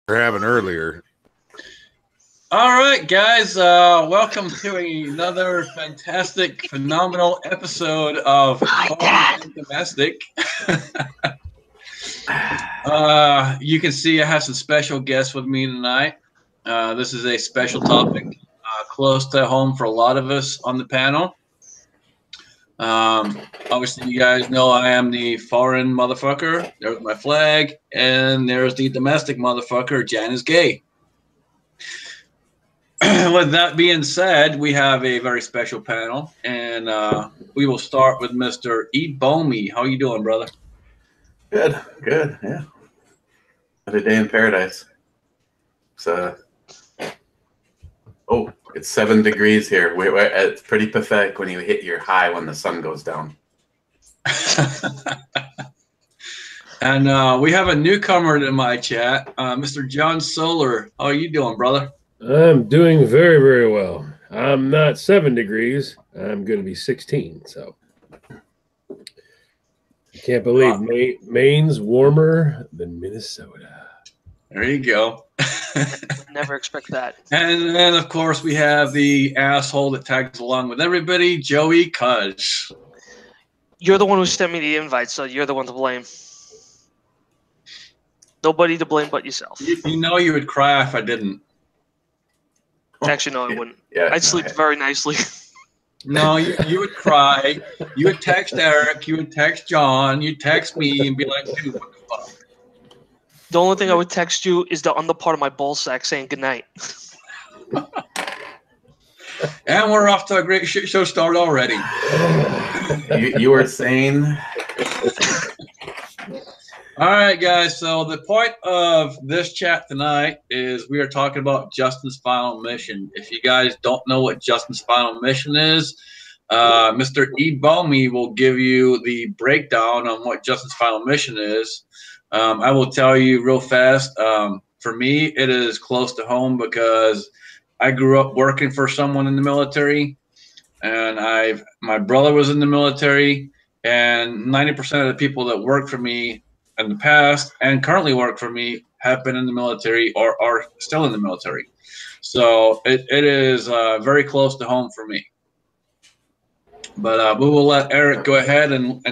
were having earlier. All right, guys, welcome to another fantastic, phenomenal episode of Foreign and Domestic. You can see I have some special guests with me tonight. This is a special topic, close to home for a lot of us on the panel. Obviously, you guys know I am the foreign motherfucker. There's my flag, and there's the domestic motherfucker, JanisGay. With that being said, we have a very special panel, and we will start with Mr. Ebomi. How you doing, brother? Good, yeah. Another day in paradise. It's 7 degrees here. It's pretty pathetic when you hit your high when the sun goes down. And we have a newcomer in my chat, Mr. John Solar. How are you doing, brother? I'm doing very, very well. I'm not 7 degrees. I'm going to be 16. So I can't believe Maine's warmer than Minnesota. There you go. Never expect that. And then, of course, we have the asshole that tags along with everybody, Joey Cuz. You're the one who sent me the invite, so you're the one to blame. Nobody to blame but yourself. You know you would cry if I didn't. Actually, no, I wouldn't. Yeah, I'd sleep very nicely. No, you would cry. You would text Eric. You would text John. You'd text me and be like, dude, what the fuck? The only thing I would text you is the under part of my ball sack saying goodnight. And we're off to a great shit show start already. You were saying... All right, guys. So the point of this chat tonight is we are talking about Justin's final mission. If you guys don't know what Justin's final mission is, Mr. Ebomi will give you the breakdown on what Justin's final mission is. I will tell you real fast. For me, it is close to home because I grew up working for someone in the military, and my brother was in the military, and 90% of the people that work for me in the past and currently work for me have been in the military or are still in the military. So it is very close to home for me. But we will let Eric go ahead and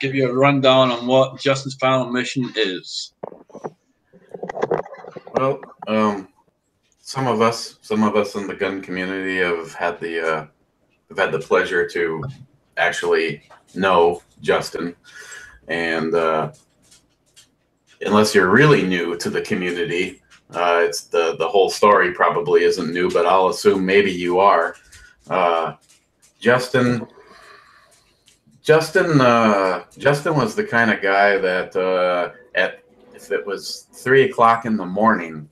give you a rundown on what Justin's final mission is. Well, some of us in the gun community have had the pleasure to actually know Justin, and unless you're really new to the community, it's the whole story probably isn't new, but I'll assume maybe you are. Justin was the kind of guy that if it was 3 o'clock in the morning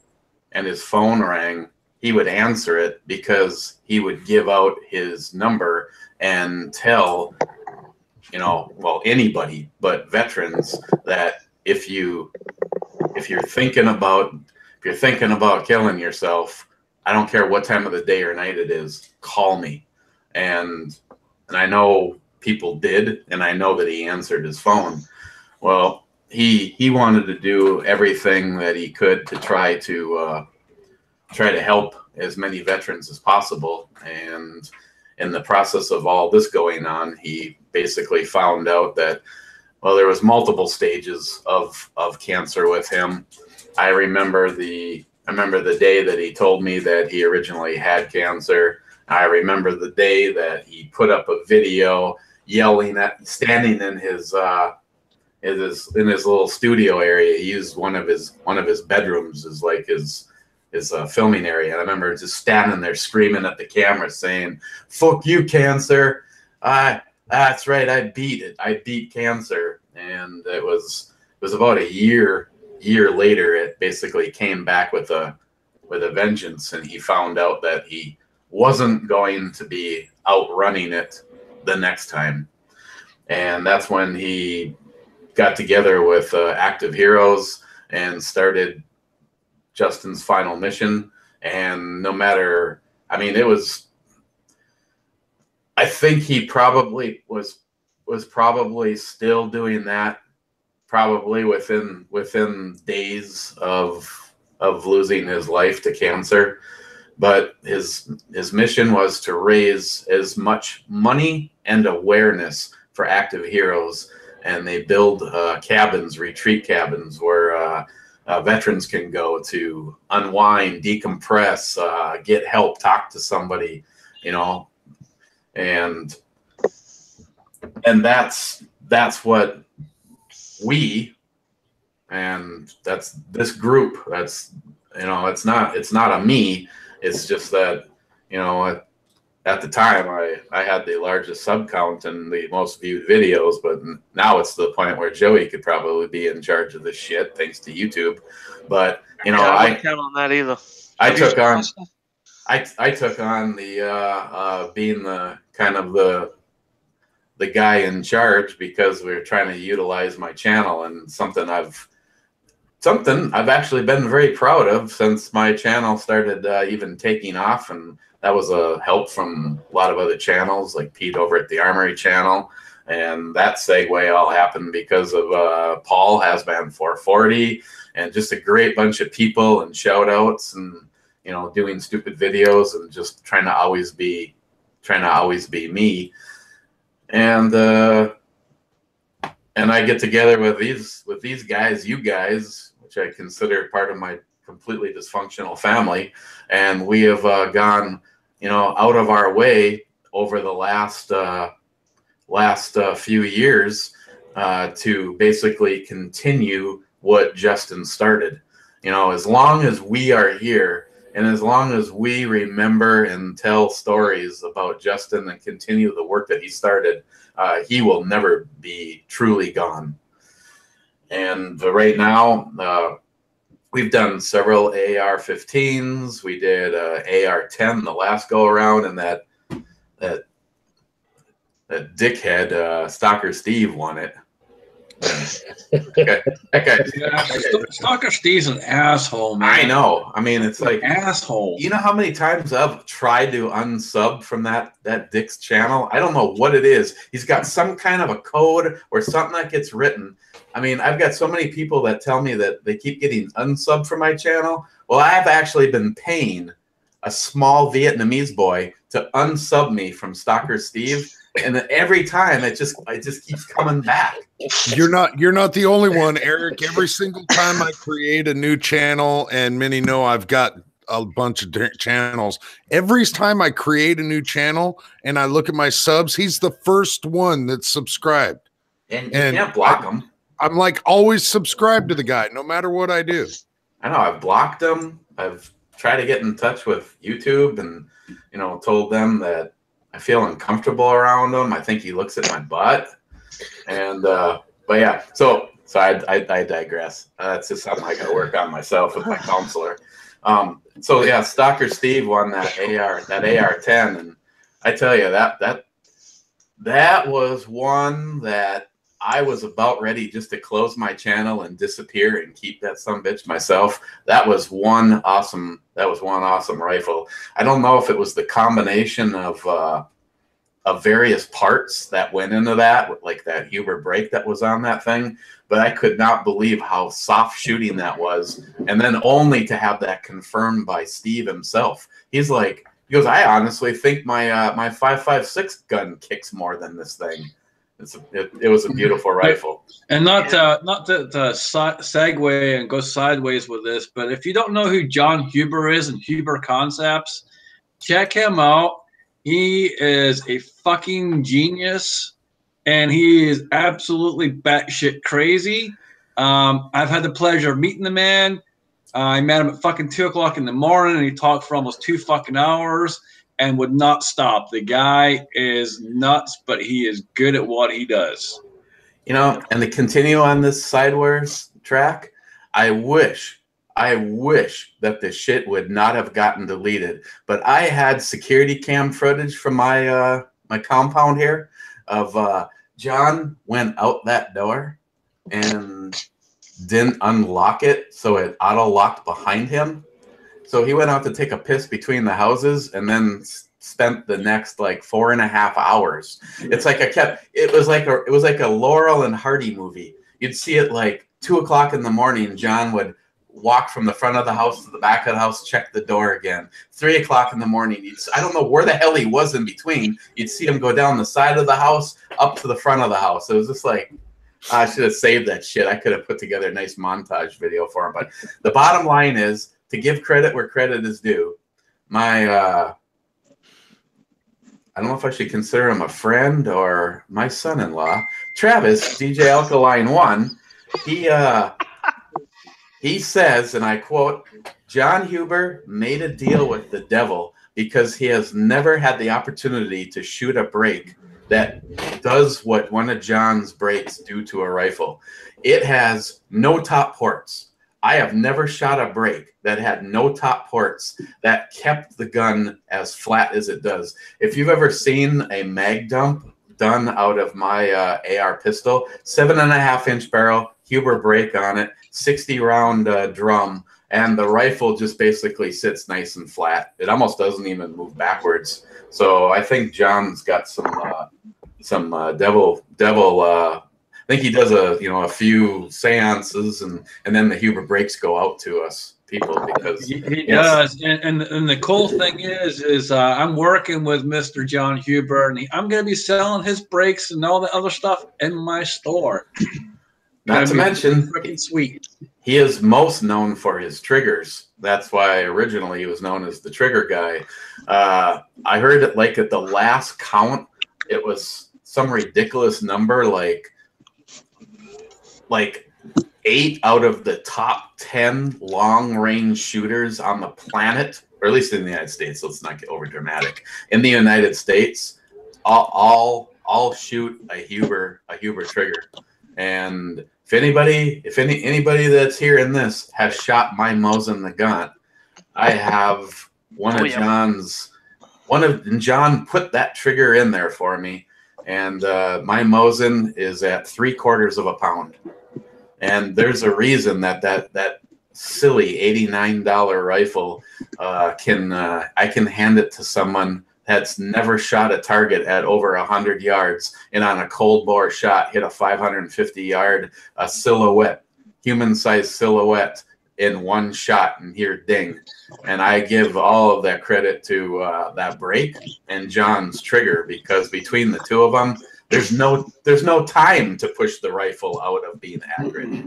and his phone rang, he would answer it because he would give out his number and tell, anybody but veterans that if you're thinking about killing yourself, I don't care what time of the day or night it is, call me. And I know people did, and I know that he answered his phone. Well, he wanted to do everything that he could to try to help as many veterans as possible. And in the process of all this going on, he basically found out that, well, there was multiple stages of cancer with him. I remember the day that he told me that he originally had cancer. I remember the day that he put up a video standing in his little studio area. He used one of his bedrooms as like his filming area. And I remember just standing there screaming at the camera saying, "Fuck you, cancer. That's right. I beat it. I beat cancer." And it was about a year later, it basically came back with a vengeance, and he found out that he wasn't going to be outrunning it the next time. And that's when he got together with Active Heroes and started Justin's final mission. And no matter, I think he probably was probably still doing that probably within days of of losing his life to cancer. But his mission was to raise as much money and awareness for active heroes, and they build cabins, retreat cabins, where veterans can go to unwind, decompress, get help, talk to somebody, you know, and that's what we, and that's this group. That's, you know, it's not a me. It's just that, you know, at the time I had the largest sub count and the most viewed videos, but now it's to the point where Joey could probably be in charge of this shit thanks to YouTube. But, you know, yeah, I wouldn't count on that either. I took on the being the kind of the guy in charge, because we were trying to utilize my channel, and something I've actually been very proud of since my channel started even taking off. And that was a help from a lot of other channels like Pete over at the Armory channel. And that segue all happened because of Paul Hasband 440 and just a great bunch of people and shout outs and, you know, doing stupid videos and just trying to always be me. And I get together with these guys, you guys, which I consider part of my completely dysfunctional family, and we have gone, you know, out of our way over the last few years to basically continue what Justin started. You know, as long as we are here, and as long as we remember and tell stories about Justin and continue the work that he started, he will never be truly gone. And right now, we've done several AR-15s. We did AR-10 the last go around, and that dickhead Stalker Steve won it. Okay. Yeah, Stalker Steve's an asshole, man. I know. I mean, it's like asshole. You know how many times I've tried to unsub from that dick's channel? I don't know what it is. He's got some kind of a code or something that gets written. I mean, I've got so many people that tell me that they keep getting unsubbed from my channel. Well, I've actually been paying a small Vietnamese boy to unsub me from Stalker Steve, and every time it just keeps coming back. You're not the only one, Eric. Every single time I create a new channel, and many know I've got a bunch of channels. Every time I create a new channel and I look at my subs, he's the first one that's subscribed. And you can't block him. I'm like always subscribed to the guy, no matter what I do. I know. I've blocked him. I've tried to get in touch with YouTube and, you know, told them that I feel uncomfortable around him. I think he looks at my butt. And but yeah, so I digress. That's just something I got to work on myself with my counselor. So yeah, Stalker Steve won that AR-10, and I tell you that was one that I was about ready just to close my channel and disappear and keep that sumbitch myself. That was one awesome rifle. I don't know if it was the combination of various parts that went into that, like that Huber brake that was on that thing, but I could not believe how soft shooting that was. And then only to have that confirmed by Steve himself. He goes, I honestly think my 5.56 gun kicks more than this thing. It was a beautiful rifle. And not to segue and go sideways with this, but if you don't know who John Huber is and Huber Concepts, check him out. He is a fucking genius, and he is absolutely batshit crazy. I've had the pleasure of meeting the man. I met him at fucking 2 o'clock in the morning, and he talked for almost 2 fucking hours and would not stop. The guy is nuts, but he is good at what he does. You know, and to continue on this sideways track, I wish that the shit would not have gotten deleted. But I had security cam footage from my my compound here of John went out that door and didn't unlock it, so it auto locked behind him. So he went out to take a piss between the houses and then spent the next like 4.5 hours. It's like it was like a Laurel and Hardy movie. You'd see it like 2 o'clock in the morning. John would walk from the front of the house to the back of the house, check the door again. 3 o'clock in the morning, I don't know where the hell he was in between. You'd see him go down the side of the house up to the front of the house. It was just like, I should have saved that shit. I could have put together a nice montage video for him. But the bottom line is to give credit where credit is due. My, I don't know if I should consider him a friend or my son-in-law, Travis, DJ Alkaline 1. He says, and I quote, John Huber made a deal with the devil because he has never had the opportunity to shoot a break that does what one of John's breaks do to a rifle. It has no top ports. I have never shot a break that had no top ports that kept the gun as flat as it does. If you've ever seen a mag dump done out of my AR pistol, 7.5-inch barrel, Huber break on it, 60-round drum, and the rifle just basically sits nice and flat. It almost doesn't even move backwards. So I think John's got some devil. I think he does a few seances, and then the Huber breaks go out to us people because he does. And the cool thing is I'm working with Mr. John Huber, and I'm going to be selling his breaks and all the other stuff in my store. Not to mention, freaking sweet. He is most known for his triggers. That's why originally he was known as the trigger guy. I heard it like at the last count, it was some ridiculous number, like 8 out of the top 10 long-range shooters on the planet, or at least in the United States. Let's not get over dramatic. In the United States, all shoot a Huber trigger. And if anybody that's hearing this has shot my Mosin the gun, I have John put that trigger in there for me, and my Mosin is at 3/4 pounds. And there's a reason that silly $89 rifle I can hand it to someone that's never shot a target at over 100 yards and on a cold bore shot hit a 550-yard silhouette, human-sized silhouette in one shot and hear ding. And I give all of that credit to that break and John's trigger, because between the two of them, there's no time to push the rifle out of being accurate.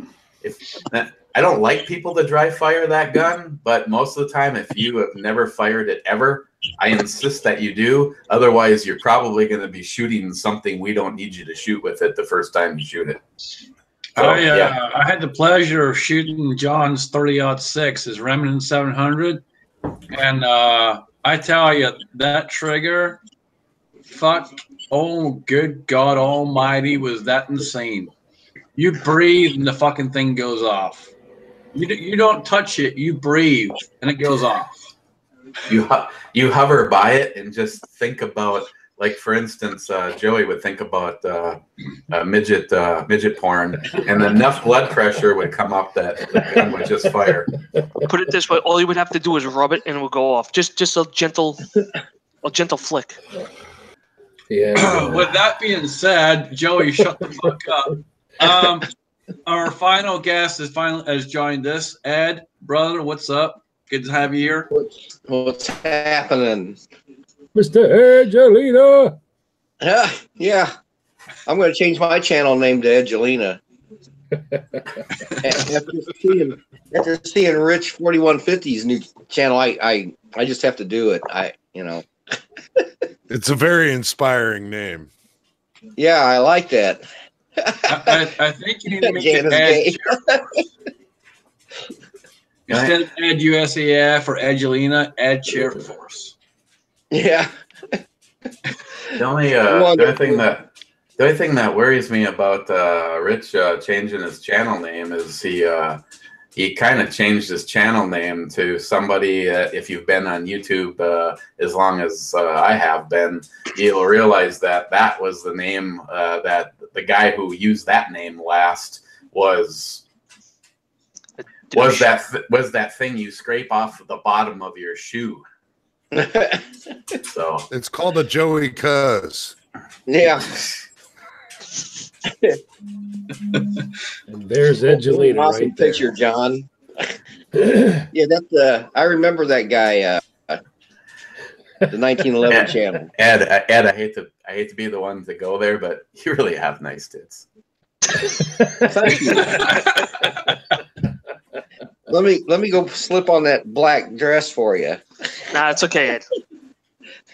I don't like people to dry fire that gun, but most of the time, if you have never fired it ever, I insist that you do. Otherwise, you're probably going to be shooting something we don't need you to shoot with it the first time you shoot it. So, I had the pleasure of shooting John's 30-06, his Remington 700, and I tell you, that trigger, oh, good God Almighty, was that insane! You breathe and the fucking thing goes off. You don't touch it, you breathe and it goes off. You hover by it and just think about, like, for instance, Joey would think about midget porn, and enough blood pressure would come up that the gun would just fire. Put it this way: all you would have to do is rub it, and it would go off. Just a gentle flick. Yeah. With that being said, Joey, shut the fuck up. Our final guest has joined us. Ed, brother, what's up? Good to have you here. What's happening? Mr. Angelina. Yeah. I'm going to change my channel name to Angelina. After seeing Rich 4150's new channel, I just have to do it. It's a very inspiring name. Yeah, I like that. I think you need to make it Ed. Instead of Ed USAF or Angelina, Ed Chair Force. Yeah. The only thing that worries me about Rich changing his channel name is he kind of changed his channel name to somebody. If you've been on YouTube as long as I have been, you'll realize that was the name that the guy who used that name last was that thing you scrape off the bottom of your shoe. So it's called a Joey Cuz. Yeah. And there's Angelina awesome right there. picture, John. Yeah, that's I remember that guy. The 1911 channel. Ed, I hate to be the one to go there, but you really have nice tits. Thank you. Let me go slip on that black dress for you. Nah, it's okay,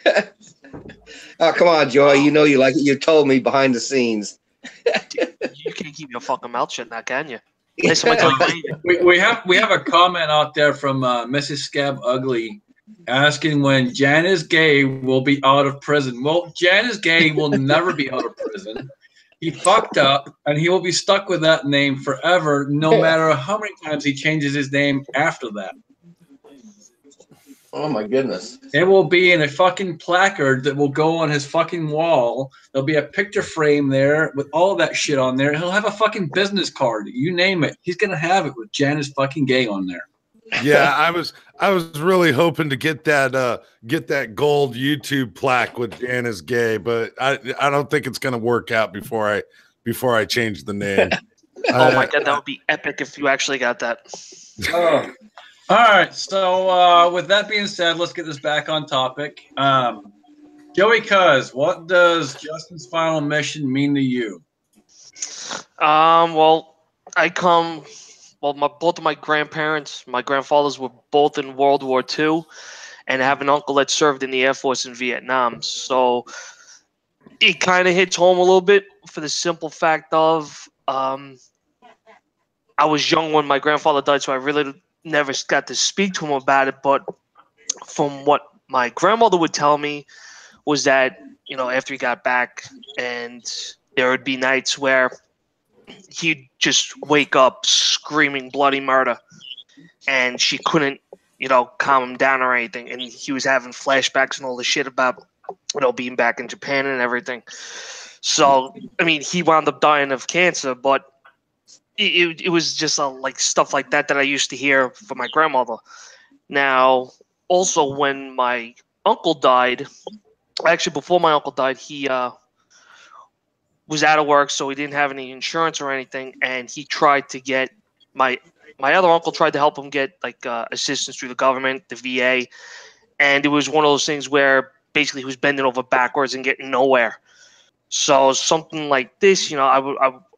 Ed. Oh, come on, Joy. You know you like it. You told me behind the scenes. You can't keep your fucking mouth shut now, can you? Hey, somebody tell you anything. We have a comment out there from Mrs. Scab Ugly asking when JanisGay will be out of prison. Well, JanisGay will never be out of prison. He fucked up, and he will be stuck with that name forever, no matter how many times he changes his name after that. Oh my goodness! It will be in a fucking placard that will go on his fucking wall. There'll be a picture frame there with all that shit on there. He'll have a fucking business card. You name it. He's gonna have it with Janis fucking Gay on there. Yeah, I was really hoping to get that gold YouTube plaque with JanisGay, but I don't think it's gonna work out before I change the name. Oh my god, that would be epic if you actually got that. Oh. All right, so with that being said, let's get this back on topic. Joey Cuz, what does Justin's final mission mean to you? Well, both of my grandparents, my grandfathers were both in World War II, and I have an uncle that served in the Air Force in Vietnam. So it kind of hits home a little bit for the simple fact of I was young when my grandfather died, so I really never got to speak to him about it. But from what my grandmother would tell me was that, after he got back, and there would be nights where he'd just wake up screaming bloody murder, and she couldn't, calm him down or anything. And he was having flashbacks and all the shit about, being back in Japan and everything. So, I mean, he wound up dying of cancer, but it was just like stuff like that I used to hear from my grandmother. Now, also when my uncle died, actually before my uncle died, he was out of work, so he didn't have any insurance or anything, and he tried to get my other uncle tried to help him get assistance through the government, the VA, and it was one of those things where basically he was bending over backwards and getting nowhere. So something like this,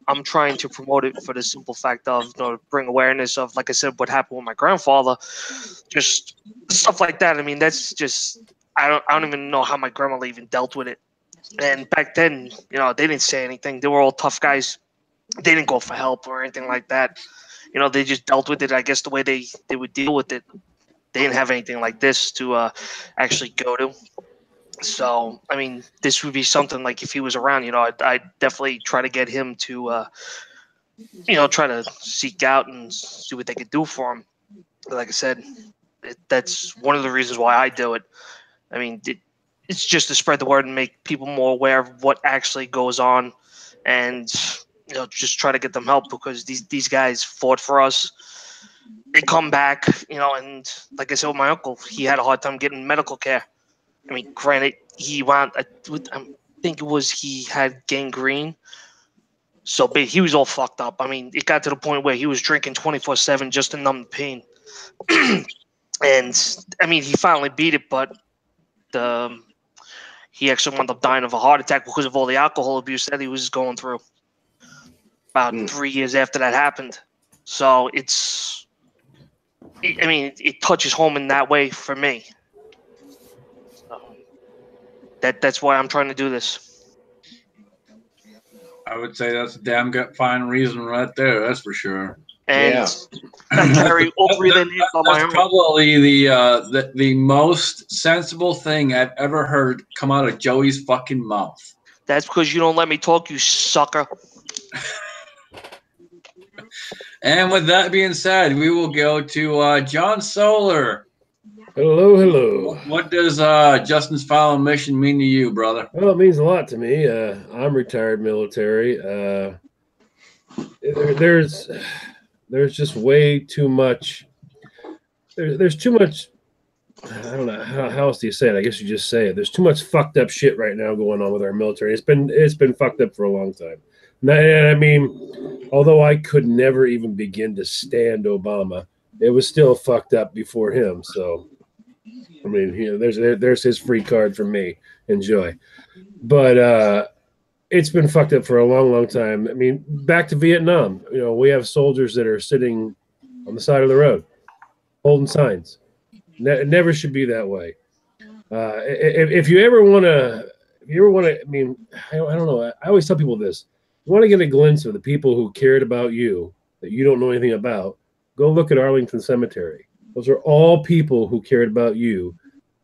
I'm trying to promote it for the simple fact of, bring awareness of, like I said, what happened with my grandfather, just stuff like that. I mean, that's just, I don't even know how my grandmother even dealt with it. And back then, they didn't say anything. They were all tough guys. They didn't go for help or anything like that. They just dealt with it, I guess, the way they would deal with it. They didn't have anything like this to actually go to. So, I mean, this would be something like if he was around, I'd definitely try to get him to, try to seek out and see what they could do for him. Like I said, that's one of the reasons why I do it. I mean, it's just to spread the word and make people more aware of what actually goes on, and just try to get them help, because these guys fought for us. They come back, and like I said with my uncle, he had a hard time getting medical care. I mean, granted, he had gangrene, so he was all fucked up. I mean, it got to the point where he was drinking 24/7 just to numb the pain. And I mean, he finally beat it, but he actually wound up dying of a heart attack because of all the alcohol abuse that he was going through. About 3 years after that happened. So it touches home in that way for me. That's why I'm trying to do this. I would say that's a damn good fine reason right there. That's for sure. And that's probably the most sensible thing I've ever heard come out of Joey's fucking mouth. That's because you don't let me talk, you sucker. And with that being said, we will go to John Solar. Hello. What does Justin's final mission mean to you, brother? Well, it means a lot to me. I'm retired military. There's just way too much. There's too much. I don't know how else do you say it. I guess you just say it. There's too much fucked up shit right now going on with our military. It's been fucked up for a long time. And I mean, although I could never even begin to stand Obama, it was still fucked up before him. So, I mean, you know, there's his free card from me. Enjoy. But it's been fucked up for a long, long time. I mean, back to Vietnam. You know, we have soldiers that are sitting on the side of the road, holding signs. It never should be that way. If you ever want to, I mean, I don't know. I always tell people this: you want to get a glimpse of the people who cared about you that you don't know anything about. Go look at Arlington Cemetery. Those are all people who cared about you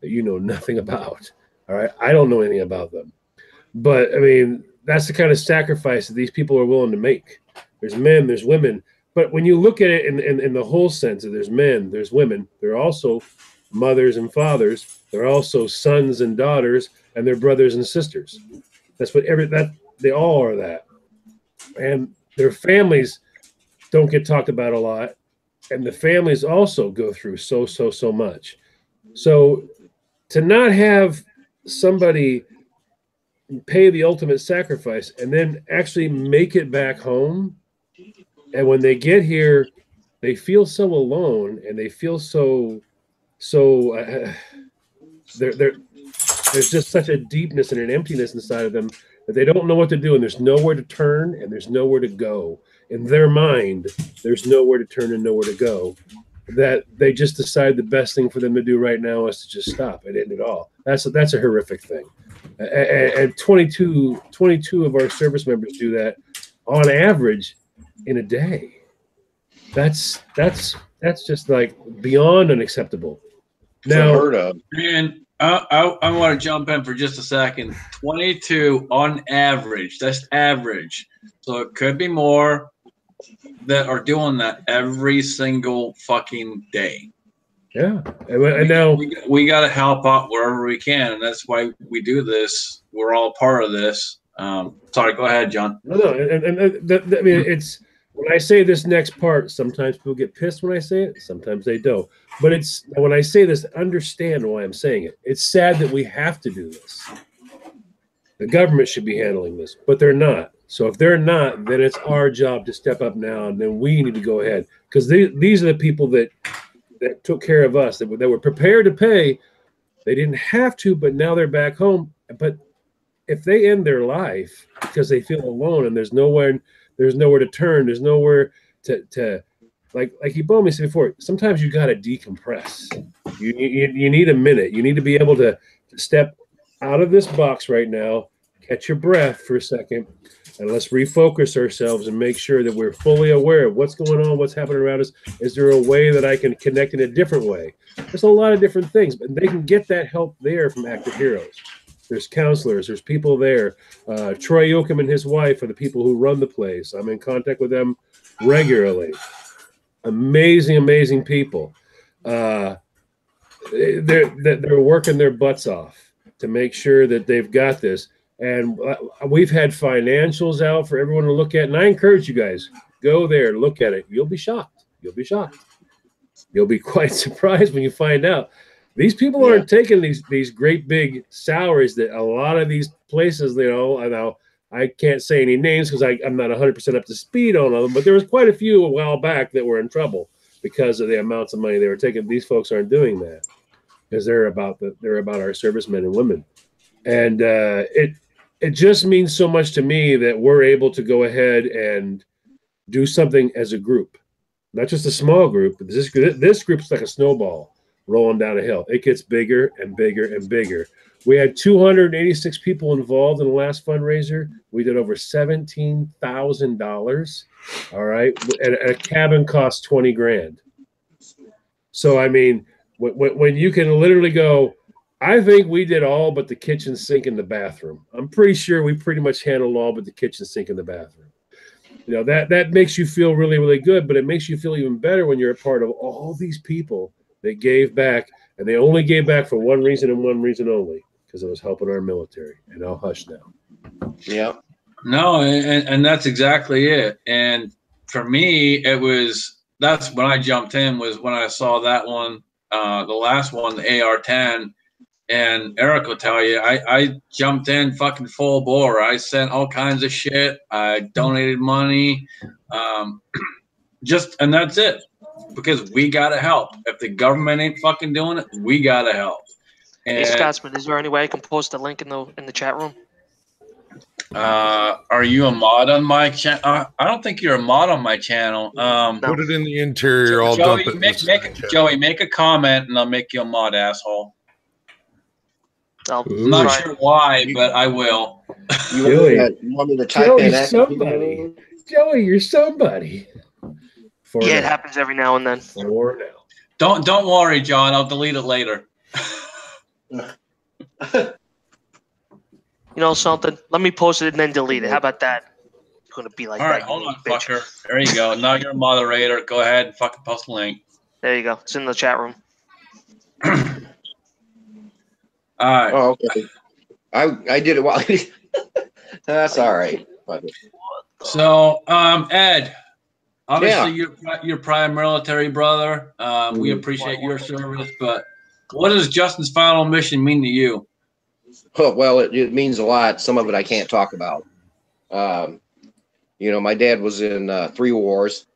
that you know nothing about. All right, I don't know anything about them, but I mean, that's the kind of sacrifice that these people are willing to make. There's men, there's women, but when you look at it in the whole sense of there's men, there's women, they're also mothers and fathers, they're also sons and daughters, and they're brothers and sisters. That's what they all are that, and their families don't get talked about a lot, and the families also go through so much. So to not have somebody pay the ultimate sacrifice and then actually make it back home, and when they get here they feel so alone and they feel there's just such a deepness and an emptiness inside of them that they don't know what to do, and there's nowhere to turn and there's nowhere to go. In their mind, there's nowhere to turn and nowhere to go, that they just decide the best thing for them to do right now is to just stop and end it all. That's a horrific thing. And 22 of our service members do that on average in a day. That's just like beyond unacceptable. Now, unheard of. And I want to jump in for just a second. 22 on average. That's average. So it could be more that are doing that every single fucking day. Yeah, and now we got to help out wherever we can, and that's why we do this. We're all part of this. Sorry, go ahead, John. No, I mean, it's when I say this next part, sometimes people get pissed when I say it, sometimes they don't. But it's when I say this, understand why I'm saying it. It's sad that we have to do this. The government should be handling this, but they're not. So if they're not, then it's our job to step up now, and then we need to go ahead, because these are the people that took care of us, that were prepared to pay. They didn't have to, but now they're back home. But if they end their life because they feel alone and there's nowhere to turn, there's nowhere to like Ebomi said before, sometimes you got to decompress. You need a minute. You need to be able to step out of this box right now, catch your breath for a second, and let's refocus ourselves and make sure that we're fully aware of what's going on, what's happening around us. Is there a way that I can connect in a different way? There's a lot of different things, but they can get that help there from Active Heroes. There's counselors, there's people there. Troy Yoakum and his wife are the people who run the place. I'm in contact with them regularly. Amazing, amazing people. They're working their butts off to make sure that they've got this. And we've had financials out for everyone to look at. And I encourage you guys, go there, look at it. You'll be shocked. You'll be shocked. You'll be quite surprised when you find out. These people aren't taking these great big salaries that a lot of these places, I can't say any names because I'm not 100% up to speed on them, but there was quite a few a while back that were in trouble because of the amounts of money they were taking. These folks aren't doing that because they're about our servicemen and women. And it just means so much to me that we're able to go ahead and do something as a group, not just a small group. But this group's like a snowball rolling down a hill. It gets bigger and bigger and bigger. We had 286 people involved in the last fundraiser. We did over $17,000. All right, and a cabin costs $20,000. So I mean, when you can literally go, I think we did all but the kitchen sink in the bathroom. I'm pretty sure we pretty much handled all but the kitchen sink in the bathroom. You know, that makes you feel really, really good, but it makes you feel even better when you're a part of all these people that gave back, and they only gave back for one reason and one reason only, because it was helping our military. And I'll hush now. Yeah. No, and that's exactly it. And for me, that's when I jumped in, was when I saw that one, the last one, the AR-10. And Eric will tell you, I jumped in fucking full bore. I sent all kinds of shit. I donated money. And that's it. because we gotta help. If the government ain't fucking doing it, we gotta help. And, hey, Scotsman, is there any way I can post a link in the chat room? Are you a mod on my channel? I don't think you're a mod on my channel. Put it in the interior. I'll Joey, dump it. Joey, make a comment and I'll make you a mod, asshole. I'm not sure why, but I will. You want me to type Joey, in somebody. Joey, you're somebody. Yeah, it happens every now and then. For now. Don't worry, John. I'll delete it later. You know something? Let me post it and then delete it. How about that? It's gonna be like all that. Right, hold on, bitch. Fucker. There you go. Now you're a moderator. Go ahead and fucking post the link. There you go. It's in the chat room. All right. Oh, okay. I did it while that's all right. So, Ed, obviously you're prime military brother. We appreciate your service, but what does Justin's final mission mean to you? Oh, well, it means a lot. Some of it I can't talk about. You know, my dad was in 3 wars.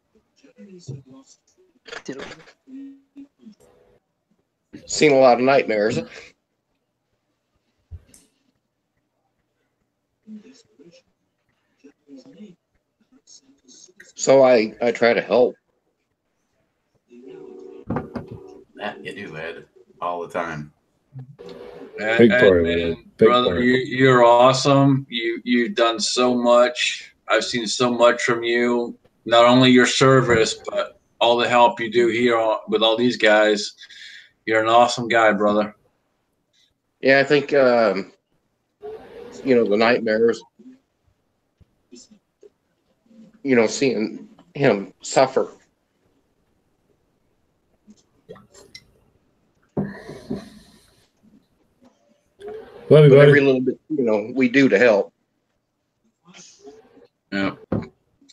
Seen a lot of nightmares. So I try to help. That you do, Ed, all the time. Big part of it, brother. You're awesome. You've done so much. I've seen so much from you. Not only your service, but all the help you do here with all these guys. You're an awesome guy, brother. Yeah, I think you know, the nightmares. You know, seeing him suffer. Love you, buddy. Every little bit, you know, we do to help. Yeah,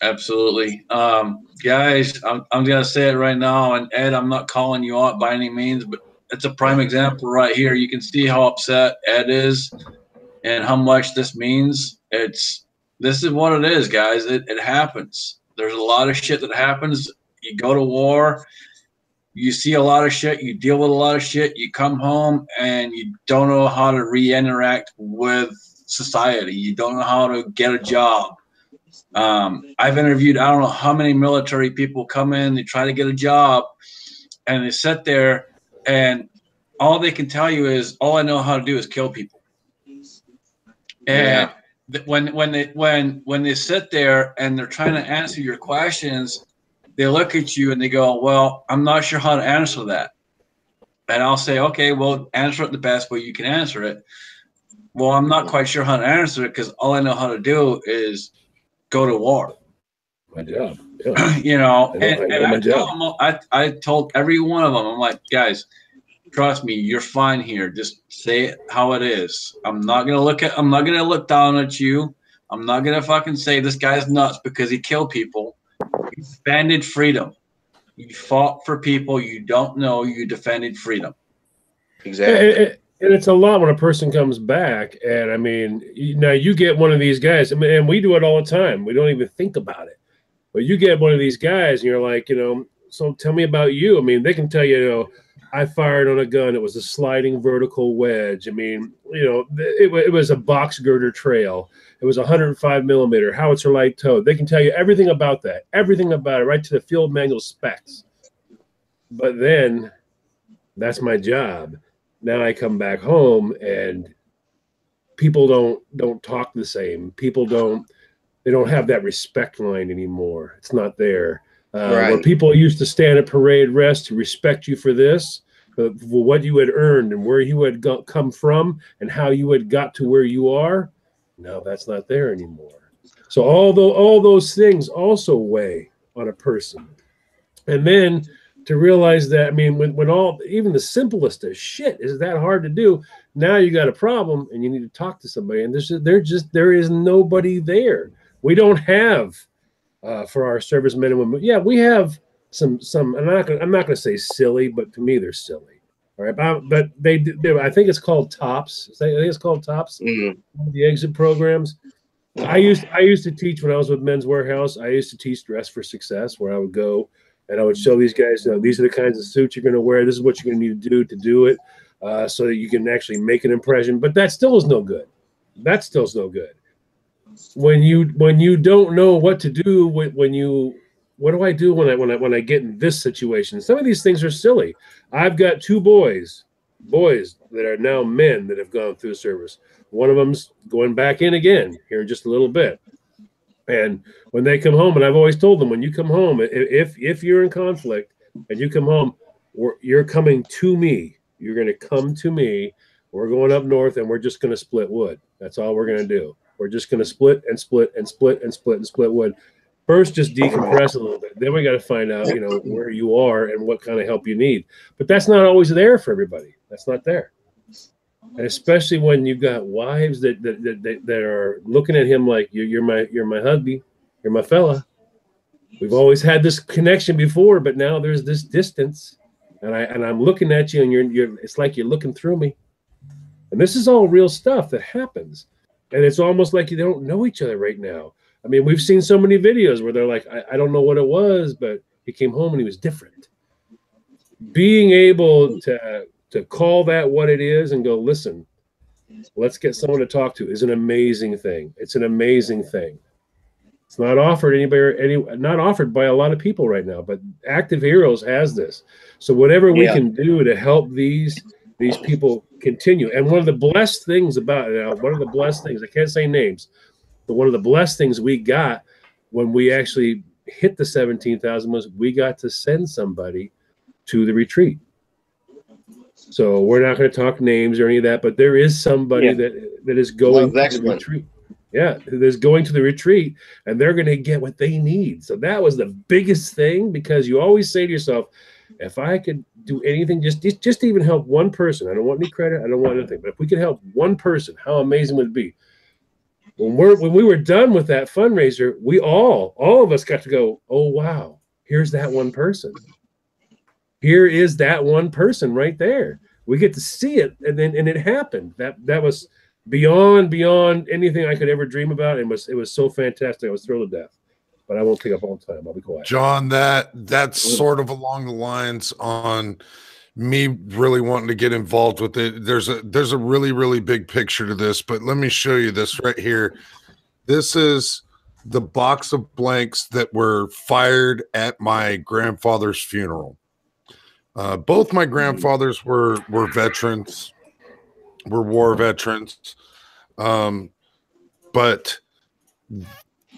absolutely. Guys, I'm gonna say it right now, and Ed, I'm not calling you out by any means, but it's a prime example right here. You can see how upset Ed is and how much this means. This is what it is, guys. It happens. There's a lot of shit that happens. You go to war, you see a lot of shit, you deal with a lot of shit, you come home and you don't know how to re-interact with society. You don't know how to get a job. I've interviewed, I don't know how many military people come in, they try to get a job, and they sit there and all they can tell you is, all I know how to do is kill people. And when they sit there and they're trying to answer your questions, they look at you and they go, well, I'm not sure how to answer that. And I'll say, okay, well, answer it the best way you can answer it. Well, I'm not quite sure how to answer it because all I know how to do is go to war. My job. Yeah. You know, I told every one of them, I'm like, guys, trust me, you're fine here. Just say it how it is. I'm not gonna look down at you. I'm not gonna fucking say this guy's nuts because he killed people. You defended freedom. You fought for people you don't know. You defended freedom. Exactly. And it's a lot when a person comes back. And I mean, now you get one of these guys, I mean, and we do it all the time. We don't even think about it. But you get one of these guys and you're like, you know, so tell me about you. I mean, they can tell you, you know, I fired on a gun. It was a sliding vertical wedge. I mean, you know, it was a box girder trail. It was 105 millimeter howitzer light towed. They can tell you everything about that, everything about it, right to the field manual specs. But then that's my job. Now I come back home and people don't talk the same. People don't have that respect line anymore. It's not there. Where people used to stand at parade rest to respect you for this, for what you had earned and where you had come from and how you had got to where you are. No, that's not there anymore. So all those things also weigh on a person. And then to realize that, I mean, when even the simplest of shit is that hard to do, now you got a problem and you need to talk to somebody. And there is nobody there. We don't have for our servicemen and women. Yeah, we have some. I'm not gonna say silly, but to me they're silly. All right, but they I think it's called TOPS. I think it's called TOPS. Mm-hmm. The exit programs. I used to teach when I was with Men's Warehouse. I used to teach Dress for Success, where I would go And I would show these guys, these are the kinds of suits you're going to wear. This is what you're going to need to do it, so that you can actually make an impression. But that still is no good. That still is no good. When you don't know what to do, what do I do when I get in this situation? Some of these things are silly. I've got two boys that are now men that have gone through service. One of them's going back in again here in just a little bit. And when they come home, and I've always told them, when you come home, if you're in conflict and you come home, you're coming to me. You're going to come to me. We're going up north, and we're just going to split wood. That's all we're going to do. We're just going to split and split and split and split and split wood. First, just decompress a little bit. Then we got to find out, where you are and what kind of help you need. But that's not always there for everybody. That's not there. And especially when you've got wives that are looking at him like you're my hubby, you're my fella. We've always had this connection before, but now there's this distance, and I'm looking at you, and you're it's like you're looking through me. And this is all real stuff that happens, and it's almost like you don't know each other right now. I mean, we've seen so many videos where they're like, I don't know what it was, but he came home and he was different. Being able to call that what it is and go, listen, let's get someone to talk to is an amazing thing. It's an amazing thing. It's not offered not offered by a lot of people right now, but Active Heroes has this. So whatever we can do to help these people continue. And one of the blessed things about it, I can't say names, but one of the blessed things we got when we actually hit the 17,000 was we got to send somebody to the retreat. So we're not going to talk names or any of that, but there is somebody that is going to the retreat. Yeah, that's going to the retreat, and they're going to get what they need. So that was the biggest thing, because you always say to yourself, if I could do anything, just even help one person. I don't want any credit. I don't want anything. But if we could help one person, how amazing would it be? When we were done with that fundraiser, we all of us got to go, oh, wow, here's that one person. Here is that one person right there. We get to see it, and it happened. That was beyond anything I could ever dream about. It was so fantastic. I was thrilled to death. But I won't take up all the time. I'll be quiet. John, that's sort of along the lines on me really wanting to get involved with it. There's a really, really big picture to this, but let me show you this right here. This is the box of blanks that were fired at my grandfather's funeral. Both my grandfathers were veterans, were war veterans. But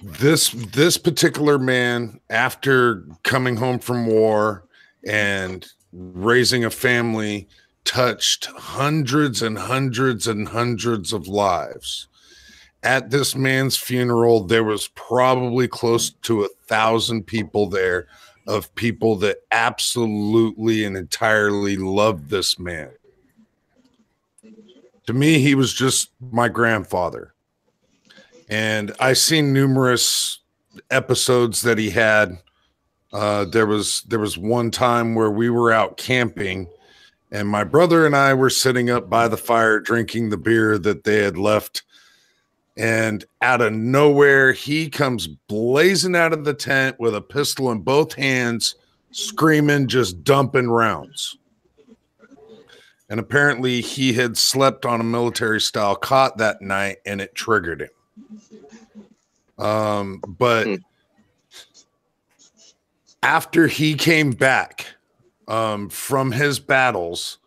this particular man, after coming home from war and raising a family, touched hundreds and hundreds and hundreds of lives. At this man's funeral, there was probably close to 1,000 people there, of people that absolutely and entirely loved this man. To me, he was just my grandfather. And I seen numerous episodes that he had. There was one time where we were out camping, and my brother and I were sitting up by the fire drinking the beer that they had left. And out of nowhere, he comes blazing out of the tent with a pistol in both hands, screaming, just dumping rounds. And apparently he had slept on a military style cot that night, and it triggered him. But after he came back from his battles,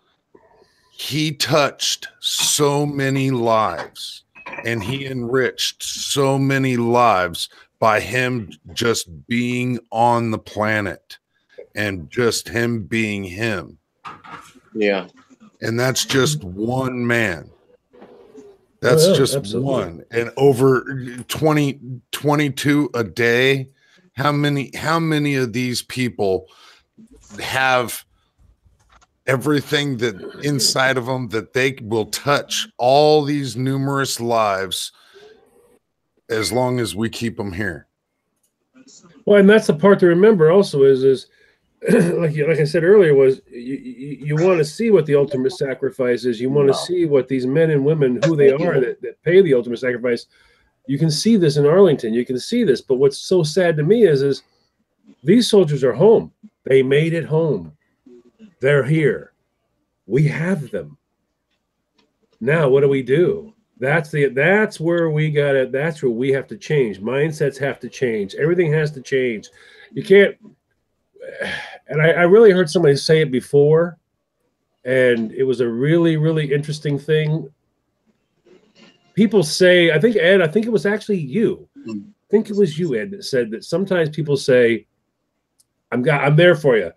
he touched so many lives, and he enriched so many lives by him just being on the planet and just him being him. Yeah. And that's just one man. That's just absolutely one. And over 22 a day. How many of these people have everything that inside of them that they will touch all these numerous lives as long as we keep them here? Well, and that's the part to remember also is like I said earlier, was you want to see what the ultimate sacrifice is. You want to see what these men and women, who they are that pay the ultimate sacrifice. You can see this in Arlington. You can see this. But what's so sad to me is these soldiers are home. They made it home. They're here. We have them. Now, what do we do? That's where we got it. That's where we have to change. Mindsets have to change. Everything has to change. You can't. And I really heard somebody say it before, and it was a really, really interesting thing. People say, I think it was actually you. I think it was you, Ed, that said that sometimes people say, I'm there for you.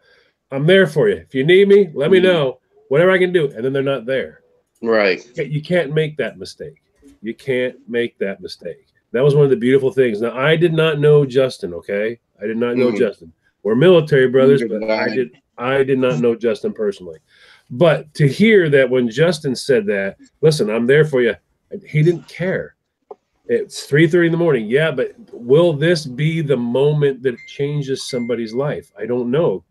I'm there for you. If you need me, let me know. Whatever I can do. And then they're not there. Right. You can't make that mistake. You can't make that mistake. That was one of the beautiful things. Now, I did not know Justin, okay? I did not know Justin. We're military brothers, but I did not know Justin personally. But to hear that when Justin said that, listen, I'm there for you, he didn't care. It's 3:30 in the morning. Yeah, but will this be the moment that changes somebody's life? I don't know.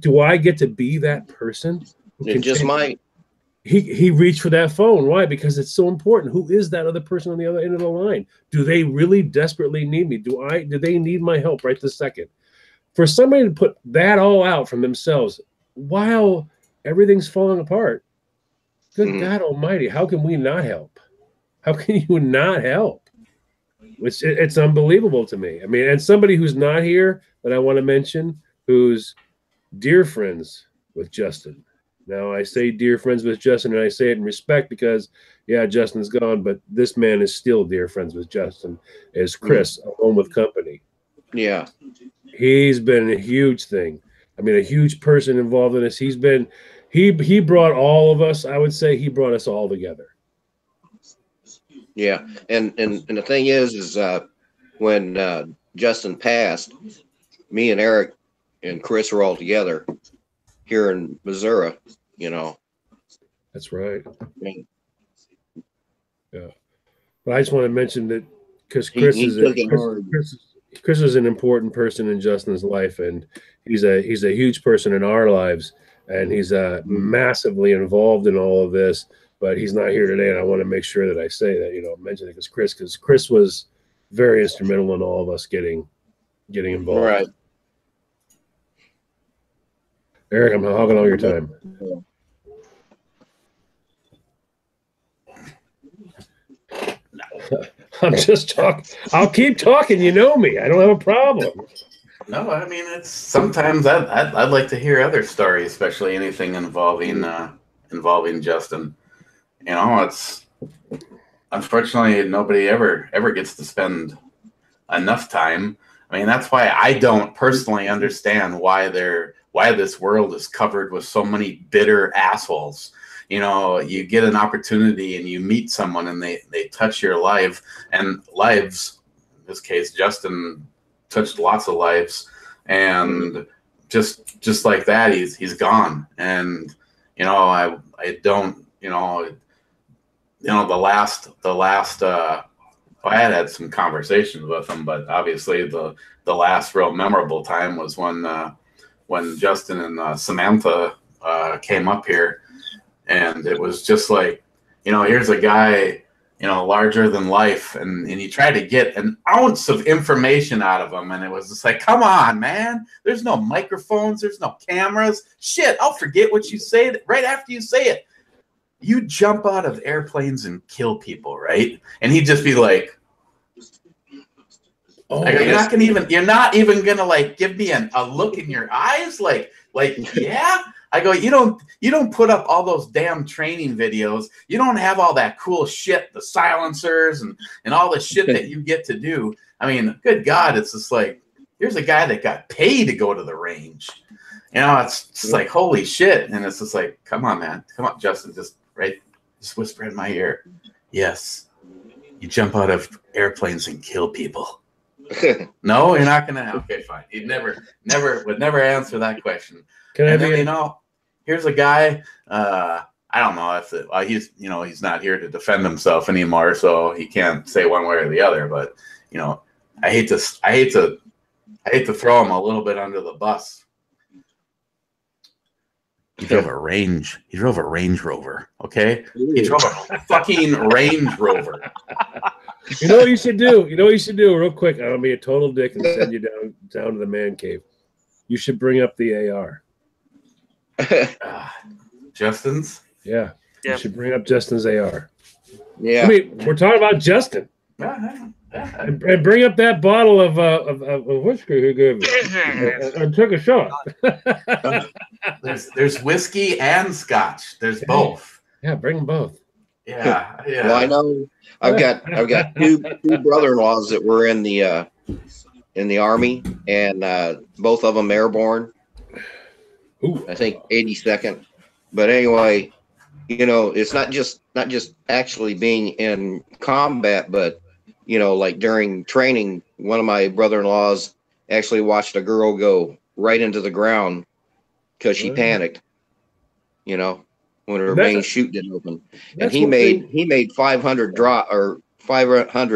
Do I get to be that person? It just might. He reached for that phone. Why? Because it's so important. Who is that other person on the other end of the line? Do they really desperately need me? Do they need my help right this second? For somebody to put that all out from themselves while everything's falling apart, good God Almighty, how can we not help? How can you not help? It's unbelievable to me. I mean, and somebody who's not here that I want to mention, who's dear friends with Justin. Now, I say dear friends with Justin, and I say it in respect because, yeah, Justin's gone, but this man is still dear friends with Justin, is Chris, Alone with Company. Yeah. He's been a huge thing. I mean, a huge person involved in this. He brought all of us, I would say he brought us all together. Yeah. And the thing is when Justin passed, me and Eric and Chris were all together here in Missouri, you know. That's right. Yeah. But I just want to mention that because Chris is an important person in Justin's life, and he's a huge person in our lives, and he's massively involved in all of this, but he's not here today, and I want to make sure that I say that, you know, mention it because Chris was very instrumental in all of us getting involved. Right. Eric, I'm hogging all your time. I'm just talking. I'll keep talking. You know me. I don't have a problem. No, I mean, it's sometimes I'd like to hear other stories, especially anything involving Justin. You know, it's unfortunately nobody ever gets to spend enough time. I mean, that's why I don't personally understand why this world is covered with so many bitter assholes. You know, you get an opportunity and you meet someone and they touch your life and lives. In this case, Justin touched lots of lives, and just like that, he's gone. And you know, I don't, you know, the last. I had some conversations with him, but obviously the last real memorable time was when Justin and Samantha came up here, and it was just like, you know, here's a guy, you know, larger than life, and you try to get an ounce of information out of him, and it was just like, come on, man, there's no microphones, there's no cameras, shit, I'll forget what you say right after you say it. You jump out of airplanes and kill people, right? And he'd just be like, oh, like, you're not even gonna like give me a look in your eyes, like yeah. I go, you don't put up all those damn training videos. You don't have all that cool shit, the silencers and all the shit that you get to do. I mean, good God, it's just like, here's a guy that got paid to go to the range. You know, it's just like, holy shit. And it's just like, come on, man. Come on, Justin, just whisper in my ear. Yes, you jump out of airplanes and kill people. No, you're not gonna. Okay, fine. He'd would never answer that question. You know, here's a guy. I don't know if he's not here to defend himself anymore, so he can't say one way or the other. But you know, I hate to throw him a little bit under the bus. He drove a Range Rover. Okay, he drove a fucking Range Rover. You know what you should do? Real quick. I'll be a total dick and send you down to the man cave. you should bring up the AR. Justin's? Yeah. Yeah. You should bring up Justin's AR. Yeah. I mean, we're talking about Justin. And bring up that bottle of whiskey he gave me. I took a shot. There's whiskey and scotch. There's both. Yeah, bring them both. Yeah, yeah. Well, I know I've got two brother-in-laws that were in the Army, and both of them airborne. Ooh. I think 82nd. But anyway, you know, it's not just actually being in combat, but you know, like during training, one of my brother-in-laws actually watched a girl go right into the ground because she panicked. You know, when her main chute didn't open, and he made 500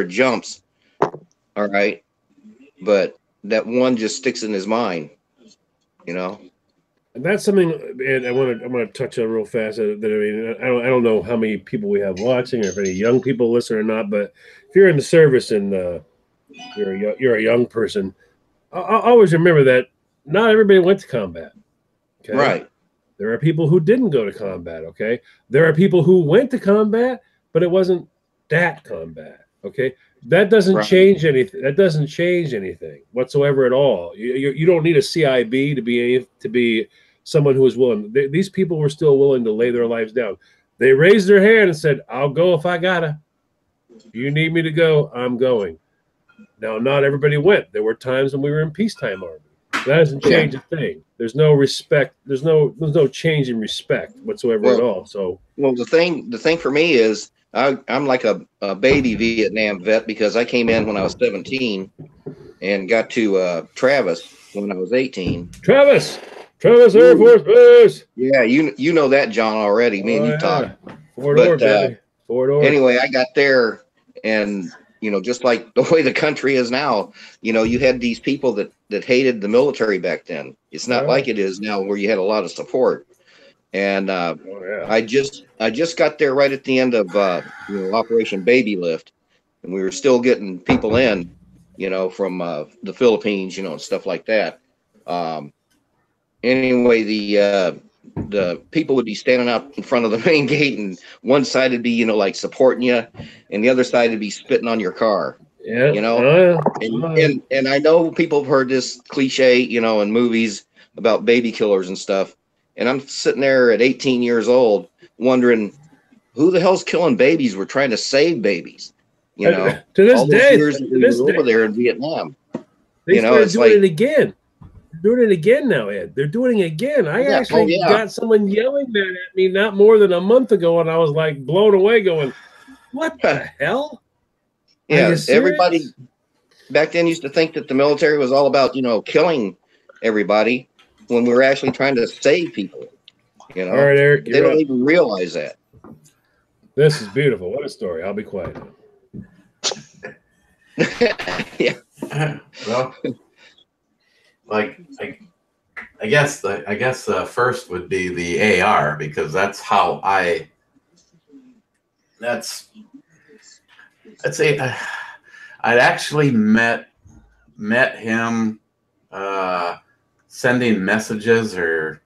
jumps. All right, but that one just sticks in his mind. You know. And that's something, and I want to touch on real fast. That I mean, I don't know how many people we have watching, or if any young people listen or not. But if you're in the service and you're a young person, I'll always remember that not everybody went to combat. Okay? Right. There are people who didn't go to combat. Okay. There are people who went to combat, but it wasn't that combat. Okay. That doesn't change anything. That doesn't change anything whatsoever at all. You don't need a CIB to be someone who is willing. These people were still willing to lay their lives down. They raised their hand and said, "I'll go if I gotta. You need me to go, I'm going." Now, not everybody went. There were times when we were in peacetime army. That doesn't change a thing. There's no respect. There's no change in respect whatsoever at all. So, well, the thing for me is I'm like a baby Vietnam vet because I came in when I was 17 and got to Travis when I was 18. Travis Air Force Base. Yeah, you know that, John, already. Me and you talked. Anyway, I got there, and you know, just like the way the country is now, you know, you had these people that hated the military back then. It's not like it is now, where you had a lot of support. And I just got there right at the end of Operation Baby Lift, and we were still getting people in, you know, from the Philippines, you know, and stuff like that. Anyway, the people would be standing out in front of the main gate, and one side would be, you know, like supporting you, and the other side would be spitting on your car. Yeah, you know, and I know people have heard this cliche, you know, in movies about baby killers and stuff. And I'm sitting there at 18 years old wondering who the hell's killing babies. We're trying to save babies, you know. To this day, years that we were over there in Vietnam, you know, it's doing it again. They're doing it again now, Ed. They're doing it again. I actually got someone yelling that at me not more than a month ago, and I was like blown away, going, "What the hell?" Yeah, everybody back then used to think that the military was all about, you know, killing everybody, when we were actually trying to save people. You know, all right, Eric, they don't even realize that. This is beautiful. What a story. I'll be quiet now. Yeah. Well, like I guess first would be the AR, because that's how I'd say I'd actually met him sending messages, or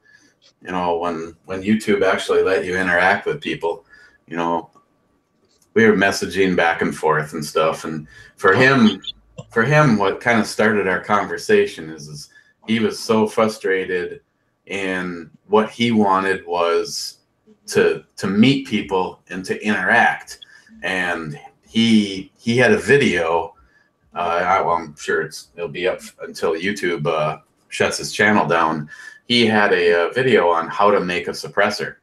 you know, when YouTube actually let you interact with people, you know, we were messaging back and forth and stuff. And for him, what kind of started our conversation is he was so frustrated, and what he wanted was to meet people and to interact. And he had a video. I'm sure it'll be up until YouTube shuts his channel down. He had a video on how to make a suppressor,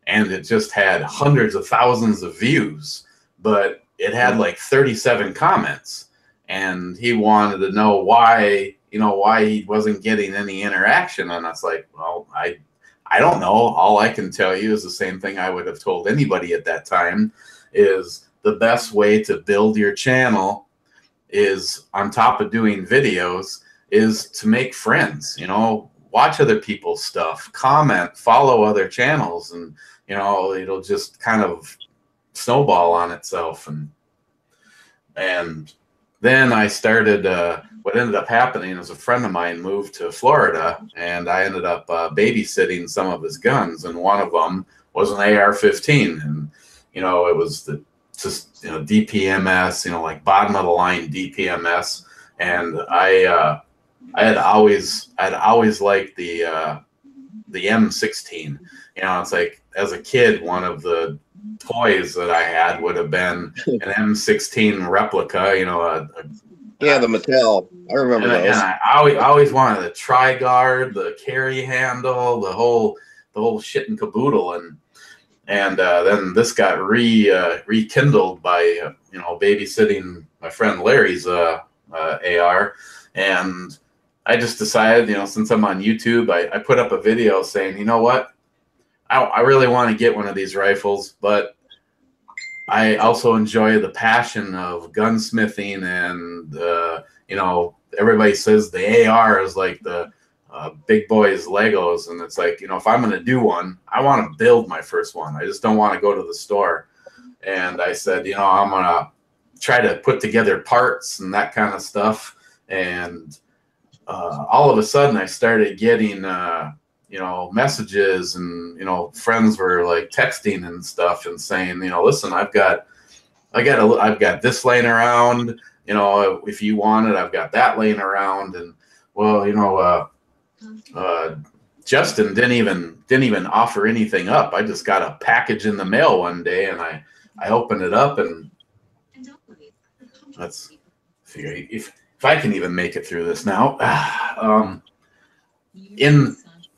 and it just had hundreds of thousands of views, but it had like 37 comments, and he wanted to know why he wasn't getting any interaction. And that's like, well, I don't know. All I can tell you is the same thing I would have told anybody at that time, is the best way to build your channel is, on top of doing videos, is to make friends. You know, watch other people's stuff, comment, follow other channels, and you know, it'll just kind of snowball on itself. And then I started, what ended up happening is a friend of mine moved to Florida, and I ended up babysitting some of his guns, and one of them was an AR-15, and it was just DPMS, like bottom of the line DPMS, and I had always liked the M16. It's like, as a kid, one of the toys that I had would have been an M16 replica, Yeah, the Mattel. I remember those. And I always wanted the tri-guard, the carry handle, the whole shit and caboodle, and then this got rekindled by babysitting my friend Larry's AR, and I just decided, since I'm on YouTube, I put up a video saying, you know what, I really want to get one of these rifles, but I also enjoy the passion of gunsmithing, and everybody says the AR is like the big boys Legos, and it's like, if I'm going to do one, I want to build my first one. I just don't want to go to the store. And I said, I'm going to try to put together parts and that kind of stuff. And all of a sudden I started getting, messages, and, friends were like texting and stuff and saying, listen, I've got this laying around, if you want it, I've got that laying around. And well, Justin didn't even offer anything up. I just got a package in the mail one day, and I opened it up, and let's figure if I can even make it through this now.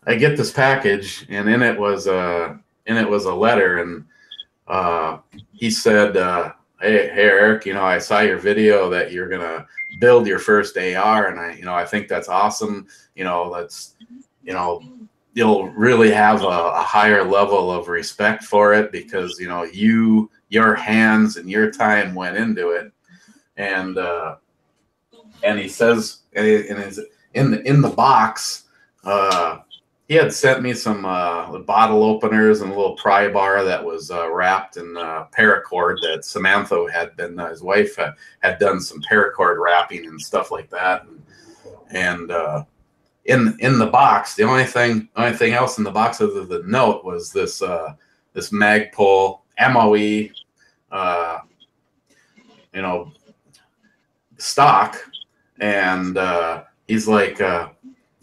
I get this package, and in it was a letter, and he said, hey Eric, I saw your video that you're gonna build your first AR, and I think that's awesome. You'll really have a higher level of respect for it, because your hands and your time went into it. And he says, in the box, he had sent me some bottle openers and a little pry bar that was wrapped in paracord that Samantha his wife had done some paracord wrapping and stuff like that. And in the box, the only thing else in the box other than the note was this Magpul MOE, stock. And he's like,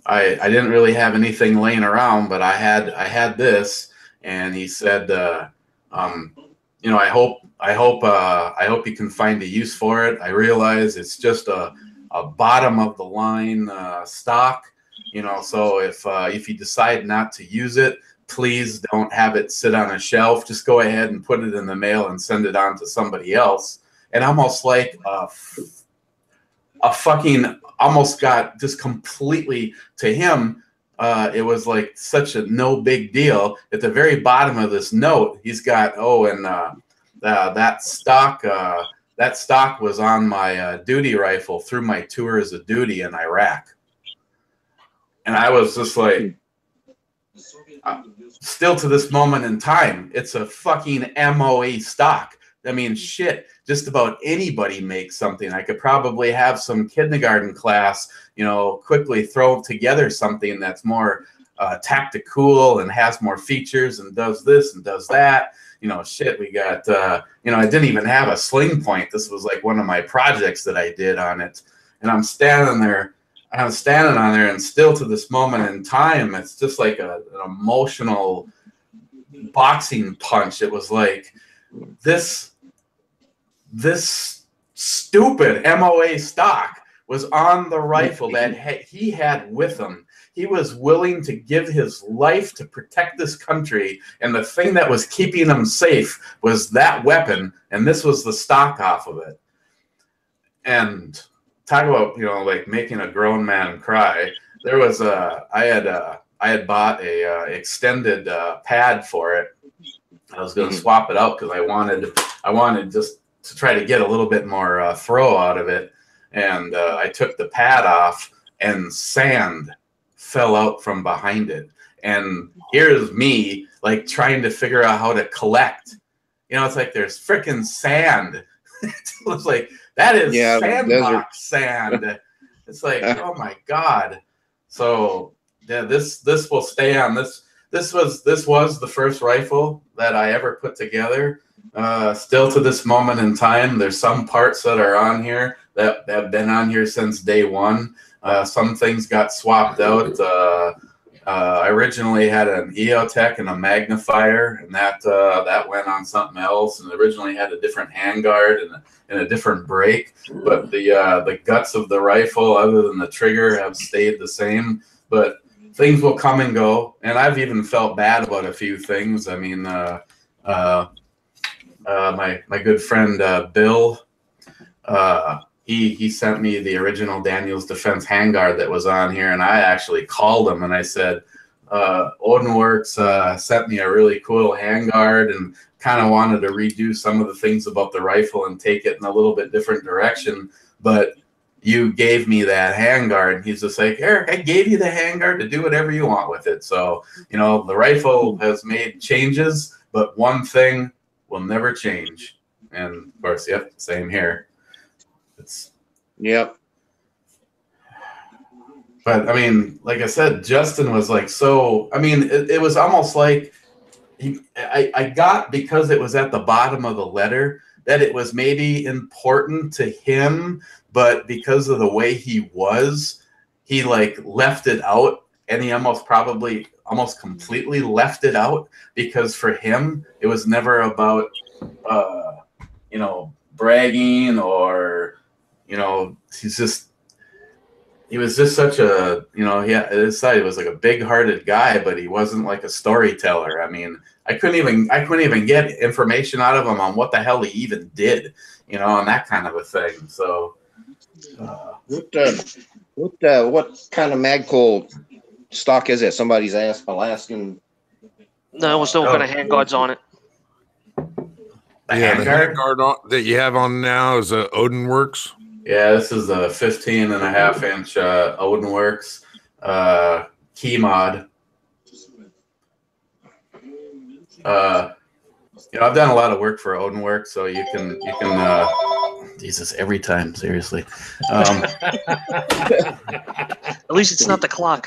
I didn't really have anything laying around, but I had this. And he said, I hope you can find a use for it. I realize it's just a bottom of the line stock, so if you decide not to use it, please don't have it sit on a shelf. Just go ahead and put it in the mail and send it on to somebody else. And almost like almost got just completely, to him, it was like such a no big deal. At the very bottom of this note, he's got, that stock was on my duty rifle through my tours of duty in Iraq. And I was just like, still to this moment in time, it's a fucking MOE stock. I mean, shit, just about anybody makes something. I could probably have some kindergarten class, quickly throw together something that's more tactical and has more features and does this and does that. Shit, we got, I didn't even have a sling point. This was like one of my projects that I did on it. And I'm standing on there, and still to this moment in time, it's just like an emotional boxing punch. It was like this stupid MOA stock was on the rifle that he had with him. He was willing to give his life to protect this country, and the thing that was keeping him safe was that weapon, and this was the stock off of it. And talk about, like making a grown man cry. There was I had bought a extended pad for it. I was going to swap it out because I wanted just to try to get a little bit more throw out of it. And I took the pad off, and sand fell out from behind it. And here's me like trying to figure out how to collect. It's like there's freaking sand. It was like That is Yeah, sandbox sand. It's like, oh my God. So yeah, this will stay on. This was the first rifle that I ever put together. Still to this moment in time, there's some parts that are on here that have been on here since day one. Some things got swapped out. I originally had an EOTech and a magnifier, and that went on something else. And originally had a different handguard and a different brake. But the guts of the rifle, other than the trigger, have stayed the same. But things will come and go, and I've even felt bad about a few things. I mean, my good friend Bill, he sent me the original Daniel's Defense handguard that was on here, and I actually called him and I said, Odinworks sent me a really cool handguard and kind of wanted to redo some of the things about the rifle and take it in a little bit different direction, but you gave me that handguard. He's just like, Eric, I gave you the handguard to do whatever you want with it. So, you know, the rifle has made changes, but one thing will never change. And of course, yep, same here. Yep. But I mean, like I said, Justin was like, so, I mean, it was almost like I got, because it was at the bottom of the letter, that it was maybe important to him, but because of the way he was, he like left it out, and he almost completely left it out, because for him, it was never about, you know, bragging or, you know, he was just such a, you know, he was like a big-hearted guy, but he wasn't like a storyteller. I mean, I couldn't even get information out of him on what the hell he even did, you know, and that kind of a thing. So, what kind of Magpul stock is it? Somebody's asking. No, we're still got handguards on it. The handguard that you have on now is a Odinworks. Yeah, this is a 15.5-inch Odinworks key mod. You know, I've done a lot of work for Odinworks, so you can Jesus, every time, seriously. At least it's not the clock.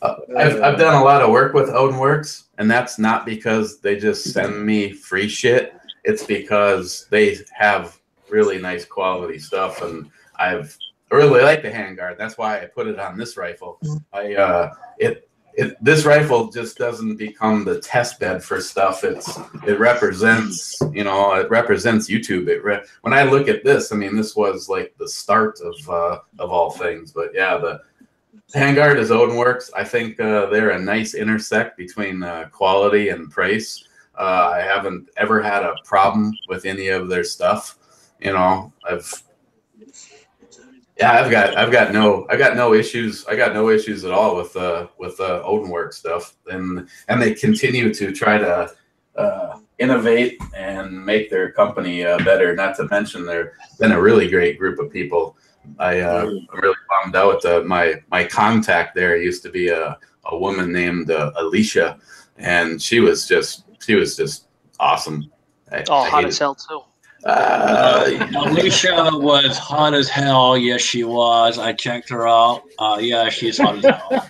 I've done a lot of work with Odinworks, and that's not because they just send me free shit. It's because they have really nice quality stuff, and I really like the handguard. That's why I put it on this rifle. This rifle just doesn't become the test bed for stuff. It represents, you know, it represents YouTube. When I look at this, I mean, this was like the start of all things. But yeah, the handguard is Odinworks. I think they're a nice intersect between quality and price. I haven't ever had a problem with any of their stuff. You know, I've got no issues. I got no issues at all with Odinworks stuff, and they continue to try to innovate and make their company better. Not to mention, they've been a really great group of people. I'm really bummed out. My contact there used to be a woman named Alicia, and she was just awesome. Hot as hell too. Alicia was hot as hell. Yes, she was. I checked her out. Yeah, she's hot as hell.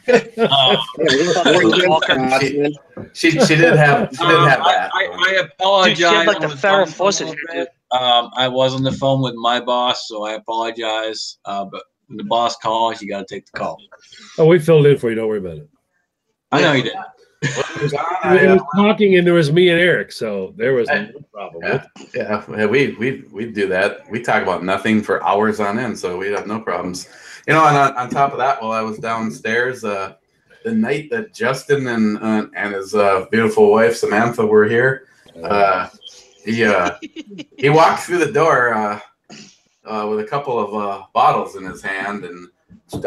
She did have that. I apologize. Dude, she had like the Farrah Fawcett. I was on the phone with my boss, so I apologize. But when the boss calls, you got to take the call. Oh, we filled in for you. Don't worry about it. I know you did. It was talking, and there was me and Eric, so there was no problem. Yeah, we do that. We talk about nothing for hours on end, so we have no problems. You know, and on top of that, while I was downstairs, the night that Justin and his beautiful wife Samantha were here, he walked through the door with a couple of bottles in his hand, and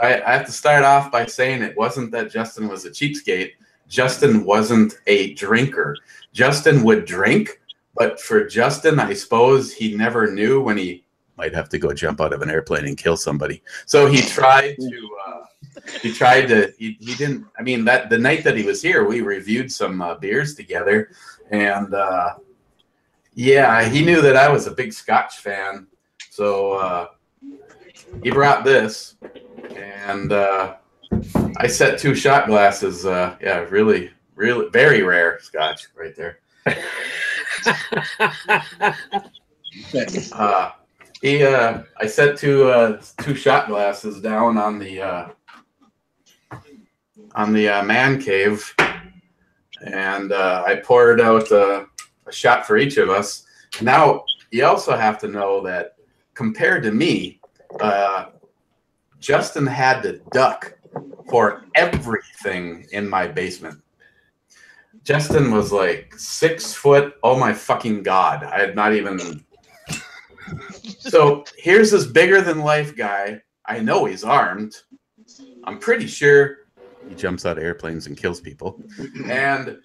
I have to start off by saying it wasn't that Justin was a cheapskate. Justin wasn't a drinker. Justin would drink, but for Justin, I suppose he never knew when he might have to go jump out of an airplane and kill somebody. So he tried to, he didn't, I mean, the night that he was here, we reviewed some beers together, and Yeah, he knew that I was a big Scotch fan, so he brought this, and I set 2 shot glasses. Yeah, really, very rare Scotch right there. I set two shot glasses down on the man cave, and I poured out a shot for each of us. Now, you also have to know that compared to me, Justin had to duck for everything in my basement. Justin was like 6 foot. Oh my fucking God. I had not even. So here's this bigger than life guy. I know he's armed. I'm pretty sure he jumps out of airplanes and kills people. And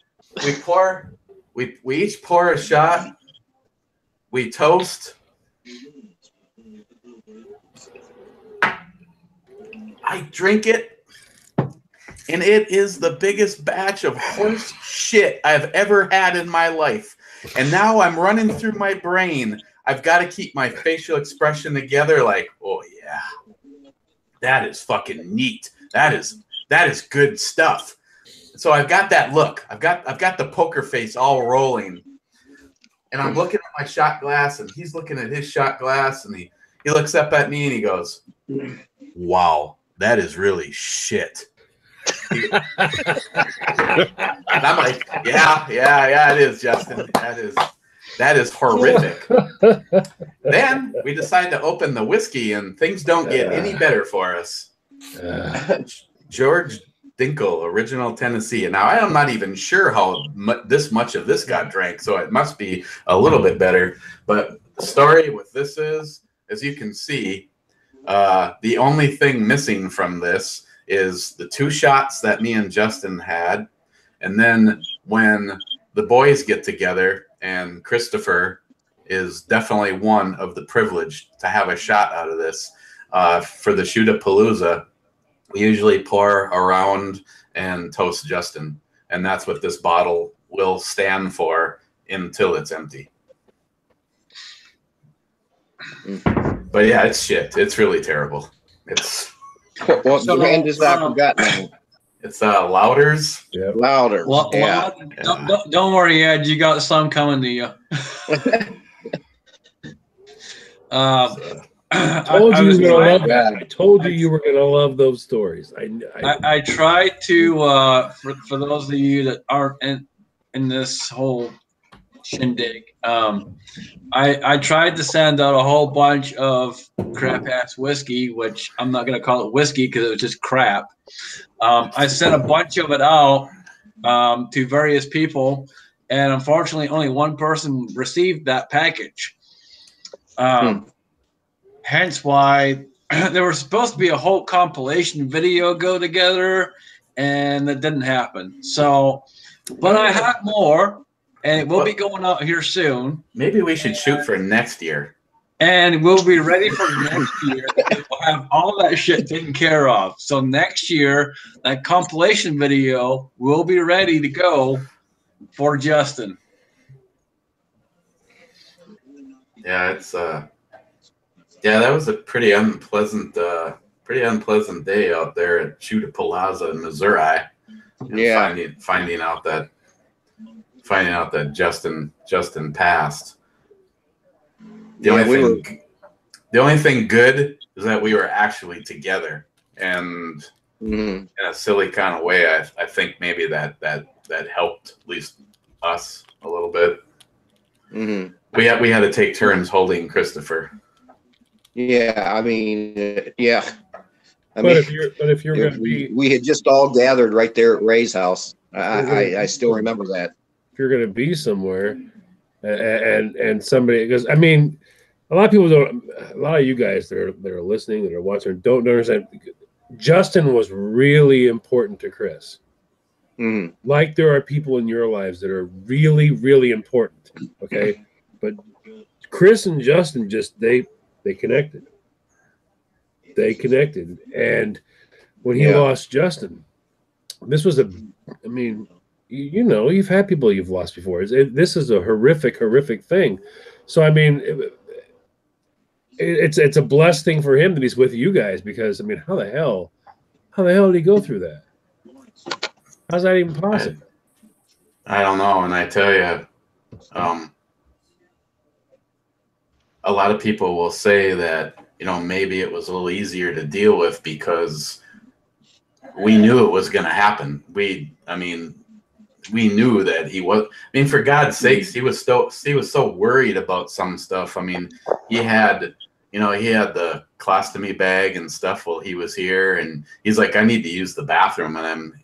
we each pour a shot. We toast. I drink it, and it is the biggest batch of horse shit I've ever had in my life. And now I'm running through my brain. I've got to keep my facial expression together like, oh yeah, that is fucking neat. That is good stuff. So I've got that look. I've got the poker face all rolling. And I'm looking at my shot glass, and he's looking at his shot glass, and he looks up at me and he goes, wow, that is really shit. And I'm like, yeah, it is, Justin. That is horrific. Then we decide to open the whiskey, and things don't get any better for us. George Dinkle, original Tennessee. And now I'm not even sure how this much of this got drank, so it must be a little bit better. But the story with this is, as you can see, the only thing missing from this is the 2 shots that me and Justin had. And then when the boys get together, and Christopher is definitely one of the privileged to have a shot out of this. For the Shoot-a-Palooza, we usually pour around and toast Justin. And that's what this bottle will stand for until it's empty. But yeah, it's shit. It's really terrible. It's what brand is that? I forgot now. It's Louders. Yeah. Louder. Well, yeah. Don't worry, Ed. You got some coming to you. I told you you were gonna love those stories. I try to for those of you that aren't in this whole shindig. I tried to send out a whole bunch of crap ass whiskey, which I'm not gonna call it whiskey because it was just crap. I sent a bunch of it out to various people, and unfortunately, only one person received that package. Hence why there was supposed to be a whole compilation video go together, and that didn't happen. So, but I have more, and it will be going out here soon. Maybe we should shoot for next year. And we'll be ready for next year. We'll have all that shit taken care of. So next year, that compilation video will be ready to go for Justin. Yeah, it's that was a pretty unpleasant day out there at Shoot-a-Palooza in Missouri. Yeah, finding out that Justin passed. The only thing good is that we were actually together, and in a silly kind of way, I think maybe that helped at least us a little bit. We had to take turns holding Christopher. Yeah, I mean, yeah. If you're going to be, we had just all gathered right there at Ray's house. I still remember that. If you're going to be somewhere, and somebody, because I mean, a lot of people don't. A lot of you guys that are listening, that are watching, don't understand. Justin was really important to Chris. Like there are people in your lives that are really, really important. Okay, but Chris and Justin just they connected. They connected, and when he lost Justin, this was you know, you've had people you've lost before. This is a horrific thing. So I mean, it's a blessed thing for him that he's with you guys, because I mean, how the hell did he go through that? How's that even possible? I don't know, and I tell you, a lot of people will say that, you know, maybe it was a little easier to deal with because we knew it was going to happen. We knew that he was. I mean, for God's sakes, he was so worried about some stuff. I mean, he had the colostomy bag and stuff while he was here, and he's like, I need to use the bathroom, and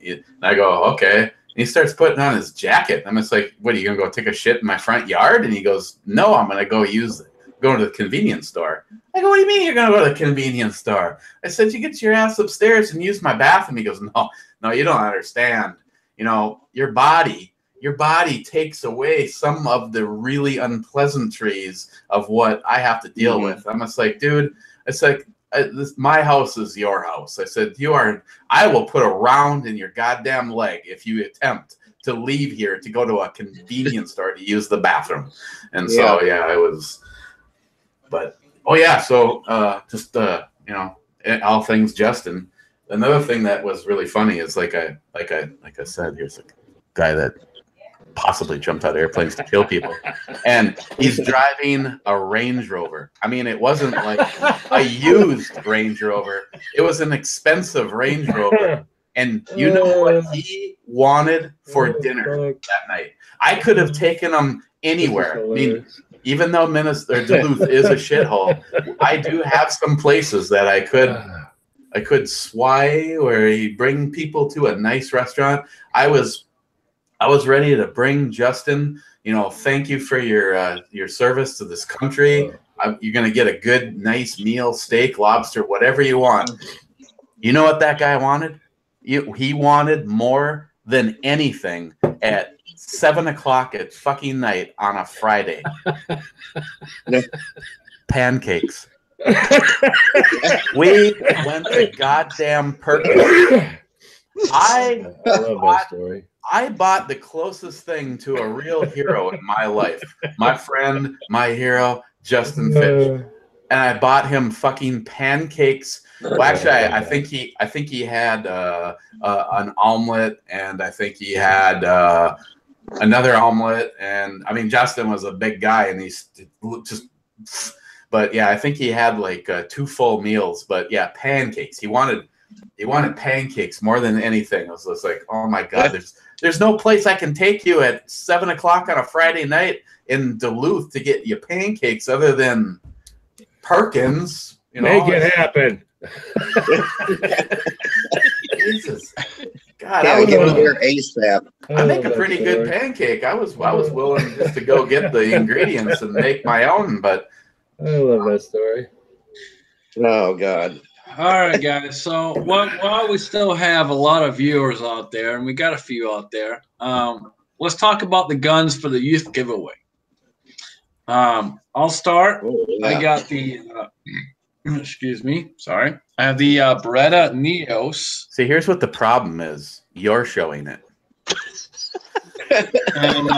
I go, okay. And he starts putting on his jacket. I'm just like, what, are you gonna go take a shit in my front yard? And he goes, no, I'm gonna go to the convenience store. I go, what do you mean you're gonna go to the convenience store? I said, you get your ass upstairs and use my bathroom. He goes, no, you don't understand. You know, your body takes away some of the really unpleasantries of what I have to deal with. I'm just like, dude, it's like, my house is your house. I said, I will put a round in your goddamn leg if you attempt to leave here to go to a convenience store to use the bathroom. And so, yeah, it was, but, oh yeah. So, you know, all things Justin. Another thing that was really funny is like I said, here's a guy that possibly jumped out of airplanes to kill people, and he's driving a Range Rover. I mean, it wasn't like a used Range Rover; it was an expensive Range Rover. And you know what he wanted for dinner that night? I could have taken him anywhere. I mean, even though Duluth is a shithole, I do have some places that I could sway where you bring people to a nice restaurant. I was ready to bring Justin, you know, thank you for your service to this country. You're going to get a good, nice meal, steak, lobster, whatever you want. You know what that guy wanted? He wanted more than anything at 7 o'clock at fucking night on a Friday. Pancakes. We went to goddamn Perkins. I love that story. I bought the closest thing to a real hero in my life. My friend, my hero, Justin Fitch. And I bought him fucking pancakes. Well, actually, I think he had an omelet, and I think he had another omelet. And I mean, Justin was a big guy, and he's just. But yeah, I think he had like 2 full meals. But yeah, pancakes. He wanted pancakes more than anything. I was just like, oh my god, there's no place I can take you at 7 o'clock on a Friday night in Duluth to get you pancakes other than Perkins. You know, make it happen. Jesus, God, I get over there ASAP. I make a pretty good pancake. I was willing just to go get the ingredients and make my own, but. I love that story. Oh, God. All right, guys. So while we still have a lot of viewers out there, and we got a few out there, let's talk about the guns for the youth giveaway. I'll start. Oh, yeah. I got the, excuse me, sorry. I have the Beretta Neos. See, here's what the problem is. You're showing it. And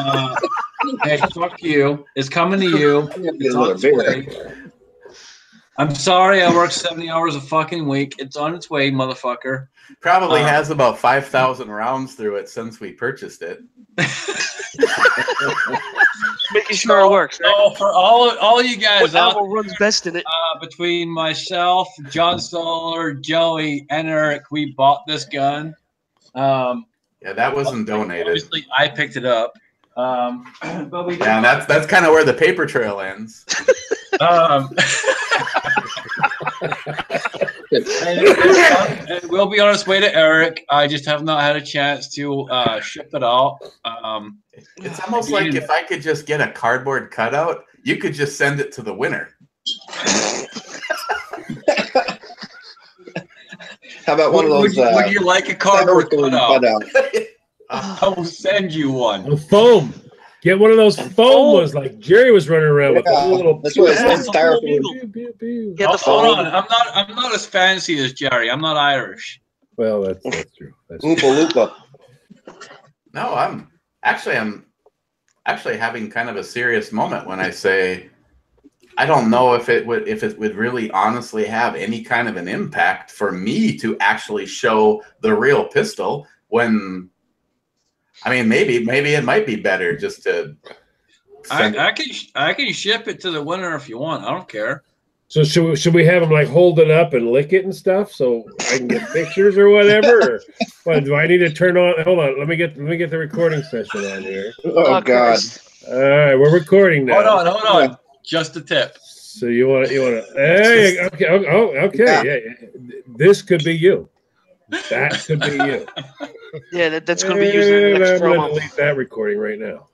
hey, fuck you. It's coming to you. It's on its way. I'm sorry, I worked 70 hours a fucking week. It's on its way, motherfucker. Probably has about 5,000 rounds through it since we purchased it. Making sure it works. Right? Oh, for all you guys, Apple runs best in it. Between myself, John Stoller, Joey, and Eric, we bought this gun. Yeah, that wasn't donated. Obviously, I picked it up. But we yeah, and that's kind of where the paper trail ends. And we'll be on its way to Eric. I just have not had a chance to ship it out. It's almost like if I could just get a cardboard cutout, you could just send it to the winner. How about one of those? Would you like a cardboard cutout? I will send you one. A foam. Get one of those foam ones like Jerry was running around with. Little. That's what it's styrofoam. Hold on, I'm not as fancy as Jerry. I'm not Irish. Well, that's true. That's Oompa Loompa. No, I'm actually having kind of a serious moment when I say I don't know if it would really honestly have any kind of an impact for me to actually show the real pistol when, I mean, maybe it might be better just to I can ship it to the winner if you want. I don't care. So should we have him like hold it up and lick it and stuff so I can get pictures or whatever? Or what, do I need to turn on? Hold on, let me get the recording session on here. Oh God! All right, we're recording now. Hold on. Just a tip. So you want to? Hey, okay. Oh, okay. Yeah. This could be you. That could be you. Yeah, that's going to be used in the next I'm going to promo. delete that recording right now.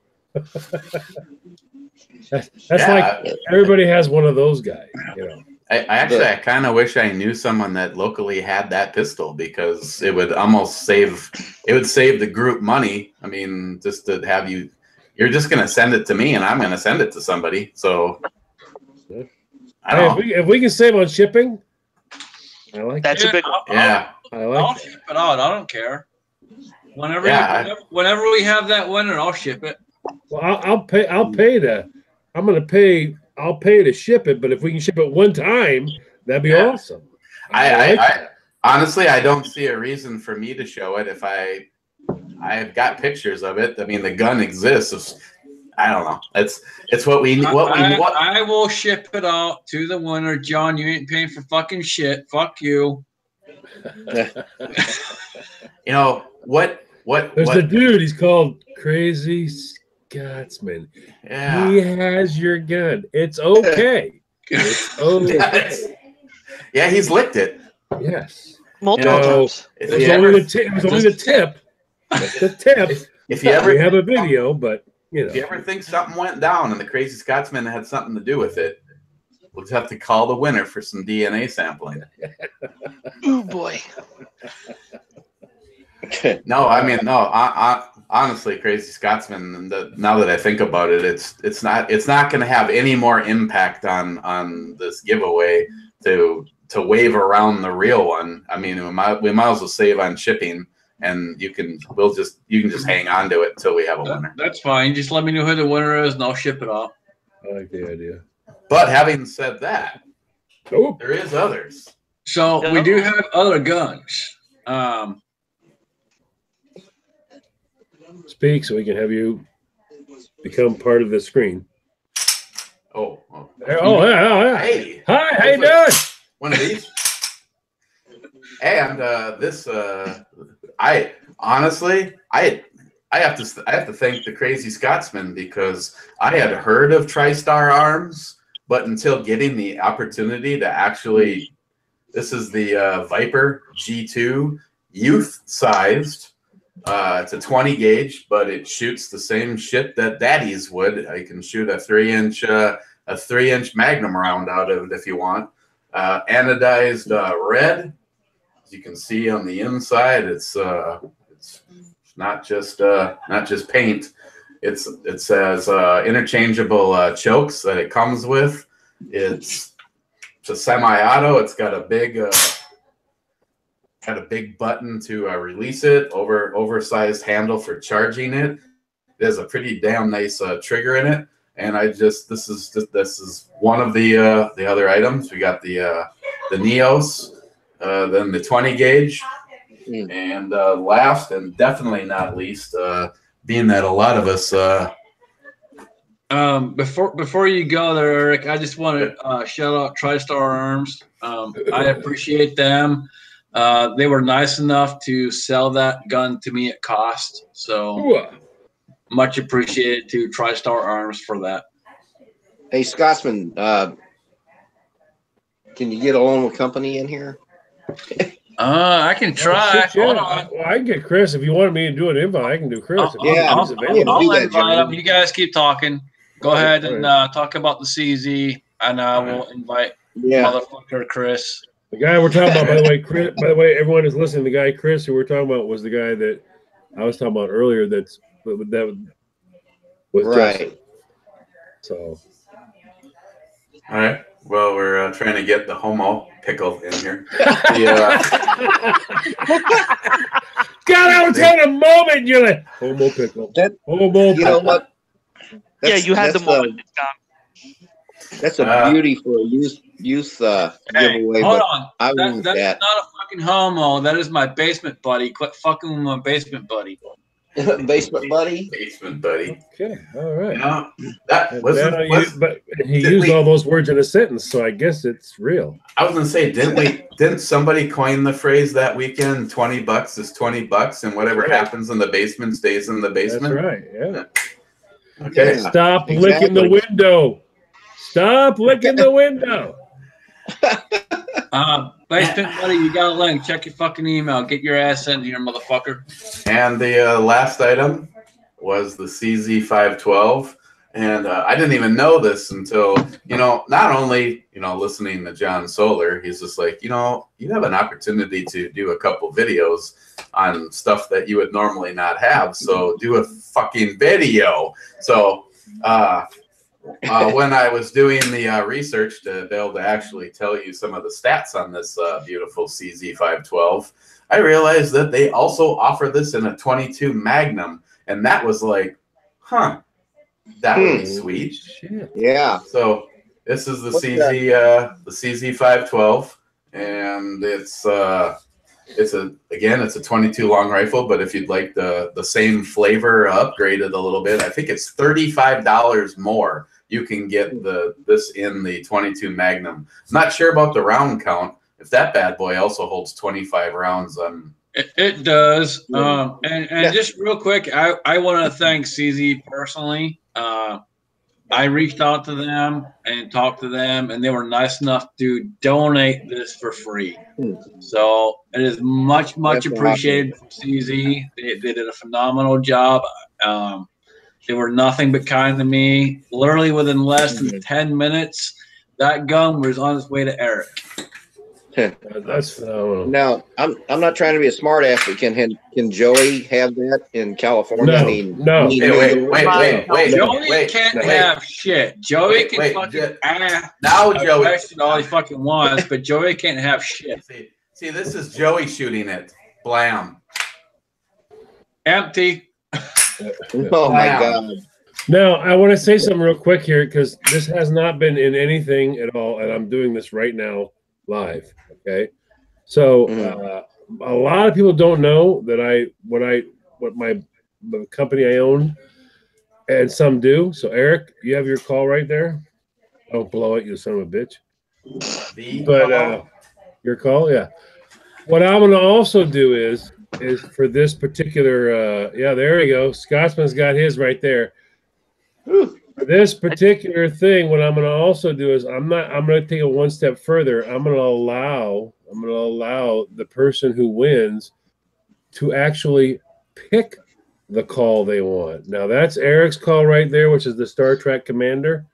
That's like everybody has one of those guys, you know. I kind of wish I knew someone that locally had that pistol because it would almost save the group money. I mean, just to have you're just going to send it to me and I'm going to send it to somebody. So I don't know. If we can save on shipping, I like that's that. a big one. Yeah. I'll ship it out. I don't care. Whenever we have that winner, I'll ship it. Well, I'll pay to ship it, but if we can ship it one time, that'd be awesome. I honestly, I don't see a reason for me to show it if I've got pictures of it. I mean, the gun exists. I don't know. It's what we I will ship it out to the winner. John, you ain't paying for fucking shit. Fuck you. You know what? There's the dude. He's called Crazy Scotsman. Yeah. He has your gun. It's okay. It's okay. Yeah, he's licked it. Yes. Multiple times. It was only the tip. That's the tip. If you ever have a video, but you know. If you ever think something went down and the Crazy Scotsman had something to do with it, we'll just have to call the winner for some DNA sampling. Oh boy. No, I mean, no. Honestly, Crazy Scotsman. Now that I think about it, it's not going to have any more impact on this giveaway to wave around the real one. I mean, we might as well save on shipping, and you can just hang on to it until we have a winner. That's fine. Just let me know who the winner is, and I'll ship it off. I like the idea. But having said that, there is others. So we do have other guns. Speak so we can have you become part of the screen. Oh, yeah. Hey. Hi, how you doing? One of these. And I honestly have to thank the Crazy Scotsman because I had heard of TriStar Arms, but until getting the opportunity to actually, this is the Viper G2 youth sized. It's a 20 gauge, but it shoots the same shit that daddies would. I can shoot a 3-inch Magnum round out of it if you want. Anodized red, as you can see on the inside. It's not just paint. It says interchangeable chokes that it comes with. It's a semi-auto. It's got a big button to release it. Oversized handle for charging it. There's a pretty damn nice trigger in it. And this is one of the other items. We got the Neos, then the 20 gauge, and last and definitely not least, being that a lot of us. Before you go there, Eric, I just want to shout out TriStar Arms. I appreciate them. They were nice enough to sell that gun to me at cost. So much appreciated to TriStar Arms for that. Hey, Scotsman, can you get a loan company in here? I can try. Hold on. Well, I can get Chris. If you want me to do an invite, I can do Chris. I'll invite him. You guys keep talking. Go ahead and talk about the CZ, and I will invite motherfucker Chris. The guy we're talking about, by the way, everyone is listening. The guy Chris who we're talking about was the guy that I was talking about earlier. That was right. Justin. So, all right. Well, we're trying to get the homo pickle in here. God, I was having a moment. And you're like, homo pickle. Homo You know what? Yeah, you had the moment. That's a beauty for a youth giveaway. Hold but on. I That want is that. not a fucking homo. That is my basement buddy. Quit fucking with my basement buddy. Basement buddy. Basement buddy. Okay, all right. You know, that wasn't. But he used all those words in a sentence, so I guess it's real. I was gonna say, didn't somebody coin the phrase that weekend? $20 is $20, and whatever happens in the basement stays in the basement. That's right. Yeah. Okay. Yeah, Stop licking the window. Stop licking the window. Basement buddy, you got a link. Check your fucking email. Get your ass in here, motherfucker. And the last item was the CZ512. And I didn't even know this until, not only, listening to John Solar, he's just like, you have an opportunity to do a couple videos on stuff that you would normally not have. So do a fucking video. So when I was doing the research to be able to actually tell you some of the stats on this beautiful CZ512, I realized that they also offer this in a 22 Magnum. And that was like, huh. That would be sweet. Shit. Yeah. So this is the CZ512, and it's a 22 long rifle. But if you'd like the same flavor upgraded a little bit, I think it's $35 more. You can get this in the 22 Magnum. Not sure about the round count. If that bad boy also holds 25 rounds, It does. And just real quick, I want to thank CZ personally. I reached out to them and talked to them, and they were nice enough to donate this for free. So it is much appreciated from CZ. They did a phenomenal job. They were nothing but kind to me. Literally within less than 10 minutes, that gun was on its way to Eric. That's phenomenal. Now, I'm not trying to be a smart ass, but can Joey have that in California? No. Wait. Joey can't have shit. Joey can fucking now Joey question all he fucking wants, but Joey can't have shit. See, this is Joey shooting it. Blam. Empty. Oh my God. Now, I want to say something real quick here because this has not been in anything at all, and I'm doing this right now live. Okay, so a lot of people don't know that what my company I own, and some do. So Eric, you have your call right there. Don't blow it, you son of a bitch. Your call, yeah. What I'm going to also do is for this particular, there you go. Scotsman's got his right there. For this particular thing, what I'm going to also do is I'm going to take it one step further. I'm going to allow the person who wins to actually pick the call they want. Now that's Eric's call right there, which is the Star Trek Commander.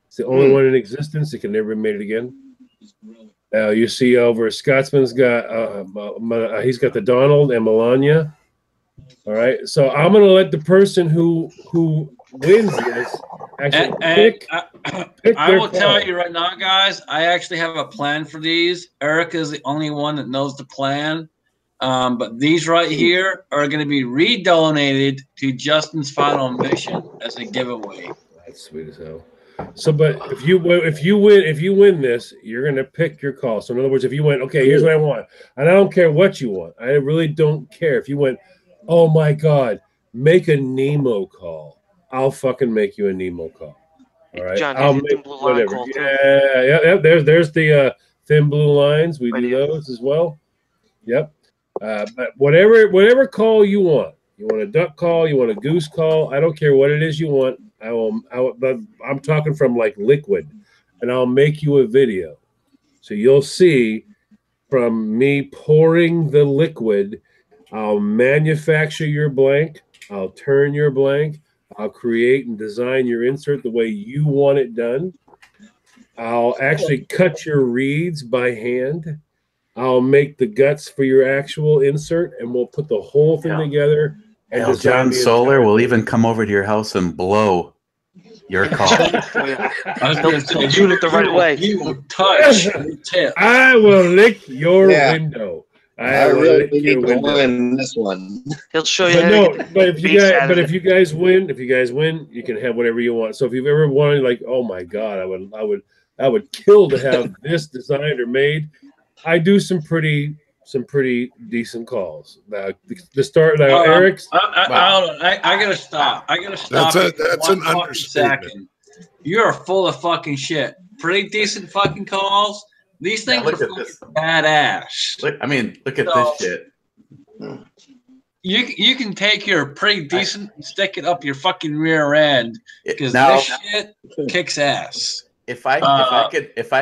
It's the only one in existence. It can never be made again. Now you see over Scotsman's got he's got the Donald and Melania. All right, so I'm going to let the person who wins this actually pick I will tell you right now, guys, I actually have a plan for these. Eric is the only one that knows the plan. But these right here are going to be redonated to Justin's Final Mission as a giveaway. That's sweet as hell. So, but if you win this, you're going to pick your call. So in other words, if you went, okay, here's what I want, and I don't care what you want. I really don't care. If you went, oh my God, make a Nemo call. I'll fucking make you a Nemo call. All right. John, I'll make whatever. Yeah. There's the thin blue lines. We do those as well. Yep. But whatever call you want. You want a duck call, you want a goose call, I don't care what it is you want. But I'm talking from like liquid, and I'll make you a video. So you'll see from me pouring the liquid, I'll manufacture your blank, I'll turn your blank, I'll create and design your insert the way you want it done. I'll actually cut your reeds by hand. I'll make the guts for your actual insert, and we'll put the whole thing together. And John Solar will even come over to your house and blow your call. He'll shoot it the right way. You will touch the tip. I will lick your window. I really need to win this one. He'll show you. But how to no, get but the if you base guys, out but of if it. you guys win, you can have whatever you want. So if you've ever wanted, like, oh my God, I would kill to have this designed or made. I do some pretty decent calls. Now, the start now, Eric's. I gotta stop. I gotta stop. That's an fucking understatement. second. You're full of fucking shit. Pretty decent fucking calls. These things are fucking badass. Look at this shit. You can take your pretty decent and stick it up your fucking rear end because this shit kicks ass. If I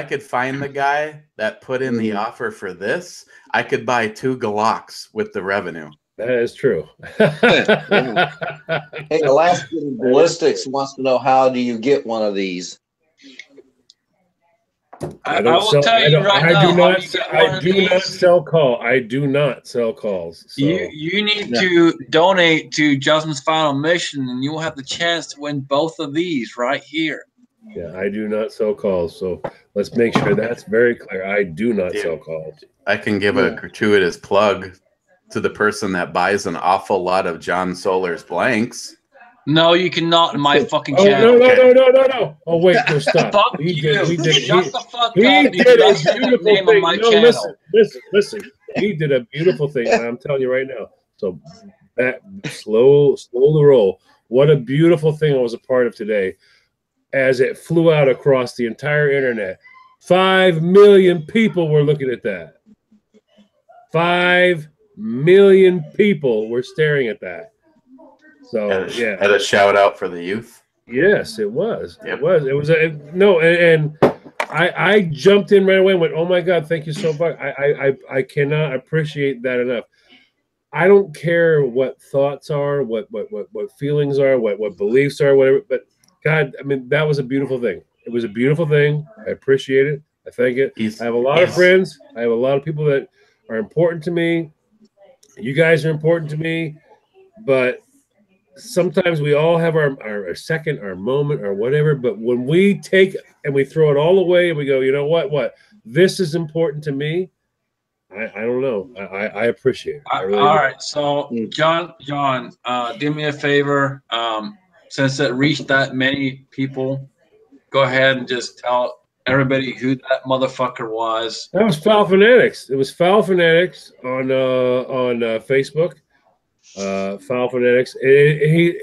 could find the guy that put in the offer for this, I could buy 2 Glocks with the revenue. That is true. Yeah. Hey, Alaskan Ballistics wants to know, how do you get one of these? I do not sell calls. I do not sell calls. So. You need to donate to Justin's Final Mission, and you will have the chance to win both of these right here. Yeah, I do not sell calls. So let's make sure that's very clear. I do not sell calls. I can give a gratuitous plug to the person that buys an awful lot of John Solar's blanks. No, you cannot in my fucking channel. No. Oh, wait, no, stop. Fuck he you. did Shut the fuck he up. did a That's the beautiful name thing. of my No, channel. listen. He did a beautiful thing, and I'm telling you right now. So that slow the roll. What a beautiful thing I was a part of today, as it flew out across the entire internet. 5 million people were looking at that. 5 million people were staring at that. So had a shout out for the youth. Yes, it was. Yep. It was and I jumped in right away and went, oh my God, thank you so much. I cannot appreciate that enough. I don't care what thoughts are, what feelings are, what beliefs are, whatever, but God, I mean, that was a beautiful thing. It was a beautiful thing. I appreciate it. I thank it. I have a lot of friends. I have a lot of people that are important to me. You guys are important to me, but sometimes we all have our second, our moment, or whatever. But when we take and we throw it all away and we go, you know what? This is important to me. I don't know. I appreciate it. I really all do. right. So, John, do me a favor. Since it reached that many people, go ahead and just tell everybody who that motherfucker was. That was Foul Fanatics. It was Foul Fanatics on Facebook. Foul Fanatics. He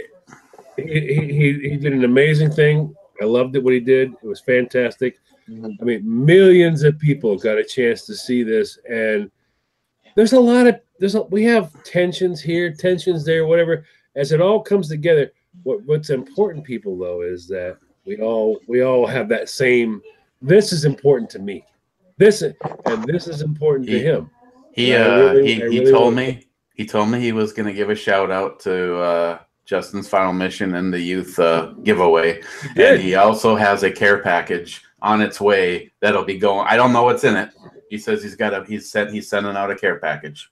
did an amazing thing. I loved it what he did. It was fantastic. I mean, millions of people got a chance to see this, and we have tensions here, tensions there, whatever. As it all comes together, what's important, people, though, is that we all have that same. This is important to me. This is important to him. He told me he was going to give a shout out to Justin's Final Mission and the youth giveaway, and he also has a care package on its way that'll be going. I don't know what's in it. He says he's sending out a care package.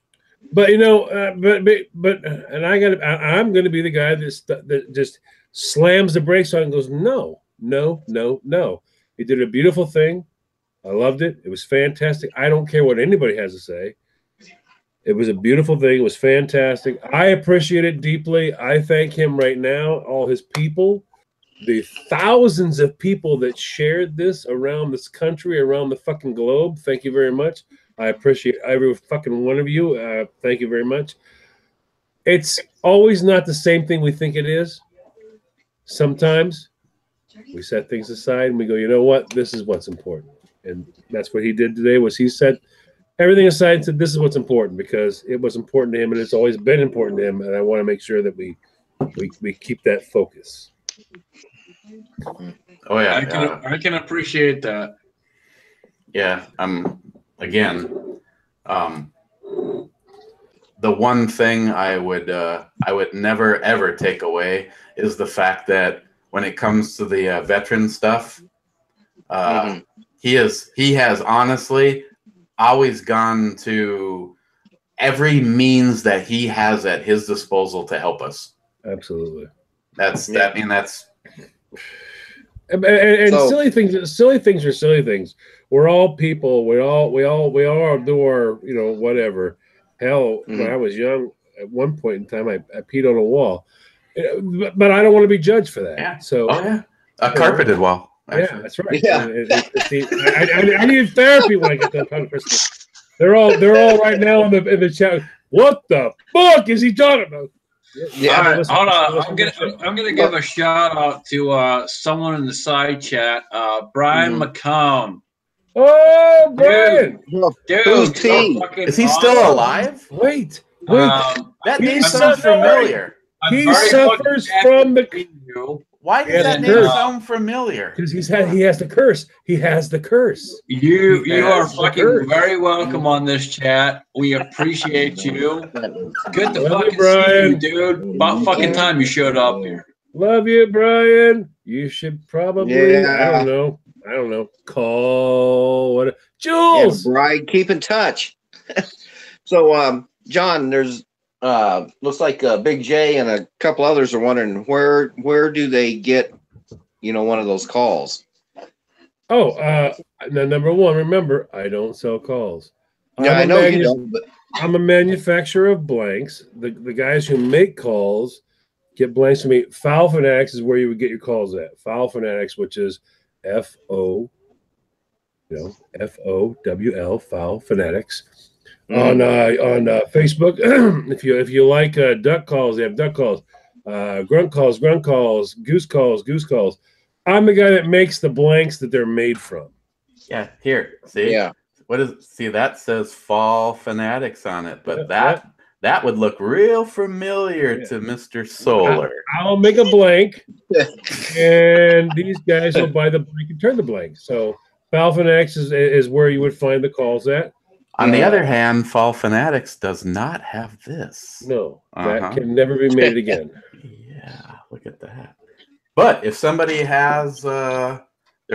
But I'm going to be the guy that just slams the brakes on and goes, no. He did a beautiful thing. I loved it. It was fantastic. I don't care what anybody has to say. It was a beautiful thing. It was fantastic. I appreciate it deeply. I thank him right now, all his people, the thousands of people that shared this around this country, around the fucking globe. Thank you very much. I appreciate every fucking one of you. Thank you very much. It's always not the same thing we think it is. Sometimes we set things aside and we go, you know what? This is what's important. And that's what he did today, was he set everything aside and said, this is what's important, because it was important to him and it's always been important to him. And I want to make sure that we keep that focus. Oh yeah. I can appreciate that. Yeah. Again, the one thing I would never ever take away is the fact that when it comes to the veteran stuff, he has honestly always gone to every means that he has at his disposal to help us. Absolutely. That's and so, silly things are silly things. We're all people. We all do our, whatever. Hell, when I was young, at one point in time, I peed on a wall. But I don't want to be judged for that. Yeah. So, A carpeted wall. Actually. Yeah, that's right. Yeah. I need therapy when I get done talking to Christmas. They're all right now in the chat. What the fuck is he talking about? Yeah. All right, hold on. I'm gonna give a shout out to someone in the side chat, Brian McCown. Oh, Brian! Dude, is he still alive? Wait. That name sounds familiar. He suffers from the. Why does that name sound familiar? Because he has the curse. He has the curse. You are fucking very welcome on this chat. We appreciate you. Good to fucking see you, dude. About fucking time you showed up here. Love you, Brian. You should probably. I don't know. Call what? Jules. Yeah, Brian, keep in touch. So, John, there's. Looks like Big J and a couple others are wondering where do they get, one of those calls? Oh, now number one, remember, I don't sell calls. Yeah, I know you don't. But I'm a manufacturer of blanks. The guys who make calls get blanks from me. Foul Fanatics is where you would get your calls at. Foul Fanatics, which is FOWL, Foul Fanatics. On Facebook, if you like duck calls, they have duck calls, grunt calls, goose calls. I'm the guy that makes the blanks that they're made from. Yeah, here, see, that says Fall Fanatics on it, but that would look real familiar to Mr. Solar. I'll make a blank, and these guys will buy the blank and turn the blank. So Foul Fanatics is where you would find the calls at. On the other hand, Fall Fanatics does not have this. No, that can never be made again. Yeah, look at that. But if somebody has their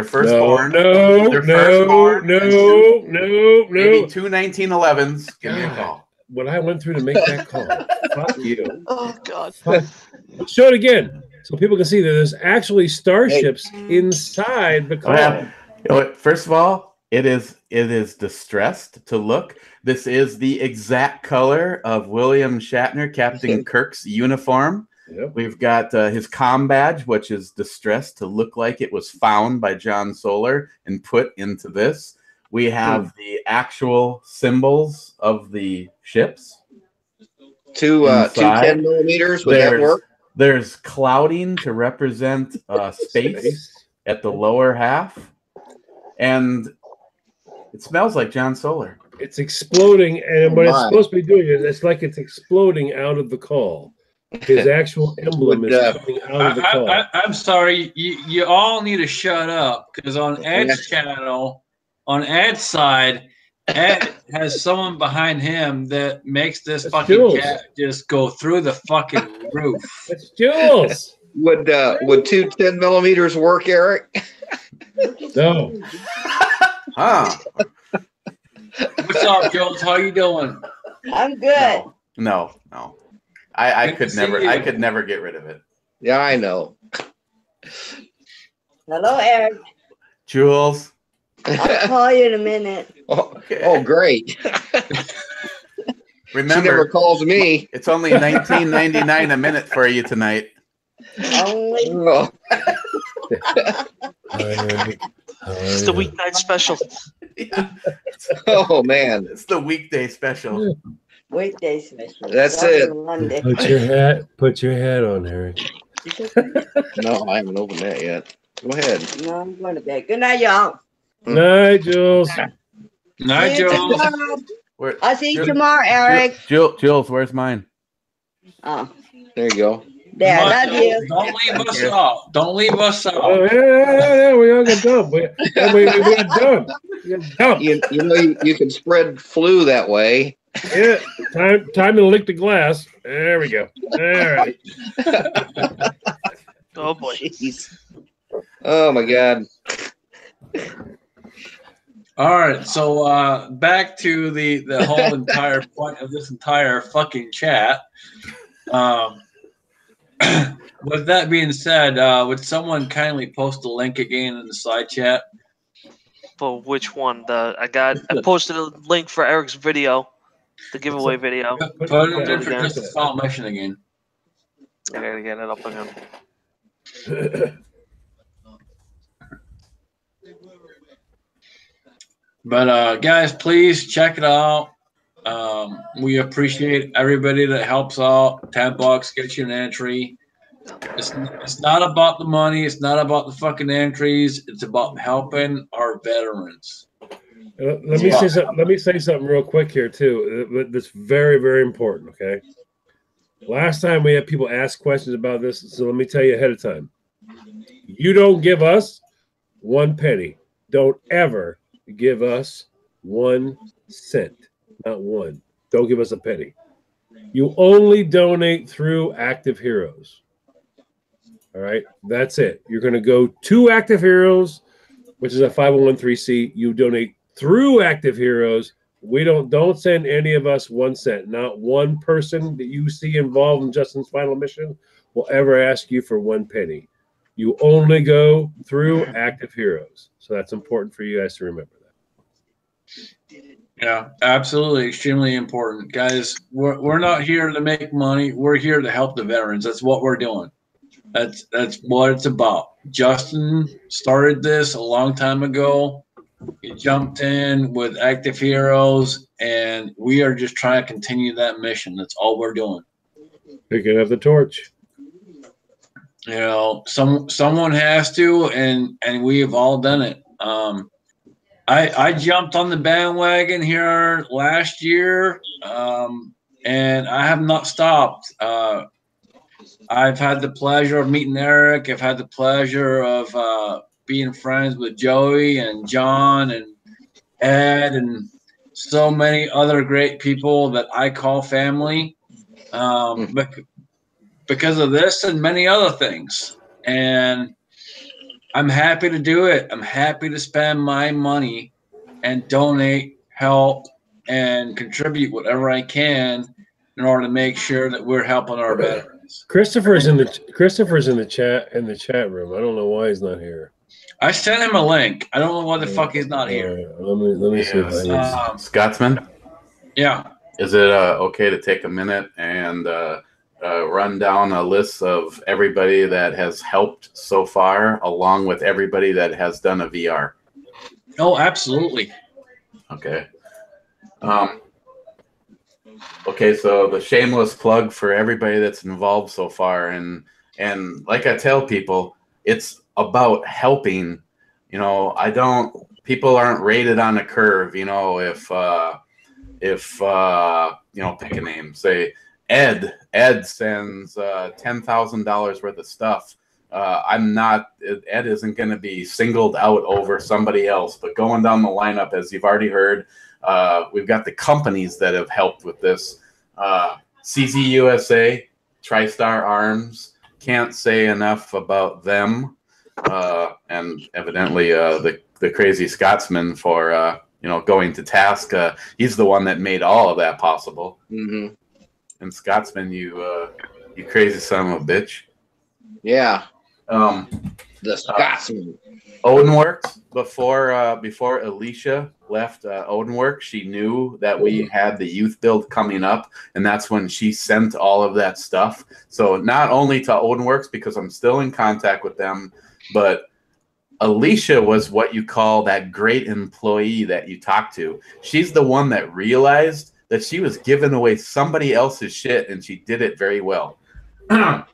firstborn, maybe two 1911s, give me a call. What I went through to make that call. Fuck you. Oh, God. Show it again so people can see that there's actually starships inside the call. First of all, it is distressed to look. This is the exact color of William Shatner, Captain Kirk's uniform. Yep. We've got his comm badge, which is distressed to look like it was found by John Solar and put into this. We have the actual symbols of the ships. Two 10 millimeters. Would that work? There's clouding to represent space at the lower half. And it smells like John Solar. It's exploding, and what it's supposed to be doing is it's like it's exploding out of the call. His actual emblem is coming out of the call. I'm sorry, you all need to shut up, because on Ed's channel, on Ed's side, Ed has someone behind him that makes this fucking cat just go through the fucking roof. It's Jules. Would two 10 millimeters work, Eric? No. What's up, Jules? How you doing? I'm good. No. I could never get rid of it. Yeah, I know. Hello, Eric. Jules. I'll call you in a minute. Oh, great. Remember, she never calls me. It's only $19.99 a minute for you tonight. Only. It's the weeknight special. Yeah. Oh man, it's the weekday special. Weekday special. That's it. Monday. Put your hat on, Eric. No, I haven't opened that yet. Go ahead. No, I'm going to bed. Good night, y'all. Night, Jules. Night, Jules. I'll see you tomorrow, Eric. Jules, where's mine? Oh, there you go. Yeah, love you. Don't leave us out. Don't leave us out. Oh, yeah, we all got dumb. We got dumb. You know, you can spread flu that way. Yeah, time to lick the glass. There we go. All right. Oh boy. Jeez. Oh my God. All right, so back to the whole entire point of this entire fucking chat. With that being said, would someone kindly post the link again in the side chat? For which one? I posted a link for Eric's video. The giveaway video. Put it in there for Justice Final Mission again. I gotta get it up again. But guys, please check it out. We appreciate everybody that helps out. $10 gets you an entry. It's not about the money. It's not about the fucking entries. It's about helping our veterans. Let me say something real quick here too. That's very, very important. Okay. Last time we had people ask questions about this, so let me tell you ahead of time. You don't give us 1 penny. Don't ever give us 1 cent. Not one. Don't give us a penny. You only donate through Active Heroes. All right, that's it. You're going to go to Active Heroes, which is a 501(c)(3). You donate through Active Heroes. We don't send any of us 1 cent. Not one person that you see involved in Justin's Final Mission will ever ask you for 1 penny. You only go through Active Heroes. So that's important for you guys to remember that. Yeah, absolutely. Extremely important. Guys, we're not here to make money. We're here to help the veterans. That's what we're doing. That's what it's about. Justin started this a long time ago. He jumped in with Active Heroes, and we are just trying to continue that mission. That's all we're doing. Picking up the torch. You know, someone has to, and we have all done it. I jumped on the bandwagon here last year, and I have not stopped. I've had the pleasure of meeting Eric. I've had the pleasure of being friends with Joey and John and Ed and so many other great people that I call family because of this and many other things. And I'm happy to do it. I'm happy to spend my money and donate, help, and contribute whatever I can in order to make sure that we're helping our veterans. Christopher's in the chat room. I don't know why he's not here. I sent him a link. I don't know why the fuck he's not here. Let me see. Scotsman? Yeah. Is it okay to take a minute and run down a list of everybody that has helped so far, along with everybody that has done a VR? Oh, absolutely. Okay. Okay, so the shameless plug for everybody that's involved so far, and like I tell people, it's about helping. You know, people aren't rated on a curve. You know, if you know, pick a name, say Ed sends $10,000 worth of stuff. Ed isn't going to be singled out over somebody else, but going down the lineup, as you've already heard, we've got the companies that have helped with this. CZ USA, TriStar Arms, can't say enough about them. And evidently the crazy Scotsman for, you know, going to task. He's the one that made all of that possible. Mm-hmm. And Scotsman, you crazy son of a bitch. Yeah. The Scotsman. Odinworks, before Alicia left Odinworks, she knew that we had the youth build coming up, and that's when she sent all of that stuff. So not only to Odinworks, because I'm still in contact with them, but Alicia was what you call that great employee that you talk to. She's the one that realized that she was giving away somebody else's shit, and she did it very well. All right.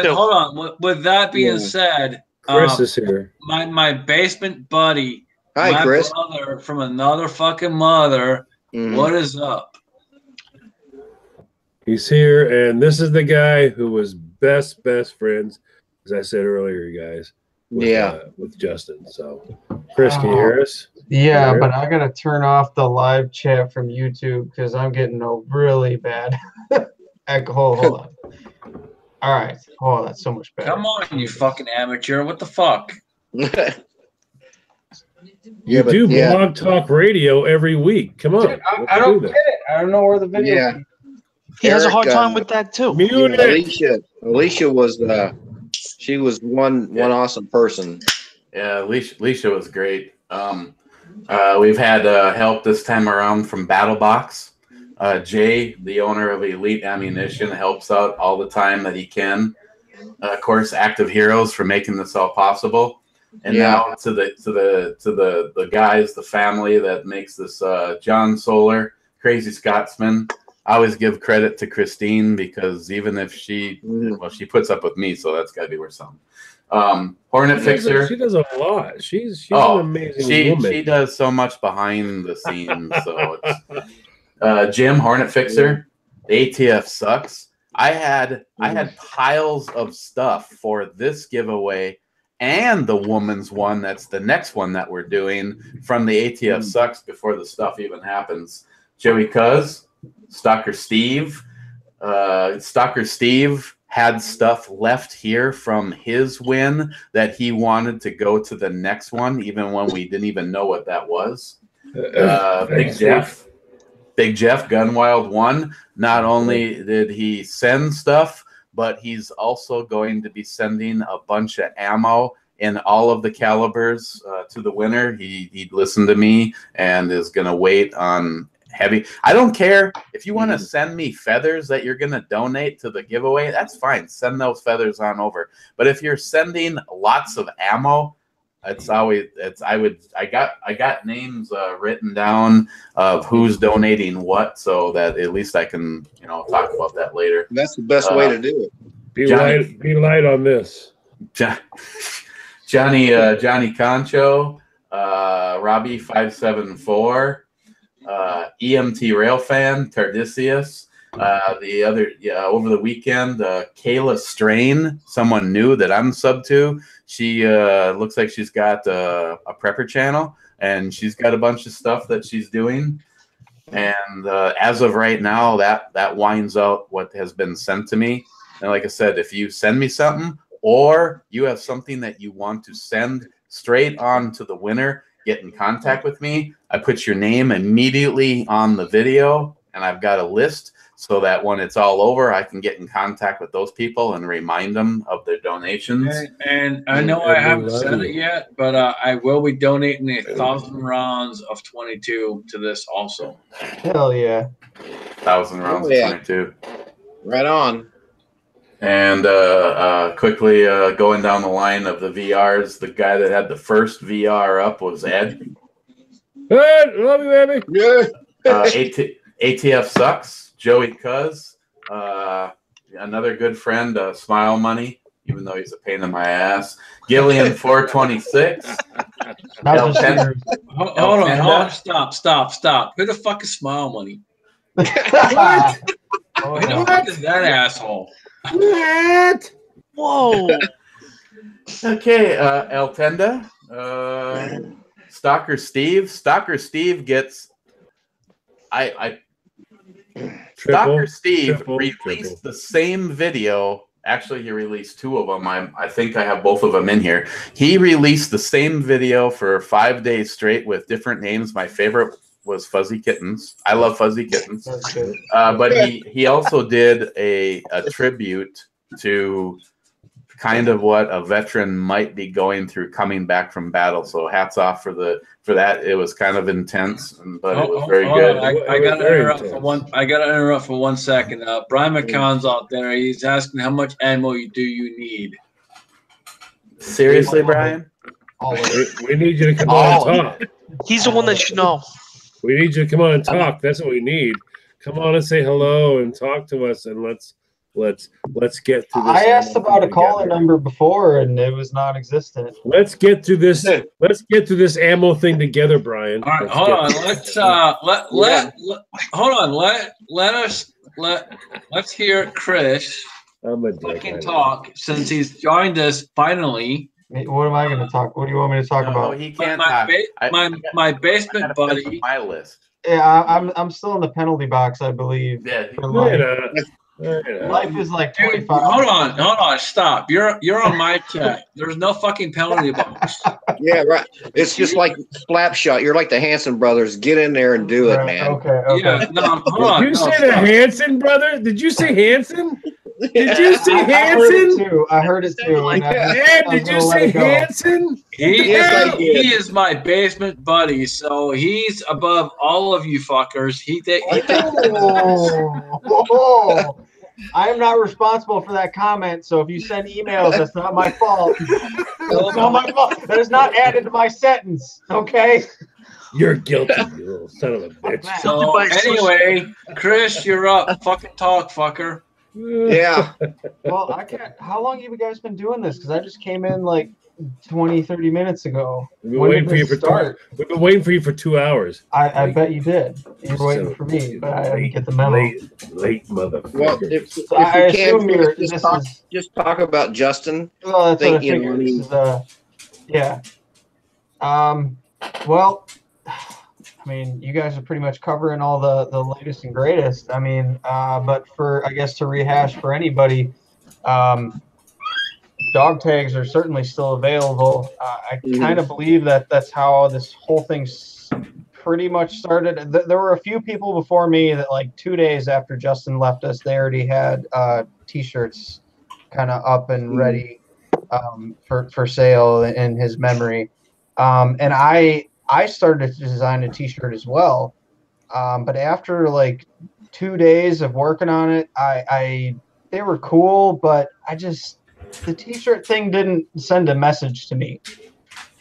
Hold on. With that being said, Chris is here. My basement buddy, hi, Chris, brother from another fucking mother. Mm-hmm. What is up? He's here, and this is the guy who was best friends, as I said earlier, you guys. With Justin. So, Chris, can you hear us? Yeah, but I gotta turn off the live chat from YouTube because I'm getting a really bad echo. Hold on. All right. Oh, that's so much better. Come on, you fucking amateur. What the fuck? You do Blog Talk Radio every week. Come on. Dude, I don't get it. I don't know where the video is. He has a hard time with that too. Alicia was she was one awesome person. Yeah, Alicia was great. We've had help this time around from BattleBox. Jay, the owner of Elite Ammunition, helps out all the time that he can. Of course, Active Heroes for making this all possible. And now to the guys, the family that makes this, John Solar, Crazy Scotsman. I always give credit to Christine because even if she puts up with me, so that's got to be worth something. Hornet Fixer. She does a lot. She's an amazing woman. She does so much behind the scenes. So it's Jim, Hornet Fixer. The ATF sucks. I had piles of stuff for this giveaway and the woman's one. That's the next one that we're doing from the ATF sucks before the stuff even happens. Joey Cuz, Stalker Steve. Stalker Steve had stuff left here from his win that he wanted to go to the next one, even when we didn't even know what that was. Big Jeff, Gunwild 1. Not only did he send stuff, but he's also going to be sending a bunch of ammo in all of the calibers to the winner. He listened to me and is going to wait on heavy. I don't care if you want to send me feathers that you're going to donate to the giveaway. That's fine. Send those feathers on over. But if you're sending lots of ammo, I got names written down of who's donating what, so that at least I can talk about that later. That's the best way to do it. Be light on this. Johnny Concho, Robbie 574. EMT Railfan, Tardisius, the other over the weekend, Kayla Strain, someone new that I'm sub to. She looks like she's got a prepper channel, and she's got a bunch of stuff that she's doing. And as of right now, that winds out what has been sent to me. And like I said, if you send me something or you have something that you want to send straight on to the winner, get in contact with me. I put your name immediately on the video, and I've got a list so that when it's all over, I can get in contact with those people and remind them of their donations. And I know I haven't said it yet, but I will be donating 1,000 rounds of 22 to this also. Hell yeah. 1,000 rounds of 22. Right on. And quickly going down the line of the VRs, the guy that had the first VR up was Ed. Ed, love you, baby. Yeah. ATF sucks. Joey Cuz, another good friend, Smile Money, even though he's a pain in my ass. Gillian 426. Hold on, stop. Who the fuck is Smile Money? What? Who the fuck is that asshole? What? Whoa. Okay, El Tenda. Stalker Steve. Stalker Steve gets Stalker Steve released the same video. Actually, he released two of them. I think I have both of them in here. He released the same video for 5 days straight with different names. My favorite was Fuzzy Kittens. I love Fuzzy Kittens. But he also did a tribute to kind of what a veteran might be going through coming back from battle. So hats off for that. It was kind of intense, but it was very good. I got to interrupt for 1 second. Brian McConn's out there. He's asking how much ammo do you need? Seriously, Brian? We need you to come on and talk. He's the one that should know. We need you to come on and talk. That's what we need. Come on and say hello and talk to us, and let's get to this. I asked about a calling number before, and it was non-existent. Let's get to this. Let's get to this ammo thing together, Brian. All right, hold on. Let's hear Chris fucking talk since he's joined us finally. What am I going to talk? What do you want me to talk about? He can't talk. My basement buddy. My list. Yeah, I'm still in the penalty box, I believe. Yeah. Life is like 25. Hold on, stop. You're on my chat. There's no fucking penalty box. Yeah, right. It's just like Slapshot. You're like the Hanson brothers. Get in there and do it, man. Okay. Yeah, no, hold on. Did you say the Hanson brothers? Did you say Hanson? Did you say Hanson? I heard it too. Like, Ed, did you say Hanson? He Yes, is my basement buddy, so he's above all of you fuckers. Oh. I am not responsible for that comment, so if you send emails, that's not my fault. That's not my fault. That is not added to my sentence, okay? You're guilty, you little son of a bitch. So anyway, Chris, you're up. Fucking talk, fucker. Yeah. Well, I can't. How long have you guys been doing this? Because I just came in like 20, 30 minutes ago. We've been waiting for you for We've been waiting for you for 2 hours. I bet you did. You were waiting for me, but I didn't get the memo. Late motherfucker. Well, if you I can, assume just talk about Justin. Well, that's what I you know, figured. This is, yeah. Well, I mean, you guys are pretty much covering all the latest and greatest. I mean, but I guess to rehash for anybody, dog tags are certainly still available. I kind of believe that that's how this whole thing pretty much started. There were a few people before me that, like, 2 days after Justin left us, they already had T-shirts kind of up and ready for sale in his memory. And I started to design a T-shirt as well. But after like 2 days of working on it, they were cool, but the T-shirt thing didn't send a message to me.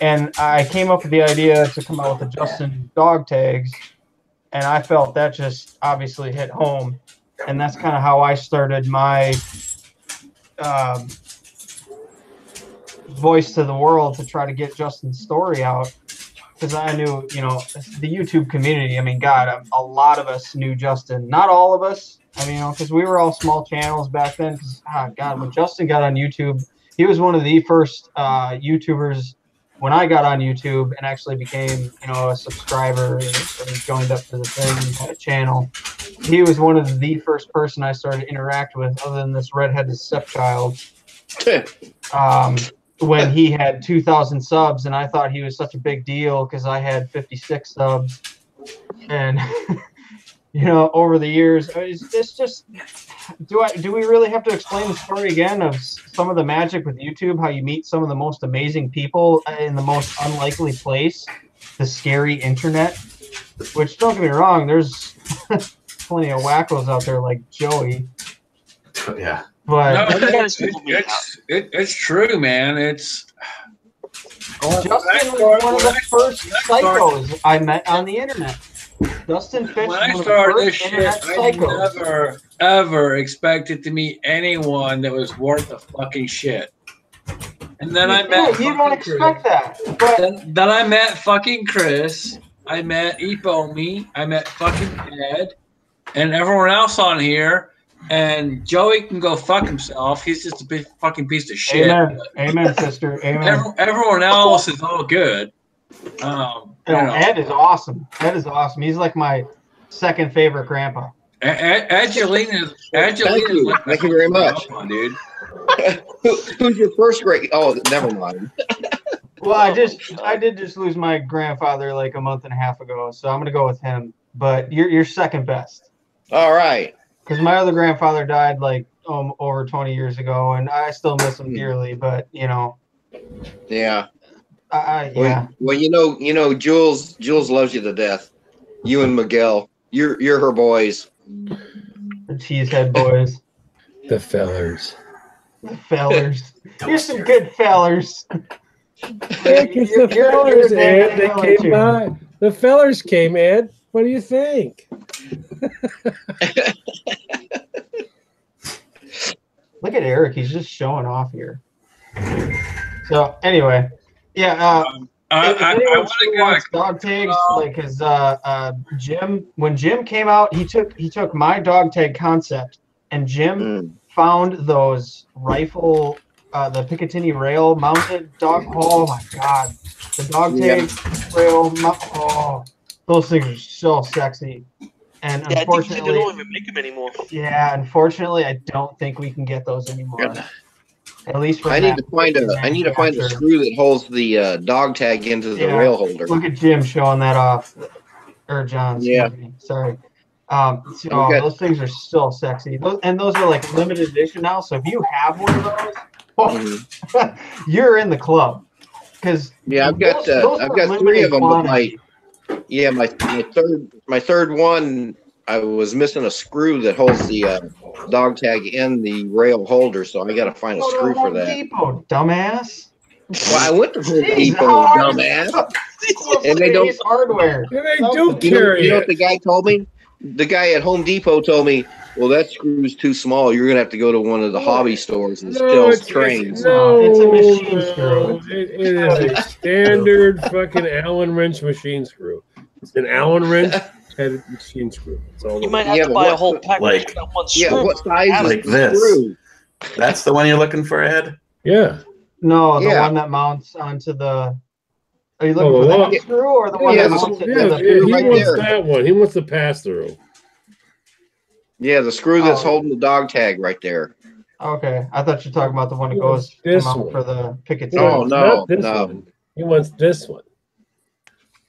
And I came up with the idea to come out with the Justin dog tags, and I felt that just obviously hit home. And that's kind of how I started my voice to the world to try to get Justin's story out. Because I knew, the YouTube community, I mean, God, a lot of us knew Justin. Not all of us. I mean, because we were all small channels back then. Because, God, when Justin got on YouTube, he was one of the first YouTubers when I got on YouTube and actually became, a subscriber or joined up to the thing and had a channel. He was one of the first person I started to interact with, other than this redheaded stepchild. When he had 2,000 subs, and I thought he was such a big deal because I had 56 subs. And, over the years, it's just, do we really have to explain the story again of some of the magic with YouTube, how you meet some of the most amazing people in the most unlikely place, the scary internet? Which, don't get me wrong, there's plenty of wackos out there like Joey. Yeah. But it's true, man. Justin was one of the first psychos I met on the internet. Justin Fish when I started this shit, I never, ever expected to meet anyone that was worth a fucking shit. And then I met... You don't expect that. But then I met fucking Chris. I met Epomi. I met fucking Ed. And everyone else on here. And Joey can go fuck himself. He's just a big fucking piece of shit. Amen, amen, sister. Amen. Everyone else is all good. Ed is awesome. Ed is awesome. He's like my second favorite grandpa. Angelina is like Thank you very much, grandpa, dude. Who's your first great? Oh, never mind. Well, I did just lose my grandfather like a month and a half ago, so I'm gonna go with him. But you're second best. All right. Because my other grandfather died like over 20 years ago, and I still miss him dearly. But Yeah. Yeah. Well, Jules loves you to death. You and Miguel, you're her boys. The cheesehead boys. The fellers. The fellers. You're some good fellers. It's the fellers, Ed. They came by. The fellers came, Ed. What do you think? Look at Eric. He's just showing off here. So anyway, yeah. I want to go dog tags, like his Jim. When Jim came out, he took my dog tag concept, and Jim found those rifle, the Picatinny rail mounted dog. Oh my God, the dog tag rail. Oh, those things are so sexy. And yeah, unfortunately, they don't even make them anymore. Yeah, unfortunately, I don't think we can get those anymore. At least for I need to find a screw that holds the dog tag into the rail holder. Look at Jim showing that off, or John. Yeah. Sorry. So those things are still sexy. Those are like limited edition now. So if you have one of those, you're in the club. Because I've got 3 of them. But my third one, I was missing a screw that holds the dog tag in the rail holder, so I got to find a screw for that. Depot, dumbass. Well, I went to Home Depot, dumbass. And they don't hardware. They do carry. You know what the guy told me? The guy at Home Depot told me, "Well, that screw's too small. You're gonna have to go to one of the hobby stores and sells trains." It's a machine screw. It is a standard fucking Allen wrench machine screw. It's an Allen wrench headed machine screw. You might have to buy a whole package. Like, what size like this? Screw? That's the one you're looking for, Ed? Yeah. No, the one that mounts onto the. Are you looking for that screw or the one that mounts it? He wants that one. He wants the pass through. Yeah, the screw that's holding the dog tag right there. Okay, I thought you were talking about the one that goes for the picket. Oh no. He wants this one.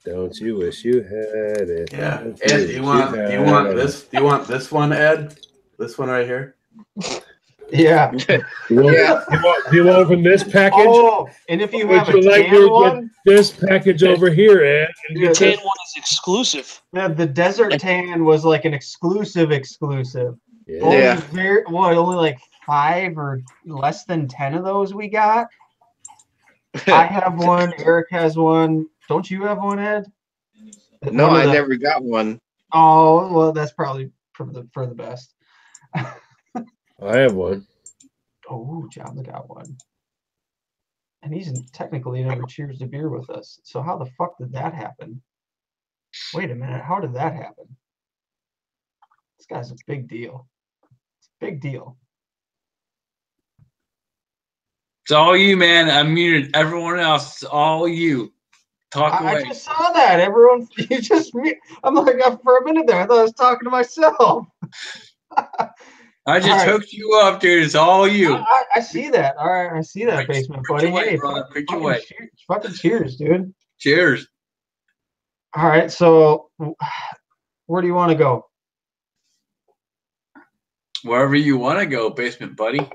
Don't you wish you had it? Yeah. Ed, do you want this? Do you want this one, Ed? This one right here? Yeah. Do you open this package? Oh, and if you have a tan one, this package over here, Ed. The tan one is exclusive. Yeah, the desert tan was like an exclusive. Yeah. Only like 5 or less than 10 of those we got. I have one. Eric has one. Don't you have one, Ed? No, I never got one. Oh, well, that's probably for the best. I have one. Oh, John's got one. And he's technically never cheers to beer with us. So how the fuck did that happen? Wait a minute. How did that happen? This guy's a big deal. It's a big deal. It's all you, man. I muted everyone else. It's all you. Talk away. I just saw that. Everyone, I'm like, for a minute there, I thought I was talking to myself. I just hooked you up, dude. It's all you. I see that. All right, I see that, basement buddy. Hey, fucking cheers, dude. Cheers. All right, so where do you want to go? Wherever you want to go, basement buddy.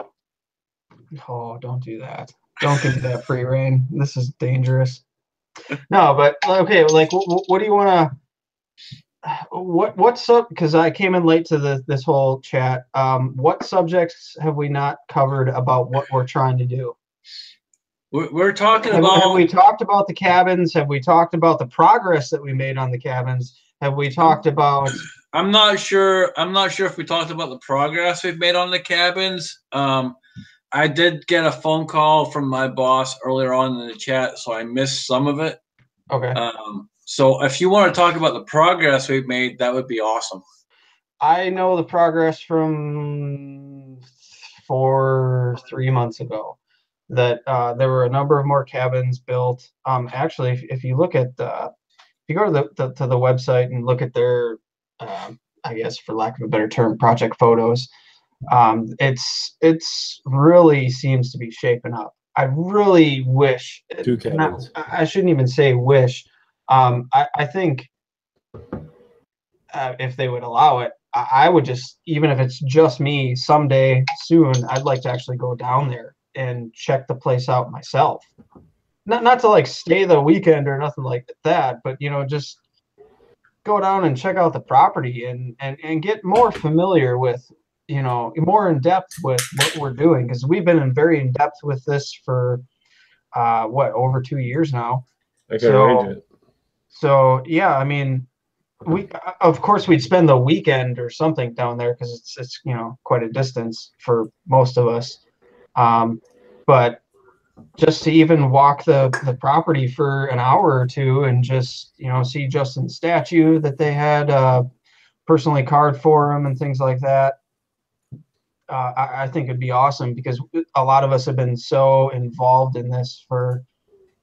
Oh, don't do that. Don't give me that free reign. This is dangerous. No, but okay, like, what do you want to? What's up? Because I came in late to this whole chat. What subjects have we not covered about what we're trying to do? We're talking about. Have we talked about the cabins? Have we talked about the progress that we made on the cabins? Have we talked about? I'm not sure if we talked about the progress we've made on the cabins. I did get a phone call from my boss earlier on in the chat, so I missed some of it. Okay. So if you want to talk about the progress we've made, that would be awesome. I know the progress from 3 months ago that there were a number of more cabins built. Actually, if you look at if you go to the website and look at their, I guess for lack of a better term, project photos, it's really seems to be shaping up. I really wish. 2 cabins. I shouldn't even say wish. I think if they would allow it, I would just, even if it's just me, someday soon, I'd like to actually go down there and check the place out myself. Not to like stay the weekend or nothing like that, but just go down and check out the property and get more familiar with, more in depth with what we're doing, because we've been very in depth with this for over 2 years now. I can arrange it. So yeah, I mean, of course we'd spend the weekend or something down there because it's quite a distance for most of us. But just to even walk the property for an hour or two and just see Justin's statue that they had personally carved for him and things like that. I think it'd be awesome because a lot of us have been so involved in this for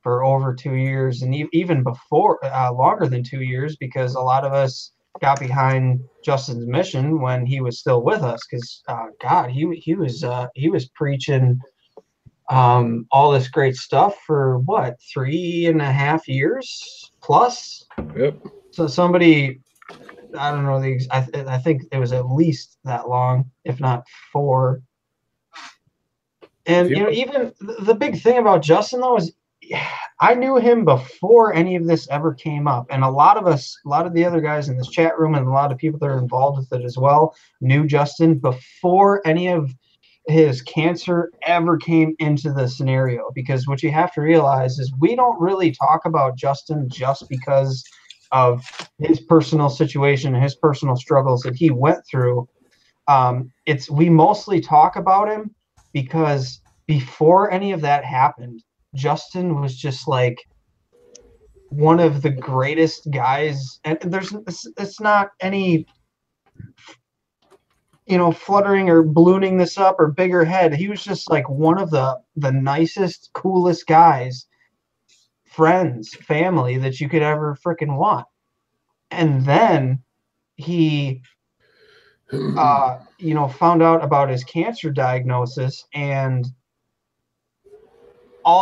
over 2 years, and even before longer than 2 years, because a lot of us got behind Justin's mission when he was still with us. Because God, he was preaching all this great stuff for what, 3.5 years plus. Yep. So somebody I don't know I think it was at least that long, if not 4. And you know, even the big thing about Justin though is I knew him before any of this ever came up, and a lot of the other guys in this chat room and a lot of people that are involved with it as well knew Justin before any of his cancer ever came into the scenario. Because what you have to realize is we don't really talk about Justin just because of his personal situation and his personal struggles that he went through. We mostly talk about him because before any of that happened, Justin was just like one of the greatest guys, and it's not any, you know, fluttering or ballooning this up or bigger head. He was just like one of the nicest, coolest guys, friends, family that you could ever freaking want. And then he you know, found out about his cancer diagnosis, and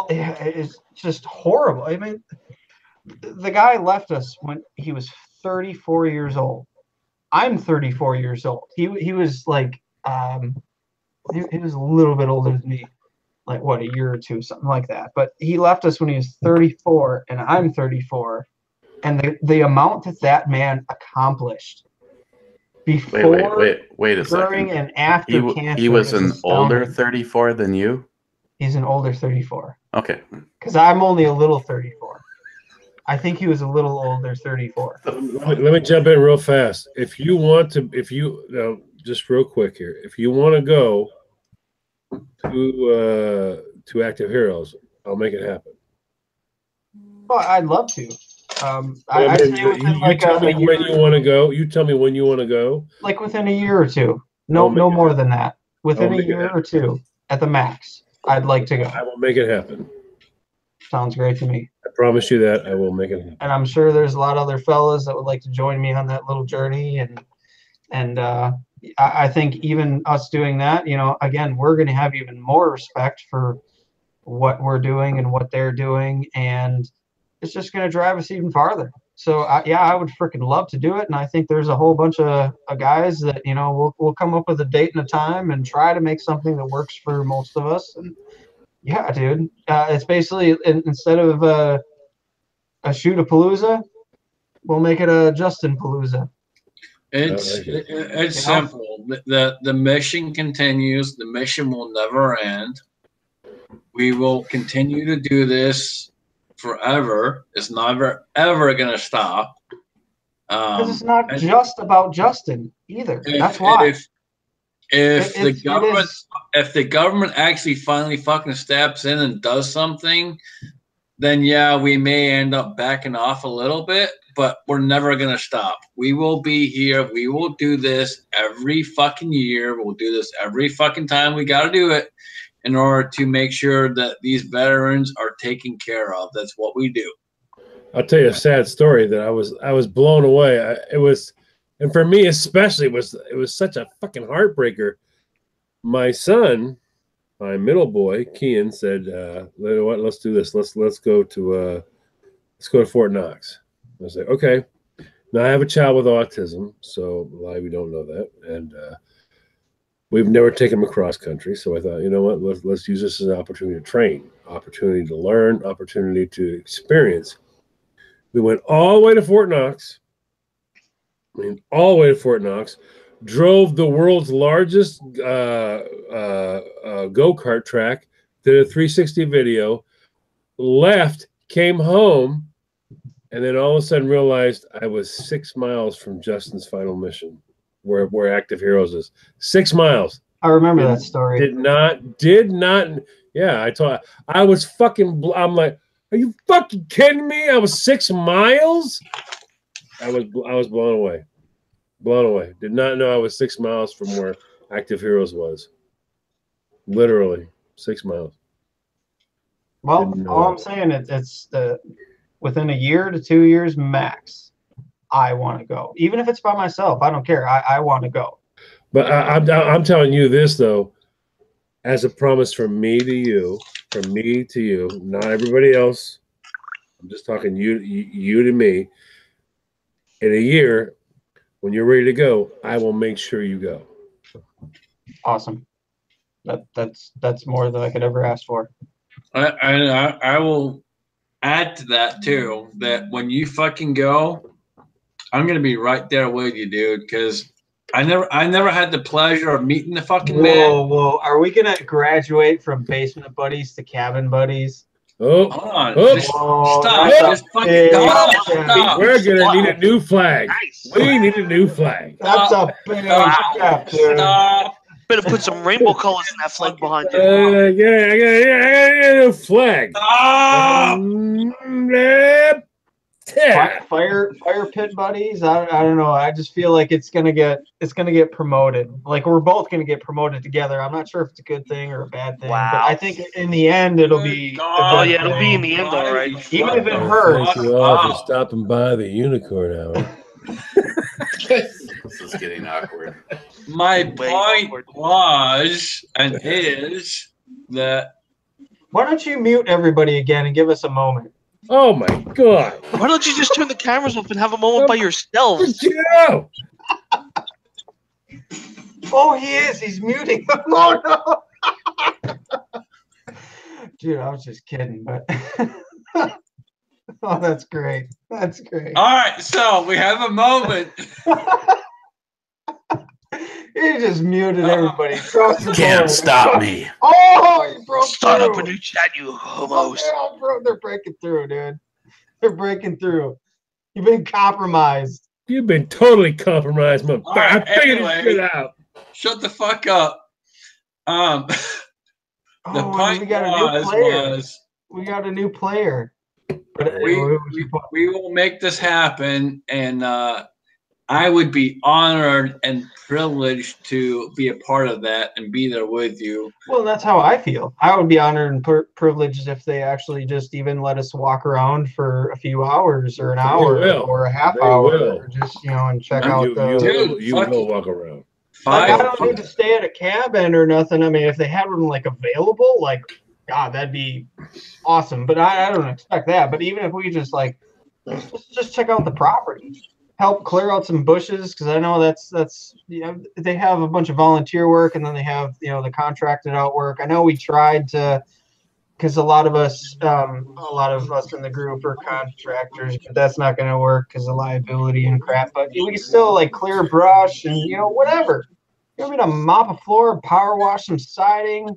it's just horrible. I mean, the guy left us when he was 34 years old. I'm 34 years old. He was like he was a little bit older than me, like what, a year or two, something like that. But he left us when he was 34, and I'm 34, and the amount that man accomplished before, wait a during, second. and after cancer. He was is an older astounding. 34 than you? He's an older 34. Okay. Because I'm only a little 34. I think he was a little older 34. Let me jump in real fast. If you want to, just real quick here, if you want to go to Active Heroes, I'll make it happen. Well, I'd love to. You tell me when you want to go. You tell me when you want to go. Like within a year or two. No more than that. Within a year or two at the max. I'd like to go. I will make it happen. Sounds great to me. I promise you that I will make it happen. And I'm sure there's a lot of other fellas that would like to join me on that little journey. And I think even us doing that, you know, again, we're going to have even more respect for what we're doing and what they're doing. And it's just going to drive us even farther. So, I would freaking love to do it. And I think there's a whole bunch of guys that, you know, we'll come up with a date and a time and try to make something that works for most of us. And yeah, dude, it's basically instead of a shoot-a-palooza, we'll make it a Justin-palooza. It's simple. The mission continues. The mission will never end. We will continue to do this forever. It's never ever going to stop. Because it's not just about Justin either. That's why. If the government actually finally fucking steps in and does something, then yeah, we may end up backing off a little bit, but we're never going to stop. We will be here. We will do this every fucking year. We'll do this every fucking time we got to do it in order to make sure that these veterans are taken care of. That's what we do. I'll tell you a sad story that I was blown away. And for me especially, it was such a fucking heartbreaker. My son, my middle boy, Kian, said, let's do this. Let's go to Fort Knox. I was like, okay. Now I have a child with autism, so a lot of you don't know that, and we've never taken him across country. So I thought, you know what, let's use this as an opportunity to train, opportunity to learn, opportunity to experience. We went all the way to Fort Knox. Drove the world's largest go-kart track, did a 360 video, left, came home, and then all of a sudden realized I was 6 miles from Justin's final mission, where Active Heroes is. 6 miles. I remember that story. Did not. Yeah, I was fucking. I'm like, are you fucking kidding me? I was 6 miles. I was blown away. Blown away. Did not know I was 6 miles from where Active Heroes was. Literally 6 miles. Well, all I'm saying it's within a year to 2 years max. I want to go, even if it's by myself. I don't care. I want to go. But I'm telling you this though, as a promise from me to you, not everybody else. I'm just talking you to me. In a year, When you're ready to go, I will make sure you go. Awesome. That's more than I could ever ask for. I will add to that too, that when you fucking go, I'm gonna be right there with you, dude, because I never had the pleasure of meeting the fucking man. Whoa. Are we gonna graduate from basement buddies to cabin buddies? Oh, Hold on. oh, Just Whoa, stop. that's a Just fucking big stop. we're gonna need a new flag. Nice. We need a new flag. That's a big step, dude. Stop. Better put some rainbow colors in that flag behind you. I got a new flag. Stop. Fire pit buddies. I don't know. I just feel like it's gonna get promoted. Like we're both gonna get promoted together. I'm not sure if it's a good thing or a bad thing. Wow. But I think in the end it'll be. Oh yeah, it'll be in the end, all right. Even if it hurts. Thank you all for stopping by the unicorn hour. This is getting awkward. My point was and is that. Why don't you mute everybody again and give us a moment? Oh my God! Why don't you just turn the cameras off and have a moment by yourself? Joe! Oh, he is. He's muting. Oh no! Dude, I was just kidding, but. Oh, that's great. That's great. All right, so we have a moment. You just muted everybody. Across the Can't board. stop me. Oh, you broke Start through. up a new chat, you homos. Oh, bro, they're breaking through, dude. They're breaking through. You've been compromised. You've been totally compromised, motherfucker. All right, I'm figuring anyway. this shit out. Shut the fuck up. The point we got a new player. was We got a new player. But we will make this happen, and I would be honored and privileged to be a part of that and be there with you. Well, that's how I feel. I would be honored and privileged if they actually just even let us walk around for a few hours or an hour or a half hour, or just and check out you will walk around. Like, I don't need to stay at a cabin or nothing. I mean, if they had one like available, like God, that'd be awesome. But I don't expect that. But even if we just just check out the property, help clear out some bushes, because I know that's they have a bunch of volunteer work, and then they have the contracted out work. I know we tried to, because a lot of us in the group are contractors, but that's not going to work because of liability and crap. But we can still clear brush and whatever. You want me to mop a floor, power wash some siding?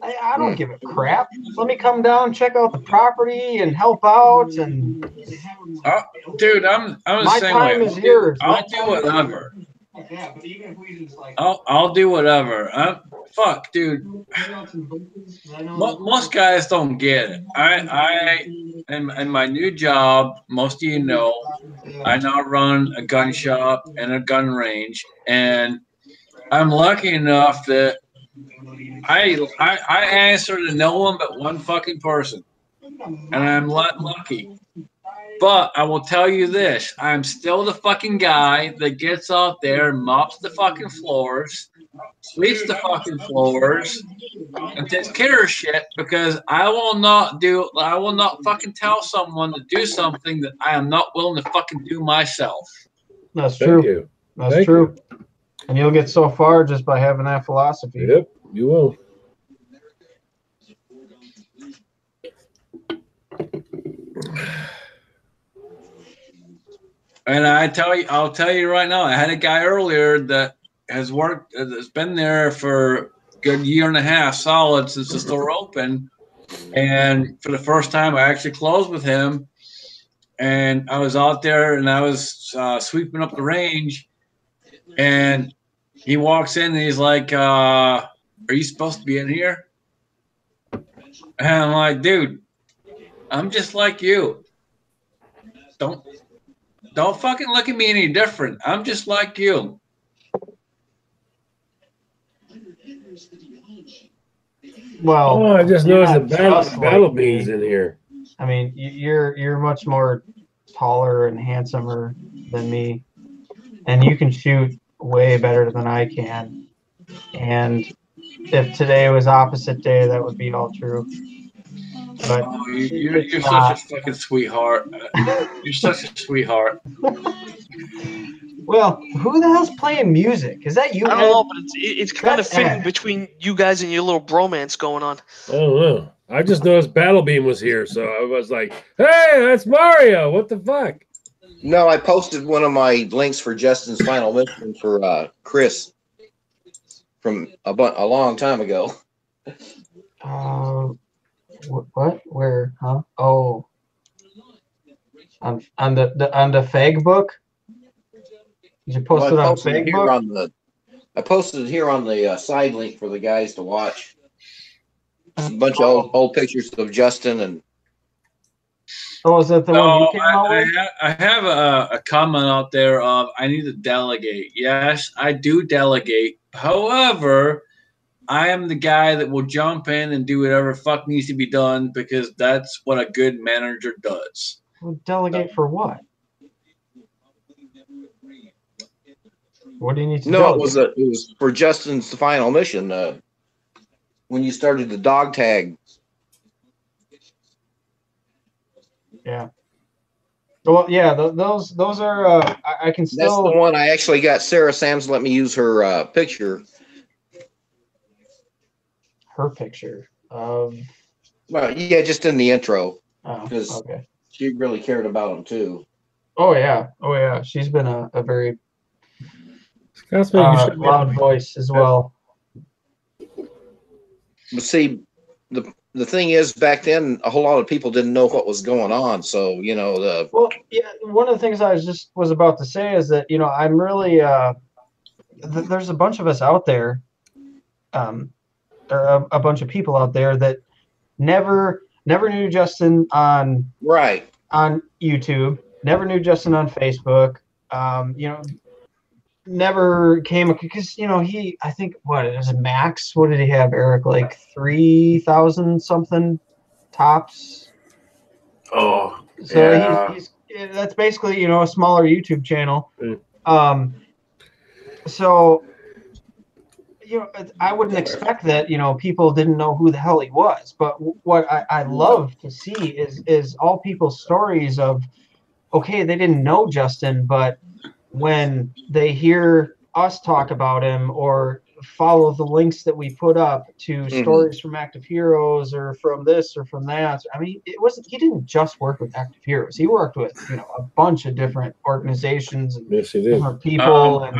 I don't give a crap. Let me come down, check out the property, and help out. And dude, I'm my the same time way. is yours. I'll do whatever. I'll do whatever. Fuck, dude. Most guys don't get it. I in my new job, most of you know, I now run a gun shop and a gun range, and I'm lucky enough that I answer to no one but one fucking person, and I'm lucky. But I will tell you this: I'm still the fucking guy that gets out there and mops the fucking floors, sweeps the fucking floors, and takes care of shit, because I will not fucking tell someone to do something that I am not willing to fucking do myself. That's true. That's true. And you'll get so far just by having that philosophy. Yep, you will. And I'll tell you right now, I had a guy earlier that has been there for a good year and a half solid since the store opened. And for the first time, I actually closed with him. And I was out there and I was sweeping up the range. And he walks in and he's like, are you supposed to be in here? And I'm like, dude, I'm just like you. Don't fucking look at me any different. I'm just like you. Well, I just noticed the battle beans in here. I mean, you're much more taller and handsomer than me, and you can shoot way better than I can. And if today was opposite day, that would be all true. But you're such a fucking sweetheart. You're such a sweetheart. Well, who the hell's playing music? Is that you? I don't know, but it's kind of That's fitting Ed. between you guys and your little bromance going on. I don't know. I just noticed Battle Beam was here, so I was like, "Hey, that's Mario! What the fuck?" No, I posted one of my links for Justin's final mission for Chris from a long time ago. What? Where? Huh? Oh, on the Fag book. Did you post it on Facebook? I posted it here on the side link for the guys to watch. A bunch of old pictures of Justin and. Oh, is that the one you came out with? I have a comment out there of I need to delegate. Yes, I do delegate. However, I am the guy that will jump in and do whatever fuck needs to be done because that's what a good manager does. Well, delegate for what? What do you need to delegate? It was for Justin's final mission. When you started the dog tag. Yeah. Well, yeah. Those are. I can still. That's the one I actually got. Sarah Sams let me use her picture. Her picture of. Well, yeah, just in the intro. Oh, okay. She really cared about him too. Oh yeah. She's been a very Scotsman, loud voice as well. But see, the thing is, back then, a whole lot of people didn't know what was going on. So, Well, yeah, one of the things I was about to say is that, I'm really, there's a bunch of us out there, or a bunch of people out there that never knew Justin on YouTube, never knew Justin on Facebook, never came because I think what is it, max? What did he have, Eric? Like 3,000 something tops. Oh, so yeah. he's that's basically a smaller YouTube channel. So I wouldn't expect that people didn't know who the hell he was. But what I love to see is all people's stories of okay, they didn't know Justin, but when they hear us talk about him or follow the links that we put up to stories from Active Heroes or from this or from that. I mean, he didn't just work with Active Heroes. He worked with, a bunch of different organizations and different people.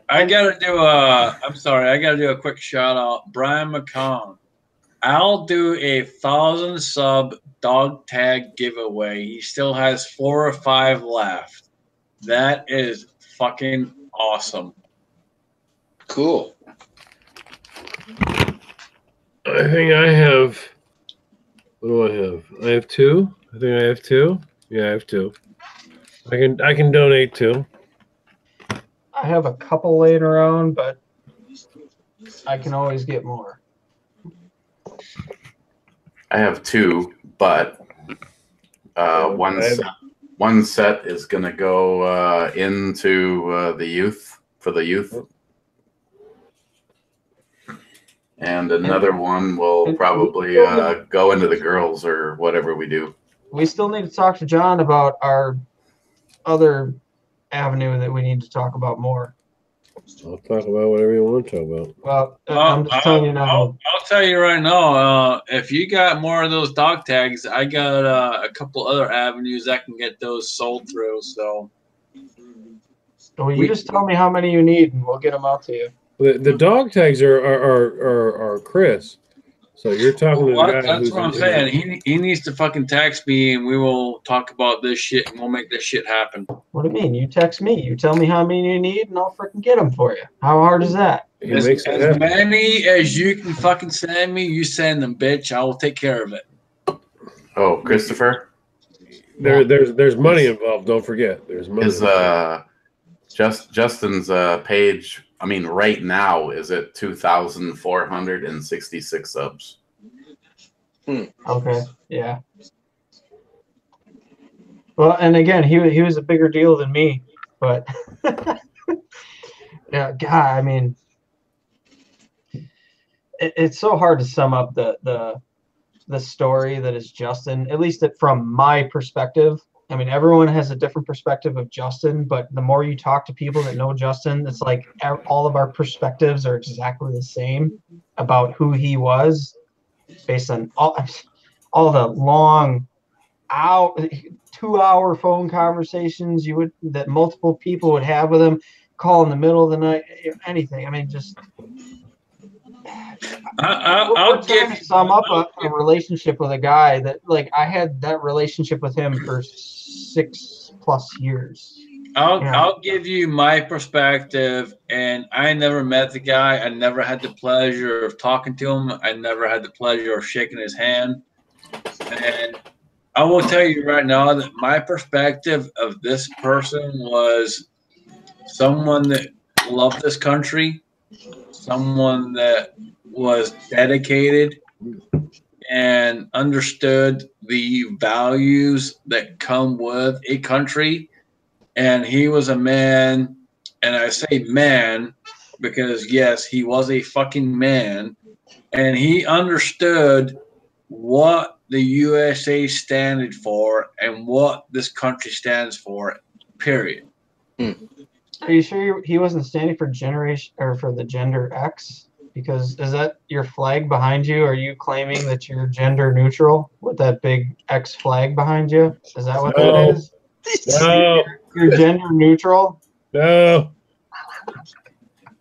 I gotta do a quick shout out. Brian McCon. I'll do a 1,000 sub dog tag giveaway. He still has 4 or 5 left. That is fucking awesome. Cool. I think I have. What do I have? I have 2. I think I have 2. Yeah, I have 2. I can donate 2. I have a couple laying around, but I can always get more. I have 2, but one set is going to go into the youth, for the youth. And another one will probably go into the girls or whatever we do. We still need to talk to John about our other avenue that we need to talk about more. I'll talk about whatever you want to talk about. Well, I'm just telling you now. I'll tell you right now, if you got more of those dog tags, I got a couple other avenues I can get those sold through. So, well, you just tell me how many you need, and we'll get them out to you. The dog tags are Chris. So you're talking to the guy. That's what I'm saying. He needs to fucking text me, and we will talk about this shit, and we'll make this shit happen. What do you mean? You text me. You tell me how many you need, and I'll freaking get them for you. How hard is that? As many as you can fucking send me, you send them, bitch. I will take care of it. Oh, Christopher? There's money involved. Don't forget. There's money. Justin's page, I mean, right now is at 2,466 subs. Okay, yeah. Well, and again, he was a bigger deal than me, but yeah, God, I mean, it's so hard to sum up the story that is Justin, at least from my perspective. I mean, everyone has a different perspective of Justin, but the more you talk to people that know Justin, it's like all of our perspectives are exactly the same about who he was, based on all the long 2-hour phone conversations that multiple people would have with him, call in the middle of the night, anything. I mean, just I'll give to sum up a relationship with a guy that, like, I had that relationship with him for 6+ years. I'll give you my perspective, and I never met the guy. I never had the pleasure of talking to him. I never had the pleasure of shaking his hand. And I will tell you right now that my perspective of this person was someone that loved this country, someone that was dedicated and understood the values that come with a country. And he was a man, and I say man because, yes, he was a fucking man, and he understood what the USA standed for and what this country stands for, period. Are you sure he wasn't standing for generation or for the gender X? Because is that your flag behind you? Are you claiming that you're gender neutral with that big X flag behind you? Is that what that is? No. You're gender neutral? No.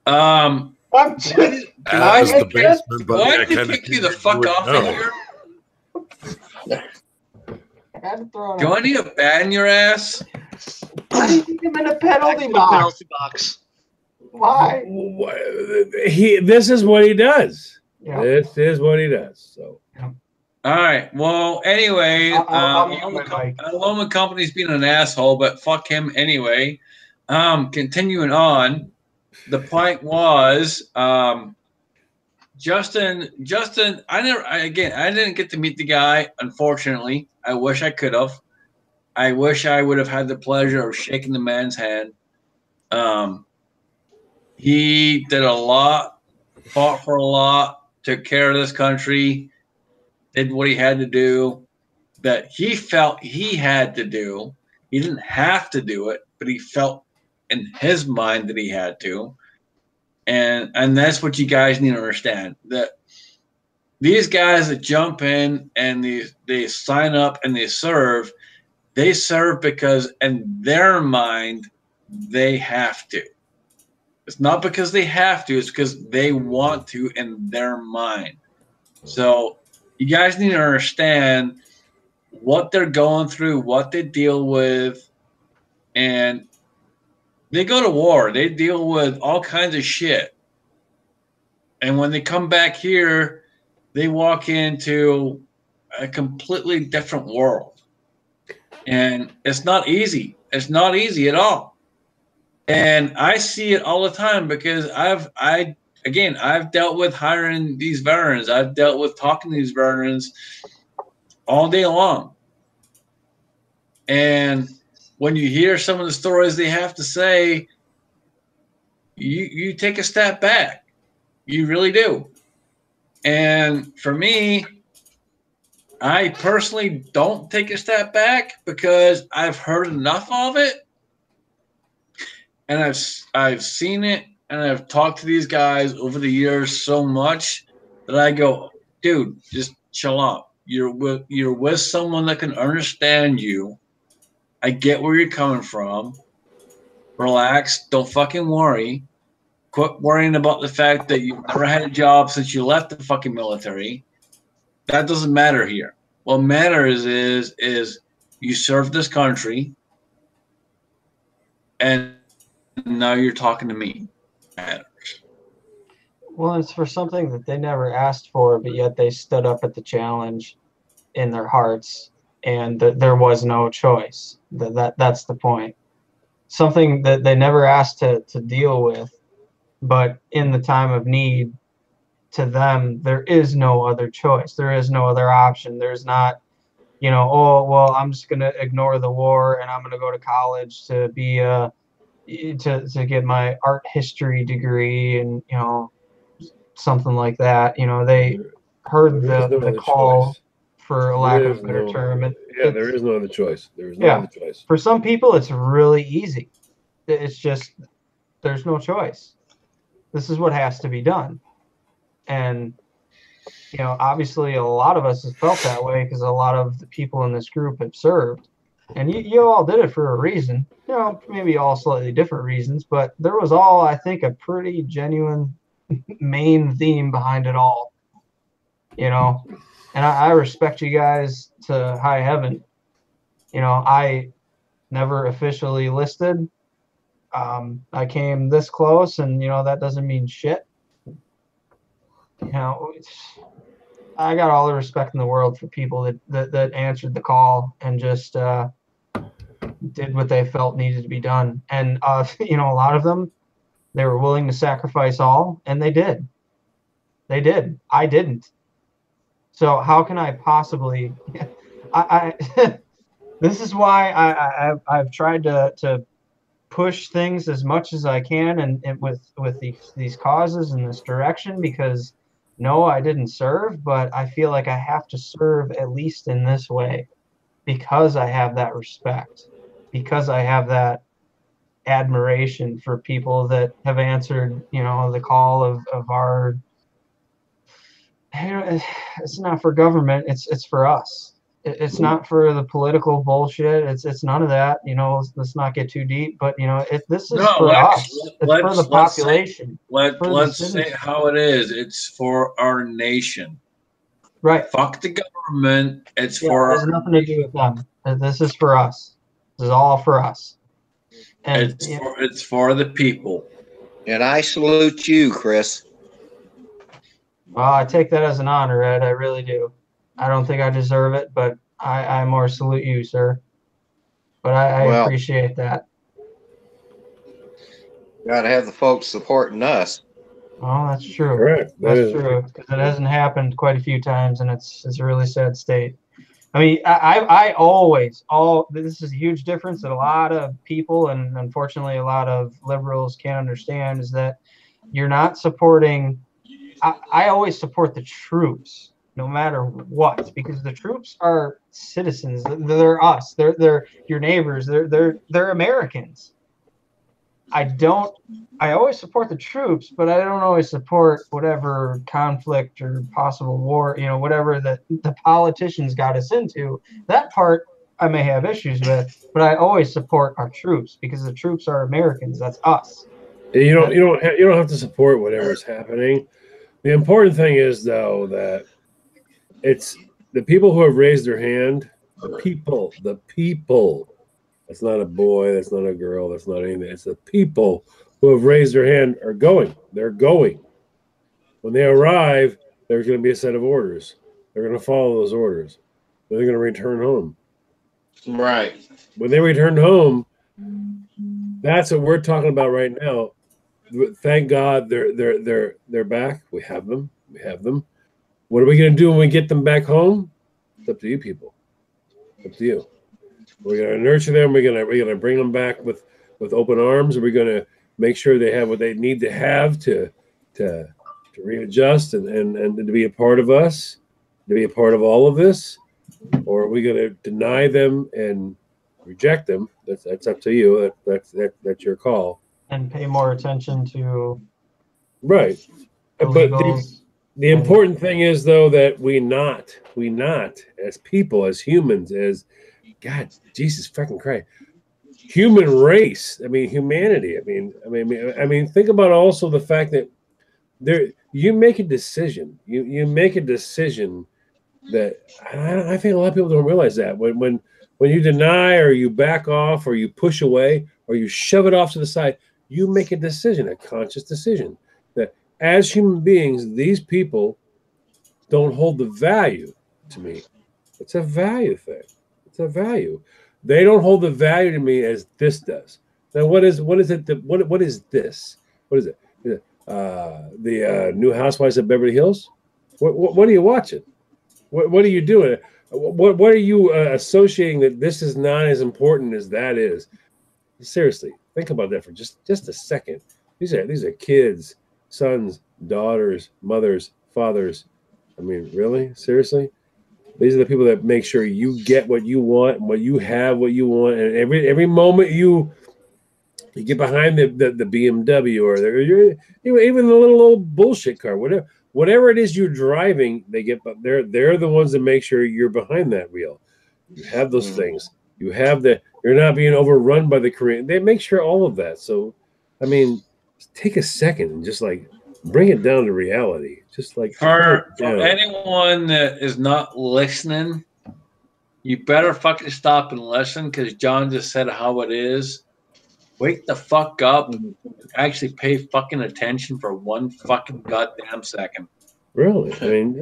I'm just, That was the basement, but why I did you kinda kick you the figured fuck would off know. of here? Do I need a bat in your ass? Why do you think I'm in a penalty box? Why? This is what he does. Yeah. This is what he does. So. All right. Well, anyway, I'll mute my mic. Aloma Company's being an asshole, but fuck him anyway. Continuing on, the point was, Justin. I didn't get to meet the guy. Unfortunately, I wish I could have. I wish I would have had the pleasure of shaking the man's hand. He did a lot, fought for a lot, took care of this country, did what he had to do, that he felt he had to do. He didn't have to do it, but he felt in his mind that he had to. And that's what you guys need to understand, that these guys that jump in and they sign up and they serve because in their mind they have to. It's not because they have to, it's because they want to in their mind. So you guys need to understand what they're going through, what they deal with, and they go to war. They deal with all kinds of shit. And when they come back here, they walk into a completely different world. And it's not easy. It's not easy at all. And I see it all the time because I've dealt with hiring these veterans. I've dealt with talking to these veterans all day long. And when you hear some of the stories they have to say, you take a step back. You really do. And for me, I personally don't take a step back because I've heard enough of it. And I've seen it, and I've talked to these guys over the years so much that I go, dude, just chill out. You're with someone that can understand you. I get where you're coming from. Relax. Don't fucking worry. Quit worrying about the fact that you've never had a job since you left the fucking military. That doesn't matter here. What matters is you served this country, and now you're talking to me. Matters. Well, it's for something that they never asked for, but yet they stood up at the challenge in their hearts, and there was no choice. That's the point. Something that they never asked to deal with, but in the time of need, to them, there is no other choice. There is no other option. There's not, oh, well, I'm just going to ignore the war and I'm going to go to college to be to get my art history degree and, something like that. They heard the call for a lack of a better term. There is no other choice. There is no other choice. For some people, it's really easy. It's just there's no choice. This is what has to be done. And, you know, obviously a lot of us have felt that way because a lot of the people in this group have served. And you all did it for a reason. You know, maybe all slightly different reasons, but there was all, I think, a pretty genuine main theme behind it all. You know, and I respect you guys to high heaven. You know, I never officially listed. I came this close, and, you know, that doesn't mean shit. You know, I got all the respect in the world for people that answered the call and just did what they felt needed to be done. And, you know, a lot of them, they were willing to sacrifice all, and they did. They did. I didn't. So how can I possibly this is why I've tried to push things as much as I can and with these causes in this direction, because no, I didn't serve, but I feel like I have to serve at least in this way because I have that respect, because I have that admiration for people that have answered, you know, the call of our, it's not for government, it's for us. It's not for the political bullshit. It's none of that. You know, let's not get too deep. But, you know, this is for us. It's for the population. Let's say it how it is. It's for our nation. Right. Fuck the government. It's for. It has nothing to do with them. This is for us. This is all for us. And it's for the people. And I salute you, Chris. Well, I take that as an honor, Ed. I really do. I don't think I deserve it, but I more salute you, sir. But I appreciate that. Got to have the folks supporting us. Oh, that's true. Correct. That's true, because it hasn't happened quite a few times, and it's a really sad state. I mean, I always, this is a huge difference that a lot of people, and unfortunately a lot of liberals can't understand, is that you're not supporting. I always support the troops, no matter what, because the troops are citizens. They're us. They're your neighbors. They're Americans. I always support the troops, but I don't always support whatever conflict or possible war, you know, whatever that the politicians got us into. That part I may have issues with, but I always support our troops because the troops are Americans. That's us. You don't have to support whatever's happening. The important thing is, though, that it's the people who have raised their hand, the people. That's not a boy, that's not a girl, that's not anything. It's the people who have raised their hand are going. They're going. When they arrive, there's going to be a set of orders. They're going to follow those orders. They're going to return home. Right. When they return home, that's what we're talking about right now. Thank God they're back. We have them. What are we going to do when we get them back home? It's up to you people. It's up to you. We're going to nurture them. We're going to bring them back with open arms. We're going to make sure they have what they need to have to readjust and to be a part of us, to be a part of all of this, or are we going to deny them and reject them? That's up to you. That's your call. And pay more attention to right. But the important thing is, though, that we not as people, as humans, as God, Jesus fucking Christ, human race. I mean, humanity. I mean, think about also the fact that you make a decision. You make a decision that I think a lot of people don't realize that when you deny or you back off or you push away or you shove it off to the side, you make a decision, a conscious decision that as human beings, these people don't hold the value to me. It's a value thing. It's a value. They don't hold the value to me as this does. Now, what is it? What is this? What is it? The New Housewives of Beverly Hills? What are you watching? What are you doing? What are you associating that this is not as important as that is? Seriously, think about that for just a second. These are kids, sons, daughters, mothers, fathers. I mean, really? Seriously? These are the people that make sure you get what you want, what you have, what you want, and every moment you get behind the BMW or even the little old bullshit car, whatever it is you're driving, they're the ones that make sure you're behind that wheel. You have those things. You have you're not being overrun by the Korean. They make sure all of that. So, I mean, take a second and just like bring it down to reality. Just like for anyone that is not listening, you better fucking stop and listen, because John just said how it is. Wake the fuck up and actually pay fucking attention for one fucking goddamn second. Really? I mean,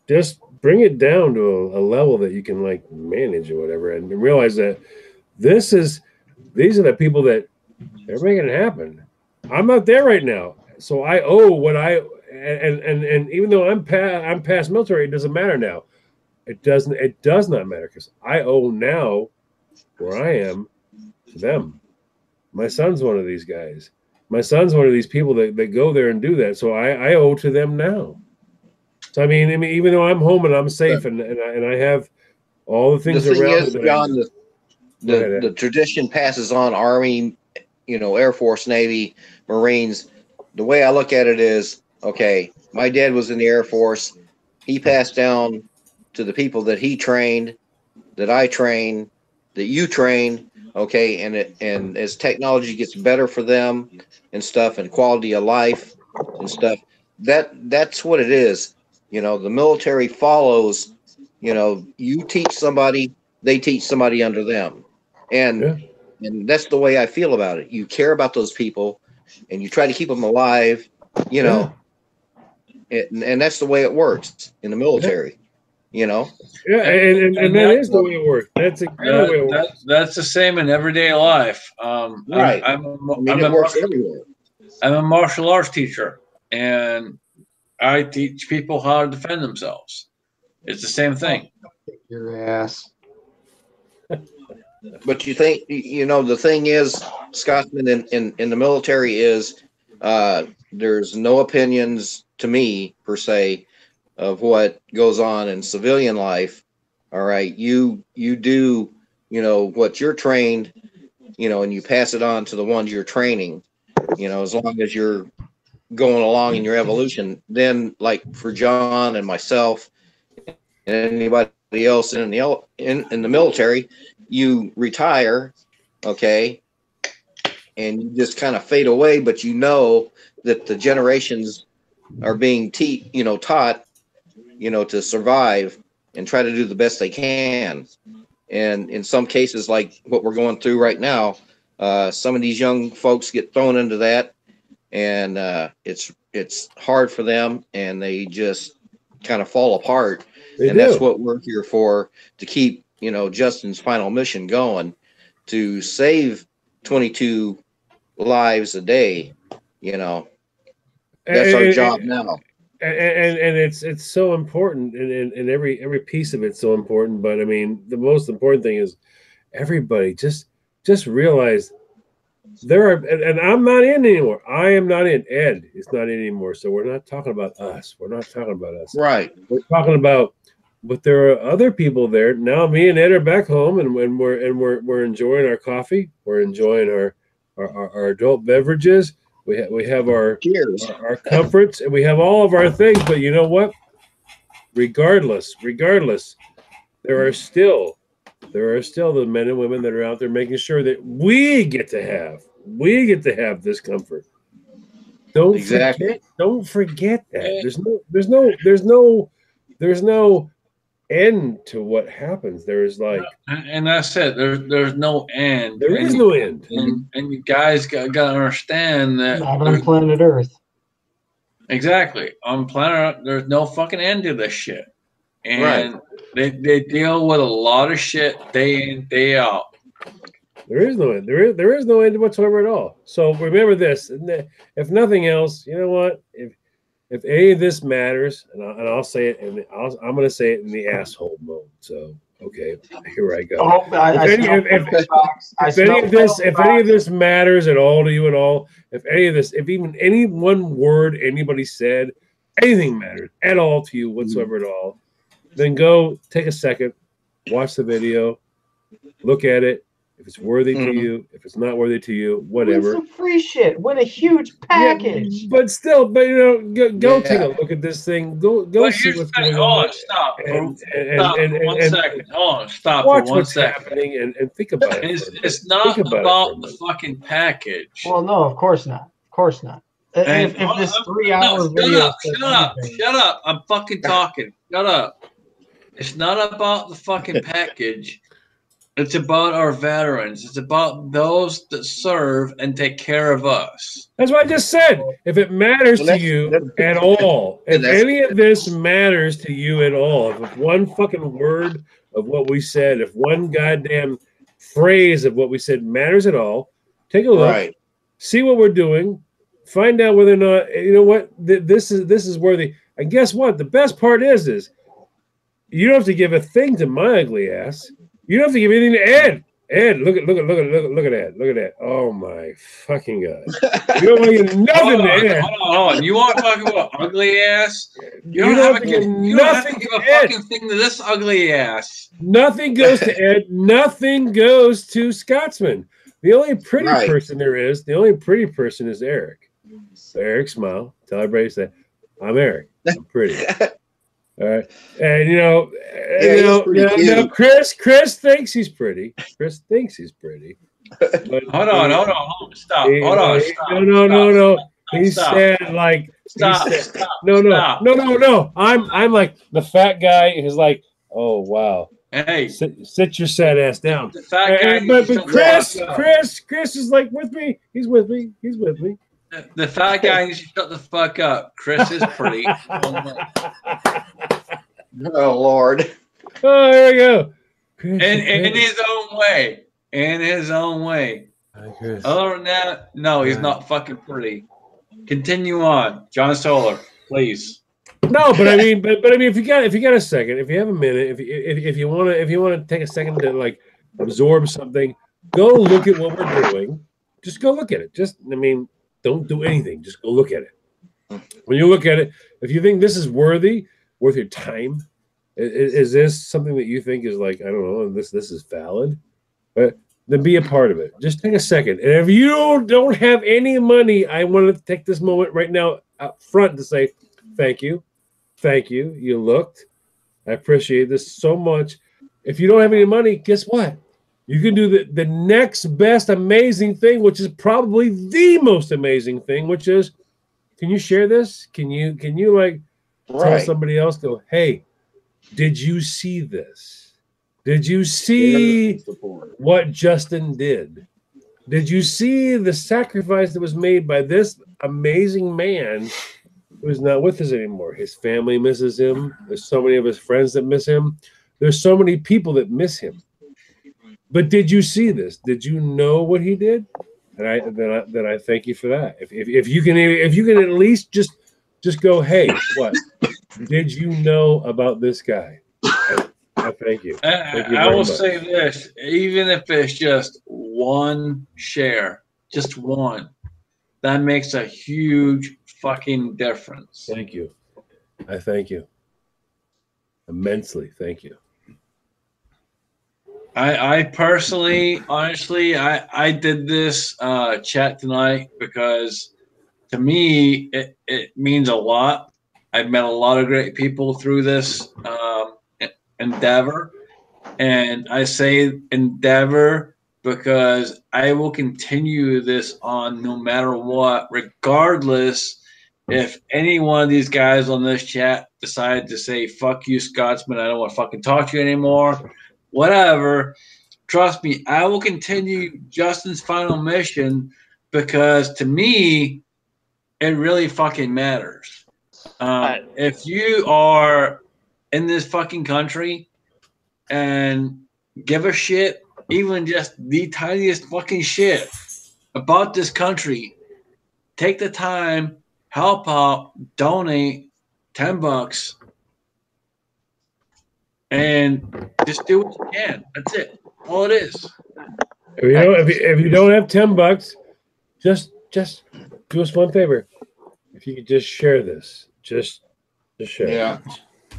just bring it down to a level that you can like manage or whatever, and realize that these are the people that they're making it happen. I'm not there right now, so I owe what I and even though I'm past military, it doesn't matter now. It does not matter, because I owe now where I am to them. My son's one of these guys. My son's one of these people that go there and do that. So I owe to them now. So I mean, even though I'm home and I'm safe and I have all the things around. The thing is, John, the tradition passes on. Army, Air Force, Navy, Marines. The way I look at it is, okay, my dad was in the Air Force. He passed down to the people that he trained, that I trained, that you trained. Okay, and as technology gets better for them and stuff, and quality of life and stuff, that's what it is. The military follows. You teach somebody, they teach somebody under them, and that's the way I feel about it. You care about those people, and you try to keep them alive. And that's the way it works in the military. And that is the way it works. That's exactly the way it works. That's the same in everyday life. Right. It works everywhere. I'm a martial arts teacher, and I teach people how to defend themselves. It's the same thing. Your ass. But you think, the thing is, Scotsman, in the military is there's no opinions to me, per se, of what goes on in civilian life. All right. You do, what you're trained, and you pass it on to the ones you're training, as long as you're going along in your evolution. Then, like for John and myself and anybody else in the military, you retire, okay, and you just kind of fade away, but that the generations are being taught, to survive and try to do the best they can. And in some cases, like what we're going through right now, some of these young folks get thrown into that, and it's hard for them, and they just kind of fall apart. That's what we're here for, to keep, Justin's final mission going, to save 22 lives a day. That's our job now. And it's so important, and every piece of it's so important. But I mean, the most important thing is everybody just realize there are, and I'm not in anymore. I am not in. Ed is not in anymore. So we're not talking about us. We're not talking about us. Right. We're talking about, but there are other people there now. Me and Ed are back home, and we're enjoying our coffee. We're enjoying our adult beverages. We have our comforts, and we have all of our things. But you know what? Regardless, there are still the men and women that are out there making sure that we get to have this comfort. Don't forget that. There's no end to what happens. There's like, and that's it. There's no end. There is no end. And you guys got to understand that. Not on planet Earth. Exactly. On planet Earth, there's no fucking end to this shit. And they deal with a lot of shit day in, day out. There is no end. There is no end whatsoever at all. So remember this. If nothing else, you know what? If any of this matters, and I'll say it, and I'm going to say it in the asshole mode. So okay, here I go. If any of this matters at all to you at all, if even any one word anybody said, anything matters at all to you whatsoever at all, then go take a second, watch the video, look at it. If it's worthy to you, if it's not worthy to you, whatever. Win some free shit. Win a huge package. Yeah, but still, go take a look at this thing. Go see what's going on. Stop for 1 second. Stop watch for 1 what's second. happening and think about it. It's not about the fucking package. Well, no, of course not. Of course not. If this 3-hour video. Shut up. I'm fucking talking. Shut up. It's not about the fucking package. It's about our veterans. It's about those that serve and take care of us. That's what I just said. If it matters to you at all, if any of this matters to you at all, if one fucking word of what we said, if one goddamn phrase of what we said matters at all, take a look, see what we're doing, find out whether or not, you know what, this is worthy. And guess what? The best part is you don't have to give a thing to my ugly ass. You don't have to give anything to Ed. Ed, look at Ed. Look at that. Oh my fucking God. You don't want to give nothing to Ed. Hold on. You want to talk about ugly ass? You don't have to give a fucking thing to this ugly ass. Nothing goes to Ed. Nothing goes to Scotsman. The only pretty person there is, the only pretty person is Eric. So Eric, smile. Tell everybody, say, I'm Eric. I'm pretty. All right, and Chris thinks he's pretty. Chris thinks he's pretty. But, hold on, stop. No. He said like, stop. No. I'm like the fat guy is like, oh wow. Hey, sit your sad ass down. The fat guy, but Chris is like with me. He's with me. The fat guy needs to shut the fuck up. Chris is pretty. Oh Lord. Oh, there we go. Chris, in his own way. In his own way. Other than that, no, he's not fucking pretty. Continue on, John Solar, please. No, but I mean, if you got a second, if you have a minute, if you want to take a second to like absorb something, go look at what we're doing. Just go look at it. Don't do anything. Just go look at it. When you look at it, if you think this is worth your time, is this something that you think is like, I don't know, and this is valid, then be a part of it. Just take a second. And if you don't have any money, I want to take this moment right now up front to say thank you. Thank you. You looked. I appreciate this so much. If you don't have any money, guess what? You can do the next best amazing thing, which is probably the most amazing thing, which is, can you share this? Can you like tell somebody else, go, hey, did you see this? Did you see what Justin did? Did you see the sacrifice that was made by this amazing man who's not with us anymore? His family misses him. There's so many of his friends that miss him. There's so many people that miss him. But did you see this? Did you know what he did? And I thank you for that. If you can at least just go, hey, what did you know about this guy? I thank you. I will say this: even if it's just one share, just one, that makes a huge fucking difference. Thank you. I thank you immensely. Thank you. I personally, honestly, I did this chat tonight because to me, it means a lot. I've met a lot of great people through this endeavor. And I say endeavor because I will continue this on no matter what, regardless if any one of these guys on this chat decide to say, fuck you, Scotsman, I don't want to fucking talk to you anymore. Whatever, trust me, I will continue Justin's final mission because to me, it really fucking matters. If you are in this fucking country and give a shit, even just the tiniest fucking shit about this country, take the time, help out, donate $10. And just do what you can. That's it. All it is. If you don't have $10, just do us one favor. If you could just share this, just share. Yeah.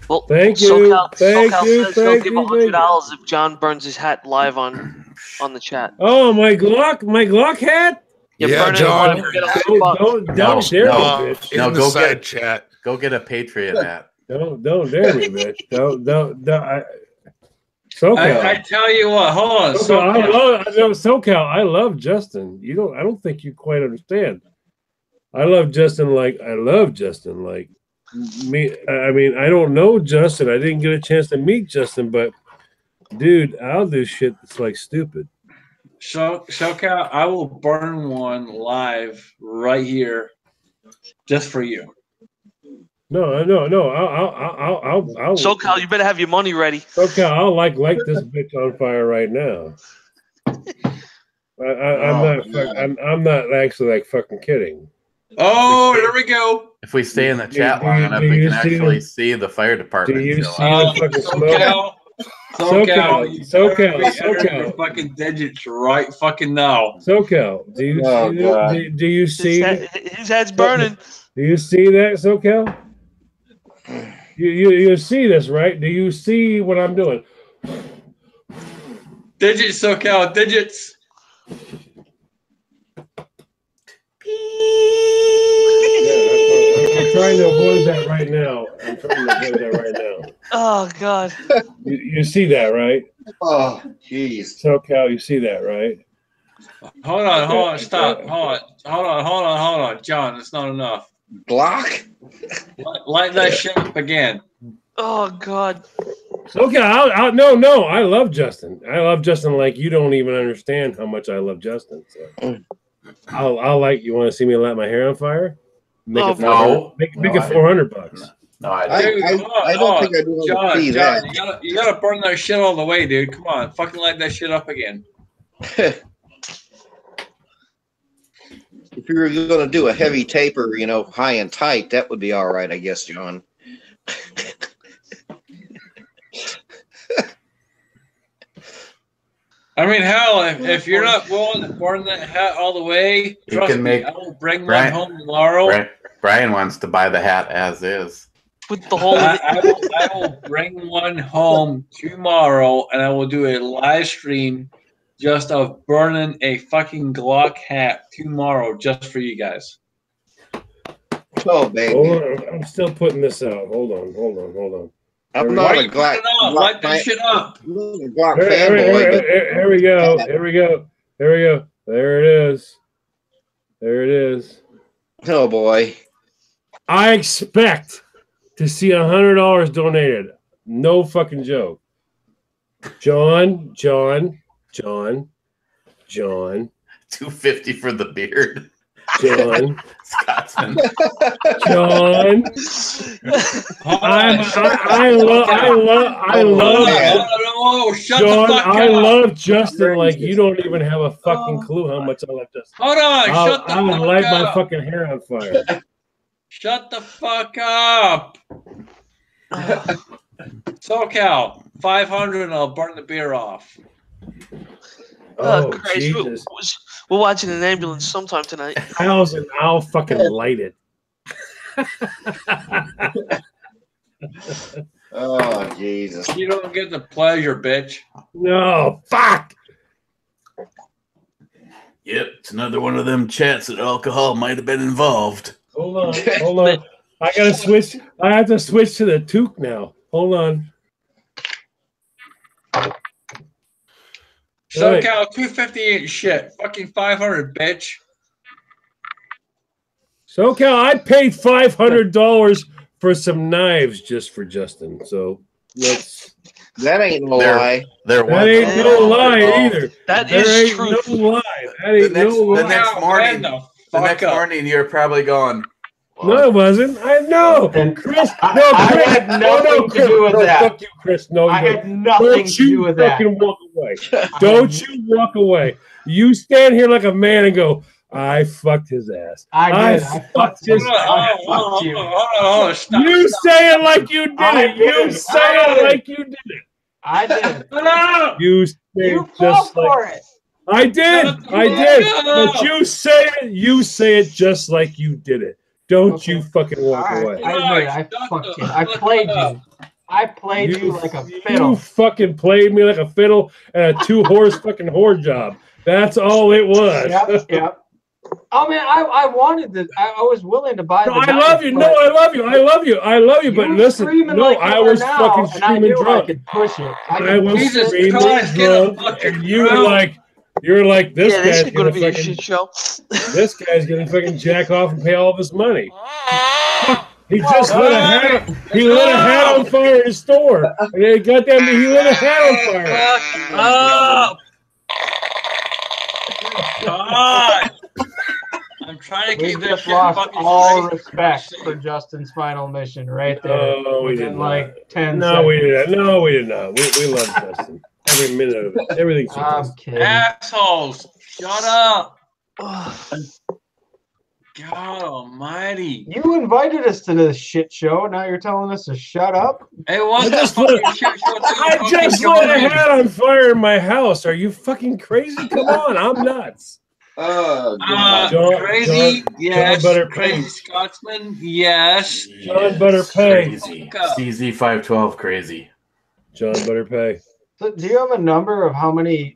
Well, Thank you. SoCal Thank you. says he'll Thank give you. $100 if John burns his hat live on the chat. Oh, my Glock hat? Yeah, John. Don't dare me, bitch. In the side chat. Go get a Patriot hat. Don't dare me, bitch. Don't. I tell you what, hold on. SoCal, I love Justin. I don't think you quite understand. I love Justin like me. I mean, I don't know Justin. I didn't get a chance to meet Justin, but dude, I'll do shit that's like stupid. SoCal, I will burn one live right here, just for you. No. I'll SoCal, you better have your money ready. SoCal, I'll like this bitch on fire right now. I'm not actually like fucking kidding. Oh, there we go. If we stay in the chat long enough, we can actually see the fire department. Do you see the fucking smoke? SoCal, fucking digits right fucking now. SoCal, do you see? His head's burning. Do you see that, SoCal? You see this, right? Do you see what I'm doing? Digits, SoCal, digits. I'm trying to avoid that right now. Oh God. You see that, right? Oh, jeez. SoCal, you see that, right? Hold on, stop. Hold on. John, it's not enough. Block? Light that shit up again. Oh God. SoCal, no. I love Justin. I love Justin like you don't even understand how much I love Justin. So. I'll like. You want to see me light my hair on fire? Make it $400. No, I don't think I do want to see that. You gotta burn that shit all the way, dude. Come on, fucking light that shit up again. If you were going to do a heavy taper, high and tight, that would be all right, I guess, John. I mean, hell, if you're not willing to burn that hat all the way, trust me, I will bring one home tomorrow. Brian wants to buy the hat as is. With the whole I will bring one home tomorrow, and I will do a live stream just of burning a fucking Glock hat tomorrow just for you guys. Oh, baby. Hold on, I'm still putting this out. Hold on. I'm not a Glock. Light that shit up. Glock Here we go. There it is. Oh, boy. I expect to see $100 donated. No fucking joke. John. $250 for the beard. John. Scotsman. John. I love Justin like you don't even have a fucking clue how much I love Justin. Hold on, I would light my fucking hair on fire. Shut the fuck up. SoCal, 500 and I'll burn the beer off. Oh, Christ. Jesus. We're watching an ambulance sometime tonight. I'll fucking light it. Oh, Jesus. You don't get the pleasure, bitch. No, fuck. Yep, it's another one of them chats that alcohol might have been involved. Hold on. I gotta switch. I have to switch to the toque now. Hold on. SoCal, 250 ain't shit. Fucking 500, bitch. SoCal, I paid $500 for some knives just for Justin. So let's. That ain't no lie. That ain't no lie either. That is true. No lie. That ain't no lie. The next morning, you're probably going. No, it wasn't. I know, Chris. I had nothing to do with that. Fuck you, Chris. No, I had nothing to do with that. Don't you fucking walk away. Don't you walk away. You stand here like a man and go, I fucked his ass. I did. I fucked his ass. Hold on, stop. You say it like you did it. You say it like you did it. I did. You say You it just fell for it. I did. But you say it just like you did it. Don't you fucking walk away. I fucked you. I played you. I played you like a You fiddle. fucking played me like a fiddle at a 2-horse fucking whore job. That's all it was. Yep. Oh man, I wanted to. I was willing to buy. No, the I knife, love you. No, I love you. I love you. I love you. But listen, no, I was fucking screaming drunk. I could push it. I was Jesus screaming Christ, get a drunk, fucking and you were room. like, this Yeah, this guy's is gonna be a fucking, shit show. this guy's gonna fucking jack off and pay all of his money. He just lit a hat. He lit a hat on fire in his store, and then goddamn, he lit a hat on fire. Oh, God. I'm trying to We keep this just shit lost fucking all straight. respect for Justin's final mission right there. Oh, we Within did like 10 No, seconds. we did not. No, we did not. We love Justin. Every minute of it. Everything's I'm fantastic. kidding. Assholes, shut up. God almighty. You invited us to this shit show. Now you're telling us to shut up? It wasn't a just fucking lit- shit show. I just lit a hat on fire in my house. Are you fucking crazy? Come on, I'm nuts. Crazy, yes. John Butter Crazy Pay. Scotsman, yes. John Butter Pay. Crazy. CZ512 crazy. John Butter Pay. So do you have a number of how many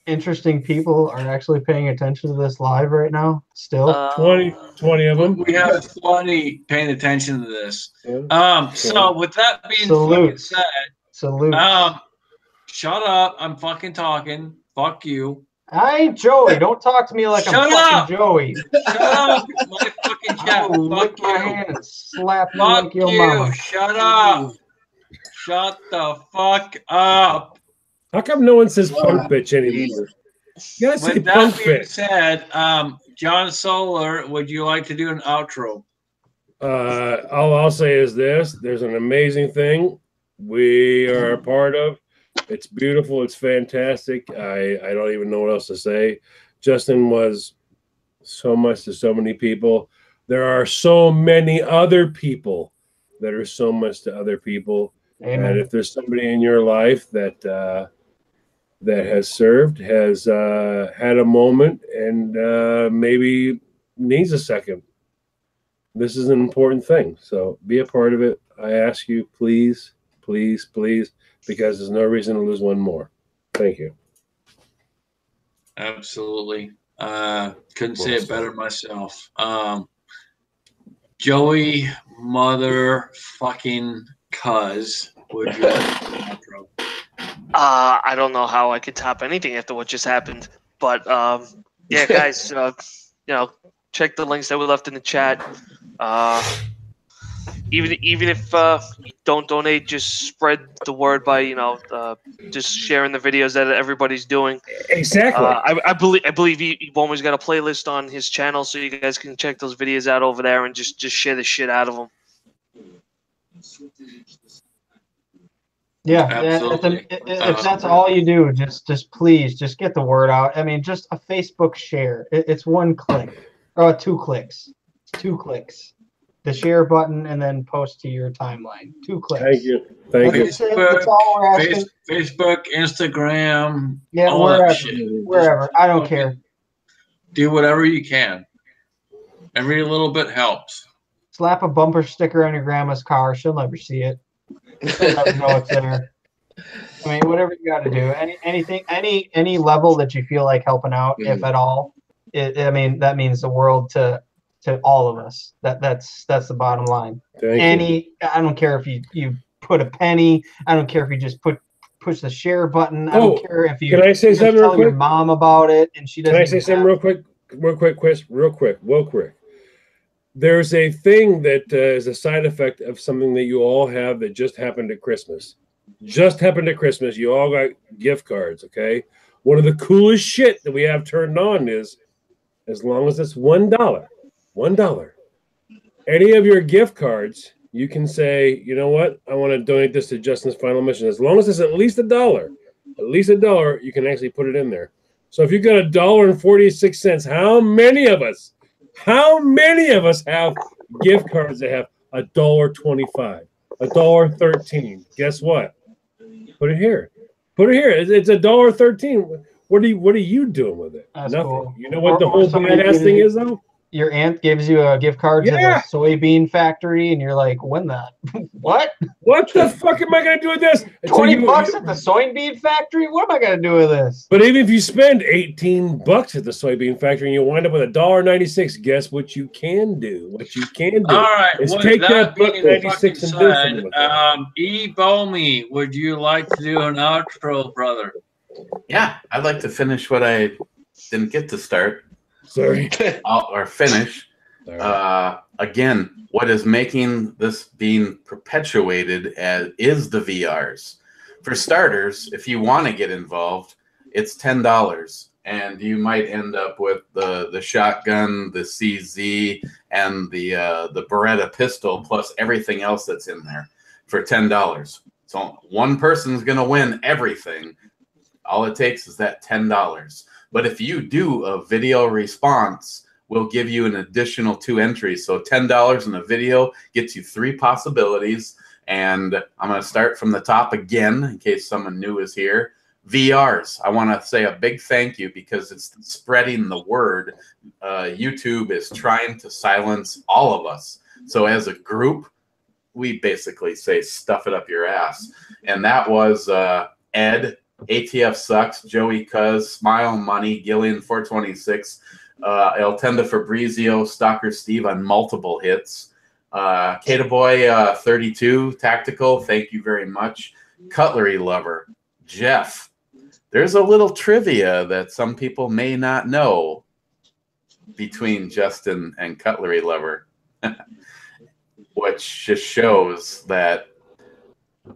interesting people are actually paying attention to this live right now? Still? 20 of them. We have 20 paying attention to this. So with that being fucking said, Salute. shut up. I'm fucking talking. Fuck you. I ain't Joey. Don't talk to me like Shut I'm up. fucking Joey. Shut up. My fucking chat. I will Fuck lick my you. hand and slap you Fuck like your you. mama. Shut up. Shut the fuck up. How come no one says punk bitch anymore? You gotta say With punk that being bitch. said, John Solar, would you like to do an outro? All I'll say is this: there's an amazing thing we are a part of. It's beautiful. It's fantastic. I don't even know what else to say. Justin was so much to so many people. There are so many other people that are so much to other people. Amen. And if there's somebody in your life that that has served, has had a moment, and maybe needs a second, this is an important thing. So be a part of it. I ask you, please, please, please, because there's no reason to lose one more. Thank you. Absolutely. Couldn't say it better myself. Joey motherfucking cuz, would you like to do an outro? I don't know how I could top anything after what just happened, but yeah, guys, check the links that we left in the chat. Even if you don't donate, just spread the word by just sharing the videos that everybody's doing. Exactly. I believe he always got a playlist on his channel, so you guys can check those videos out over there and just share the shit out of them. Yeah, Absolutely. if that's all you do, just please just get the word out. I mean, just a Facebook share. It's one click, or 2 clicks. 2 clicks. The share button and then post to your timeline. 2 clicks. Thank you. Thank you. That's all we're asking. Facebook, Instagram, Yeah, all wherever. that shit. Wherever. I don't care. Do whatever you can. Every little bit helps. Slap a bumper sticker on your grandma's car. She'll never see it. She'll never know it's there. I mean, whatever you got to do. Any level that you feel like helping out, if at all. That means the world to all of us. That's the bottom line. I don't care if you put a penny. I don't care if you just push the share button. I don't care if you can I say something real tell your quick? mom about it and she doesn't. Can I say something real quick, Chris? Real quick. There's a thing that is a side effect of something that you all have that just happened at Christmas. Just happened at Christmas. You all got gift cards, okay? One of the coolest shit that we have turned on is, as long as it's $1, any of your gift cards, you can say, you know what? I want to donate this to Justin's Final Mission. As long as it's at least $1, you can actually put it in there. So if you've got $1.46, how many of us have gift cards that have $1.25, $1.13? Guess what? Put it here. It's $1.13. What are you doing with it? That's Nothing. cool. You know what the whole badass thing is, though? your aunt gives you a gift card to the soybean factory, and you're like, when that? What? What the fuck am I going to do with this? $20 at the soybean factory? What am I going to do with this? But even if you spend $18 at the soybean factory and you wind up with $1.96, guess what you can do? What you can do All right, is with take that being $1.96 and do something said, with it. E. Bomi, would you like to do an outro, brother? Yeah, I'd like to finish what I didn't get to start. Sorry. Or finish. Again, what is making this being perpetuated is the VRs. For starters, if you want to get involved, it's $10, and you might end up with the shotgun, the CZ, and the Beretta pistol, plus everything else that's in there for $10. So one person's going to win everything. All it takes is that $10. But if you do a video response, we'll give you an additional 2 entries. So $10 in a video gets you 3 possibilities. And I'm going to start from the top again in case someone new is here. VRs. I want to say a big thank you because it's spreading the word. YouTube is trying to silence all of us. So as a group, we basically say stuff it up your ass. And that was Ed, ATF Sucks, Joey Cuz, Smile Money, Gillian 426, El Tenda Fabrizio, Stalker Steve on multiple hits, Kata Boy 32, Tactical, thank you very much, Cutlery Lover, Jeff. There's a little trivia that some people may not know between Justin and Cutlery Lover, which just shows that,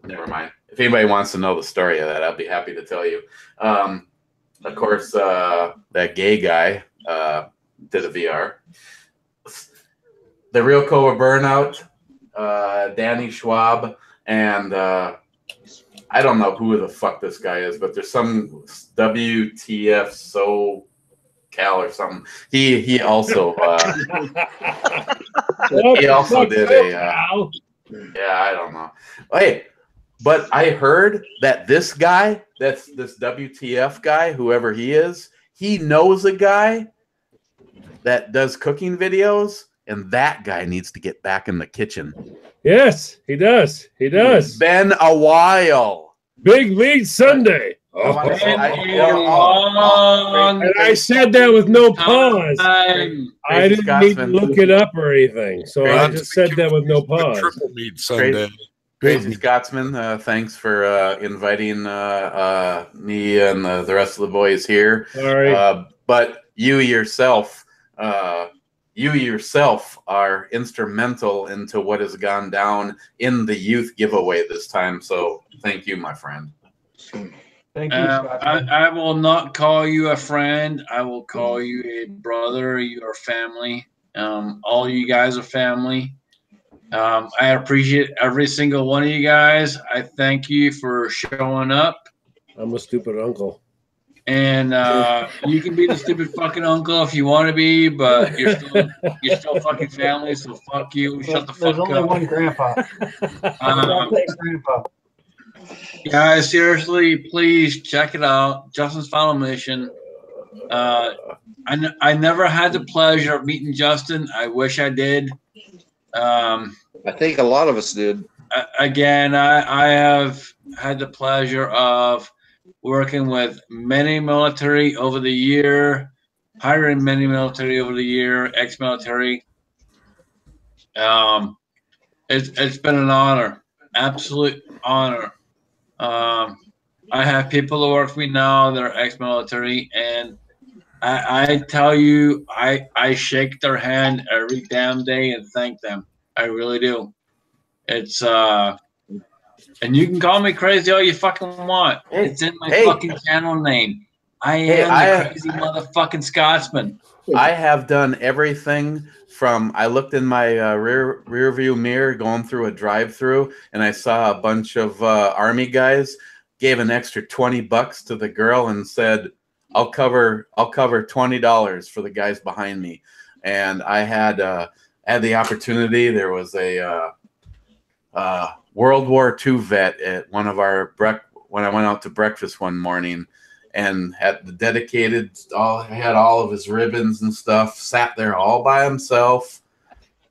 never mind. If anybody wants to know the story of that, I'll be happy to tell you. Of course, that gay guy did a VR. The Real Cobra Burnout, Danny Schwab, and I don't know who the fuck this guy is, but there's some WTF SoCal or something. He also he also did a yeah, I don't know. Hey. But I heard that this guy, this WTF guy, whoever he is, he knows a guy that does cooking videos, and that guy needs to get back in the kitchen. Yes, he does. He does. It's been a while. Big League Sunday. And I said that with no pause. I didn't need to look it up or anything. So I just said that with no pause. Triple meat Sunday. Crazy Scotsman, thanks for inviting me and the rest of the boys here. All right. But you yourself are instrumental into what has gone down in the youth giveaway this time. So thank you, my friend. Thank you. I will not call you a friend. I will call you a brother. You are family. All you guys are family. I appreciate every single one of you guys. I thank you for showing up. I'm a stupid uncle. And you can be the stupid fucking uncle if you want to be, but you're still fucking family, so fuck you. Shut the fuck up. There's only one grandpa. Grandpa. Guys, seriously, please check it out. Justin's Final Mission. I never had the pleasure of meeting Justin. I wish I did. I think a lot of us did. Again, I have had the pleasure of working with many military over the year, hiring many military over the year, ex-military. It's been an honor, absolute honor. I have people who work for me now that are ex-military, and I tell you, I shake their hand every damn day and thank them. I really do. It's and you can call me crazy all you fucking want. It's in my fucking channel name. I am the crazy motherfucking Scotsman. I have done everything from, I looked in my rear view mirror going through a drive-through, and I saw a bunch of Army guys, gave an extra $20 to the girl and said, I'll cover $20 for the guys behind me. And I had the opportunity. There was a World War II vet at one of our when I went out to breakfast one morning, and had the dedicated, had all of his ribbons and stuff, sat there all by himself.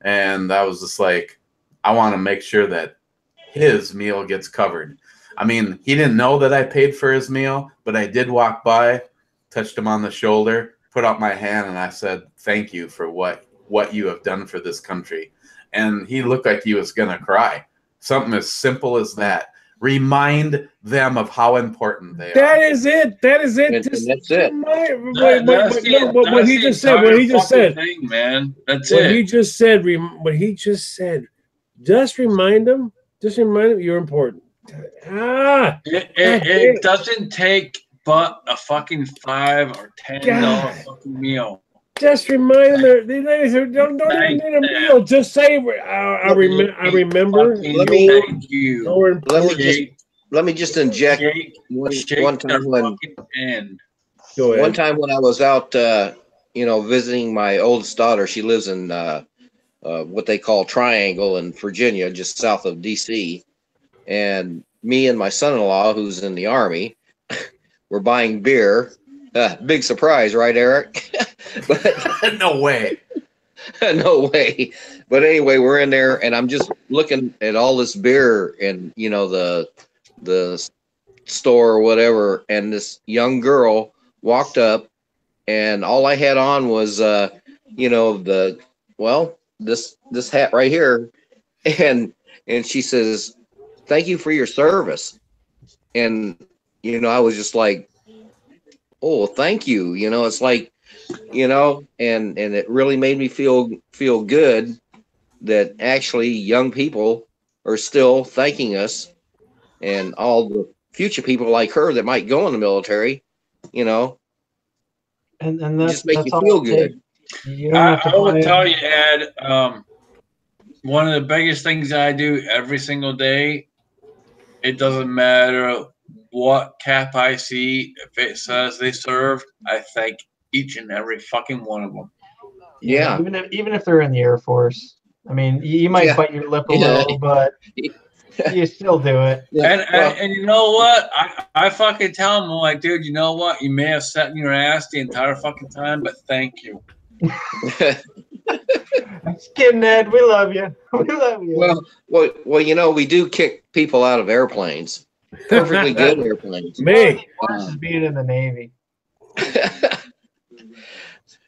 And I was just like, I want to make sure that his meal gets covered. I mean, he didn't know that I paid for his meal, but I did walk by, touched him on the shoulder, put out my hand, and I said, thank you for what you have done for this country. And he looked like he was going to cry. Something as simple as that. Remind them of how important they are. That is it. That is it. That's it. What he just said. What he just said. Thing, man. That's what it. he just said. What he just said. Just remind them. Just remind them you're important. It doesn't take but a fucking $5 or $10 fucking meal. Just remind them. They don't even need a meal. Just say, I remember. Let me just inject one time when I was out, visiting my oldest daughter. She lives in what they call Triangle in Virginia, just south of D.C. And me and my son-in-law, who's in the Army, were buying beer. Big surprise, right, Eric? But no way. No way. But anyway, we're in there, and I'm just looking at all this beer in, the store or whatever, and this young girl walked up, and all I had on was, this hat right here, and she says, "Thank you for your service," and I was just like, oh, thank you. It's like, and it really made me feel good that actually young people are still thanking us, and all the future people like her that might go in the military, and that's, just make you feel good. I will tell you, Ed, one of the biggest things I do every single day, it doesn't matter what cap I see, if it says they served, I thank each and every fucking one of them. Yeah. Even if they're in the Air Force. I mean, you might bite your lip a little, but you still do it. And you know what? I fucking tell them, I'm like, dude, you know what? You may have sat in your ass the entire fucking time, but thank you. I'm just kidding, Ed. We love you. We love you. Well, we do kick people out of airplanes. Perfectly good airplanes. Me. Worse is being in the Navy.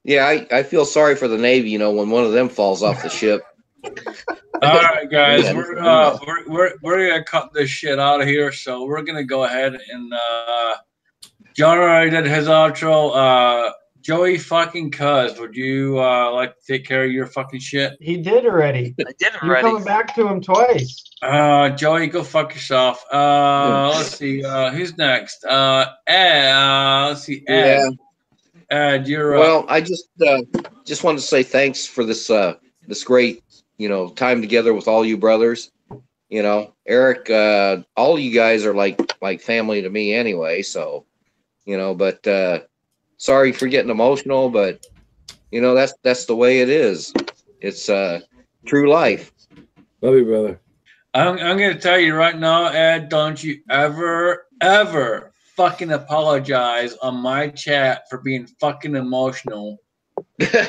Yeah, I feel sorry for the Navy, when one of them falls off the ship. All right, guys, we're gonna cut this shit out of here. So we're gonna go ahead and John already did his outro. Joey fucking Cuz, would you like to take care of your fucking shit? He did already. I did You're already. coming back to him twice. Joey, go fuck yourself. Let's see, who's next? Ed. Let's see, Ed. Yeah. Ed, you're well. I just wanted to say thanks for this this great time together with all you brothers. Eric, all you guys are like family to me anyway. So, but sorry for getting emotional, but that's the way it is. It's true life. Love you, brother. I'm going to tell you right now, Ed, don't you ever fucking apologize on my chat for being fucking emotional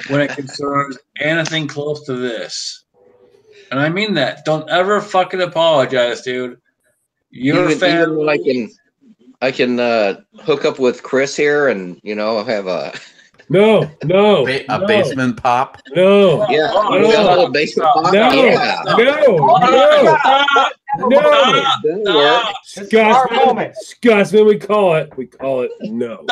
when it concerns anything close to this. And I mean that. Don't ever fucking apologize, dude. Your family. Even when I can hook up with Chris here and, have a... No. Basement pop. No. Yeah. No. Basement pop. No. Yeah. No. Scotsman, we call it. No.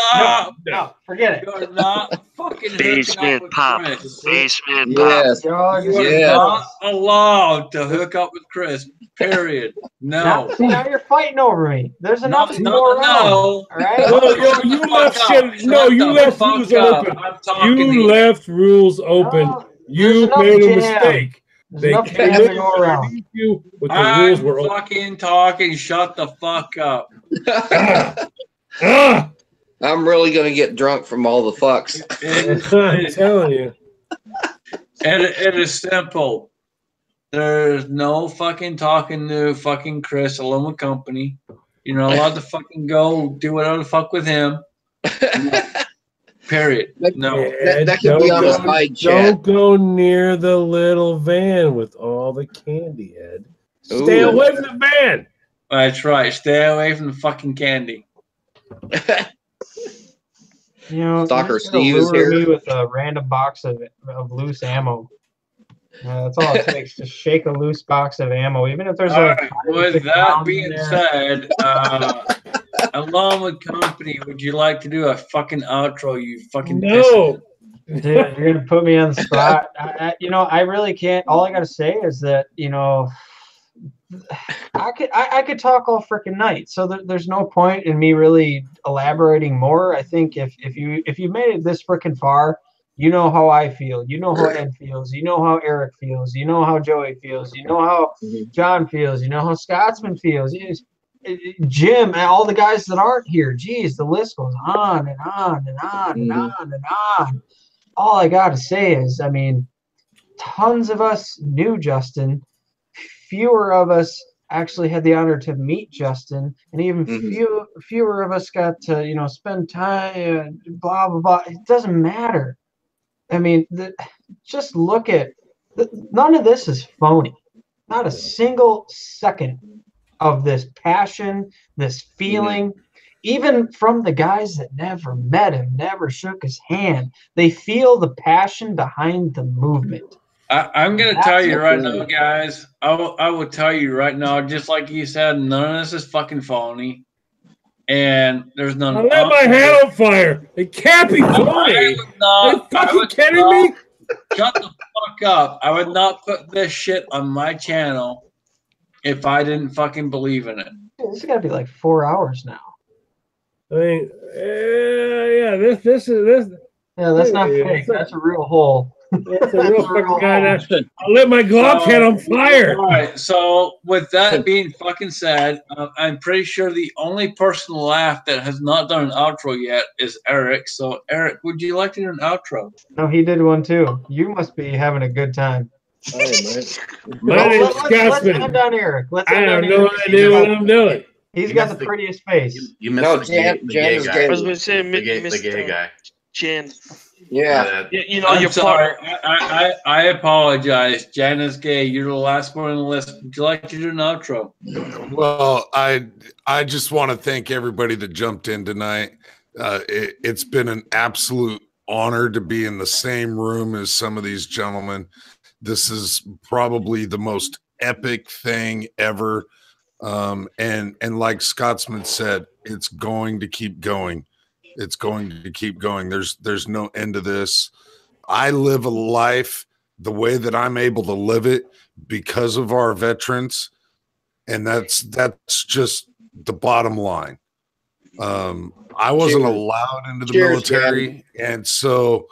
No. Forget it. You're not fucking Basement pop. Basement Yes. pop. You are not allowed to hook up with Chris. Period. No. Now you're fighting over me. There's enough to go around. No. All right. You left shit. No, you left rules open. You left rules open. You made a mistake. They came to go around. You with the rules were open. Fucking talking. Shut the fuck up. I'm really gonna get drunk from all the fucks. I'm telling you. And it is simple. There's no fucking talking to fucking Chris alone with company. You're not allowed to fucking go do whatever the fuck with him. Period. No. That can be on a side chat. Don't go near the little van with all the candy, Ed. Stay away from the van. That's right. Stay away from the fucking candy. You know, Stalker you're just gonna Steve is lure me here. with a random box of loose ammo. That's all it takes. Just shake a loose box of ammo, even if there's like. Right. With that being said, along with company, would you like to do a fucking outro? You fucking No. Dude, you're gonna put me on the spot. I really can't. All I gotta say is that I could talk all freaking night. So there's no point in me really elaborating more. I think if you made it this freaking far, you know how I feel. You know how Ed feels. You know how Eric feels. You know how Joey feels. You know how John feels. You know how Scotsman feels. Jim and all the guys that aren't here. Geez, the list goes on and on and on and on and on. All I gotta say is, I mean, tons of us knew Justin. Fewer of us actually had the honor to meet Justin, and even fewer of us got to, spend time. Blah blah blah. It doesn't matter. I mean, just look at. None of this is phony. Not a single second of this passion, this feeling. Even from the guys that never met him, never shook his hand, they feel the passion behind the movement. I'm going to tell you right now, guys. I will tell you right now, just like you said, none of this is fucking phony. And there's none. I lit my hand on fire. It can't be phony. Are you fucking kidding me? Shut the fuck up. I would not put this shit on my channel if I didn't fucking believe in it. This has got to be like 4 hours now. I mean, this is. Yeah, that's not fake. That's a real hole. That's a real fucking guy. I lit my Glock head on fire. All right. So with that being fucking said, I'm pretty sure the only person left that has not done an outro yet is Eric. So Eric, would you like to do an outro? No, he did one too. You must be having a good time. All right, my name's Scotsman. Let's end on Eric. I have no idea what I'm doing. He's got the prettiest face. You missed the gay guy. I was going to say, the gay guy. Jan. Yeah. I'm sorry. I apologize. JanisGay, you're the last one on the list. Would you like to do an outro? Well, I just want to thank everybody that jumped in tonight. It's been an absolute honor to be in the same room as some of these gentlemen. This is probably the most epic thing ever. And like Scotsman said, it's going to keep going. It's going to keep going. There's no end to this. I live a life the way that I'm able to live it because of our veterans, and that's just the bottom line. I wasn't allowed into the military, and so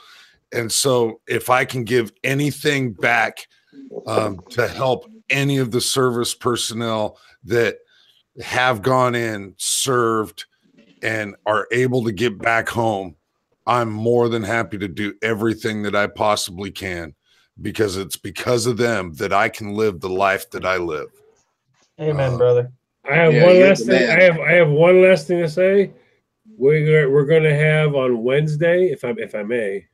if I can give anything back to help any of the service personnel that have gone in, served, and are able to get back home, I'm more than happy to do everything that I possibly can, because it's because of them that I can live the life that I live. Amen, brother. I have one last thing. I have one last thing to say. We're going to have on Wednesday, if I may,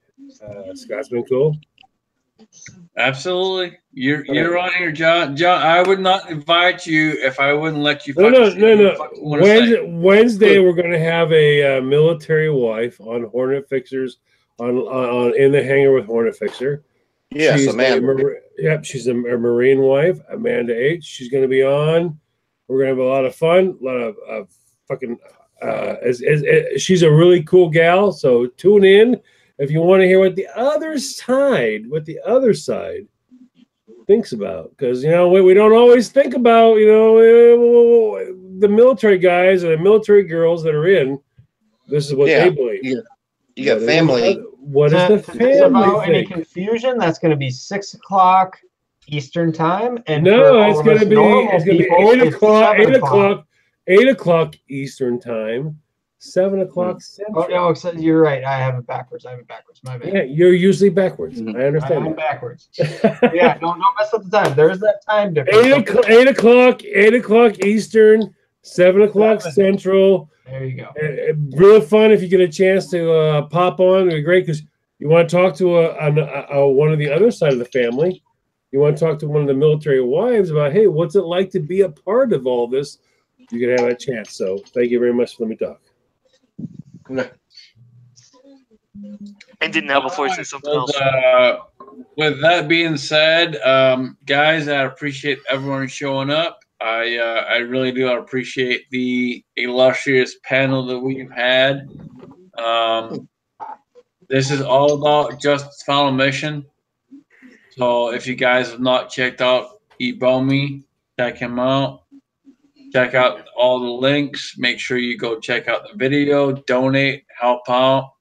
Scotsman, cool. Absolutely. You're on here, John. John, I would not invite you if I wouldn't let you. No. Wednesday we're going to have a military wife on Hornet Fixers on in the hangar with Hornet Fixer. Yes, she's Amanda. She's a Marine wife, Amanda H. She's going to be on. We're going to have a lot of fun, a lot of fucking. She's a really cool gal. So tune in if you want to hear what the other side thinks about, because we don't always think about the military guys or the military girls that are in. This is what they believe. You got family. What is the family? Any confusion? That's going to be 6 o'clock Eastern time, and it's going to be 8 o'clock Eastern time. 7 o'clock Central. Oh, no, you're right. I have it backwards. My bad. Yeah, you're usually backwards. I understand. I'm backwards. Yeah, don't mess up the time. There is that time difference. 8 o'clock Eastern, 7 o'clock Central. There you go. Real fun if you get a chance to pop on. It'd be great because you want to talk to one of the other side of the family. You want to talk to one of the military wives about, hey, what's it like to be a part of all this? You can have that chance. So thank you very much for letting me talk. And didn't have before you say something else. With that being said, guys, I appreciate everyone showing up. I really do appreciate the illustrious panel that we've had. This is all about Justice Final Mission. So if you guys have not checked out Ebomi, check him out. Check out all the links. Make sure you go check out the video, donate, help out.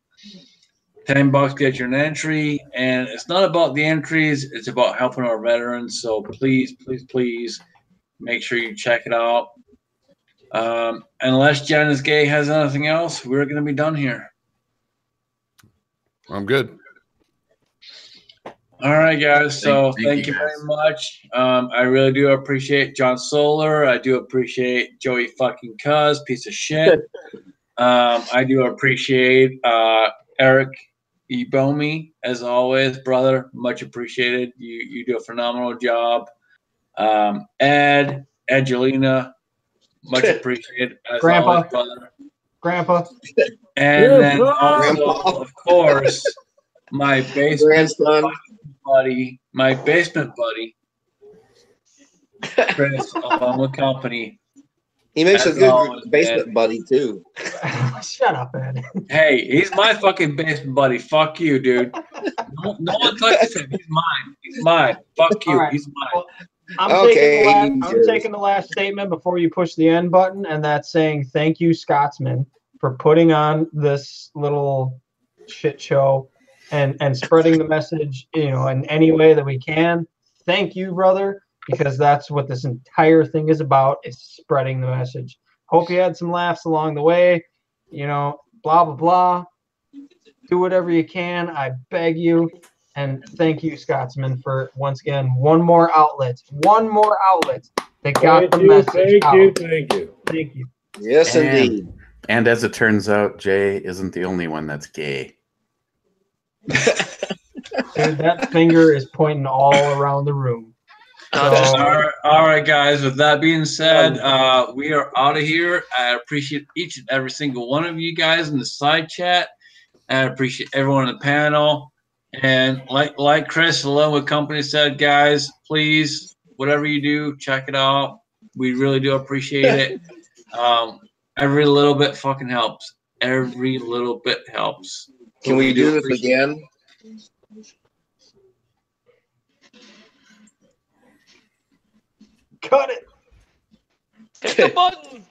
$10 get you an entry, and it's not about the entries, it's about helping our veterans. So please, please, please make sure you check it out. Unless JanisGay has anything else, we're going to be done here. I'm good. All right, guys. So thank you very much. I really do appreciate John Solar. I do appreciate Joey fucking Cuz, piece of shit. I do appreciate Eric Ebomi, as always, brother. Much appreciated. You do a phenomenal job. Angelina, much appreciated, as always, brother. Grandpa. And then also, of course, my basement buddy, Chris, along with company. He makes a good basement buddy too. Shut up, Ed. Hey, he's my fucking basement buddy. Fuck you, dude. No one touches him. He's mine. He's mine. Fuck you. Right. He's mine. Well, I'm taking the last statement before you push the end button, and that's saying thank you, Scotsman, for putting on this little shit show and spreading the message, in any way that we can. Thank you, brother, because that's what this entire thing is about, is spreading the message. Hope you had some laughs along the way, blah, blah, blah. Do whatever you can. I beg you. And thank you, Scotsman, for, once again, one more outlet that got the message out. Thank you. Yes, indeed. And as it turns out, Jay isn't the only one that's gay. Dude, that finger is pointing all around the room. So, all right, guys. With that being said, we are out of here. I appreciate each and every single one of you guys in the side chat. I appreciate everyone on the panel. And like Chris, along with company, said, guys, please, whatever you do, check it out. We really do appreciate it. Every little bit fucking helps. Every little bit helps. Can we do this again? Cut it. Hit the button.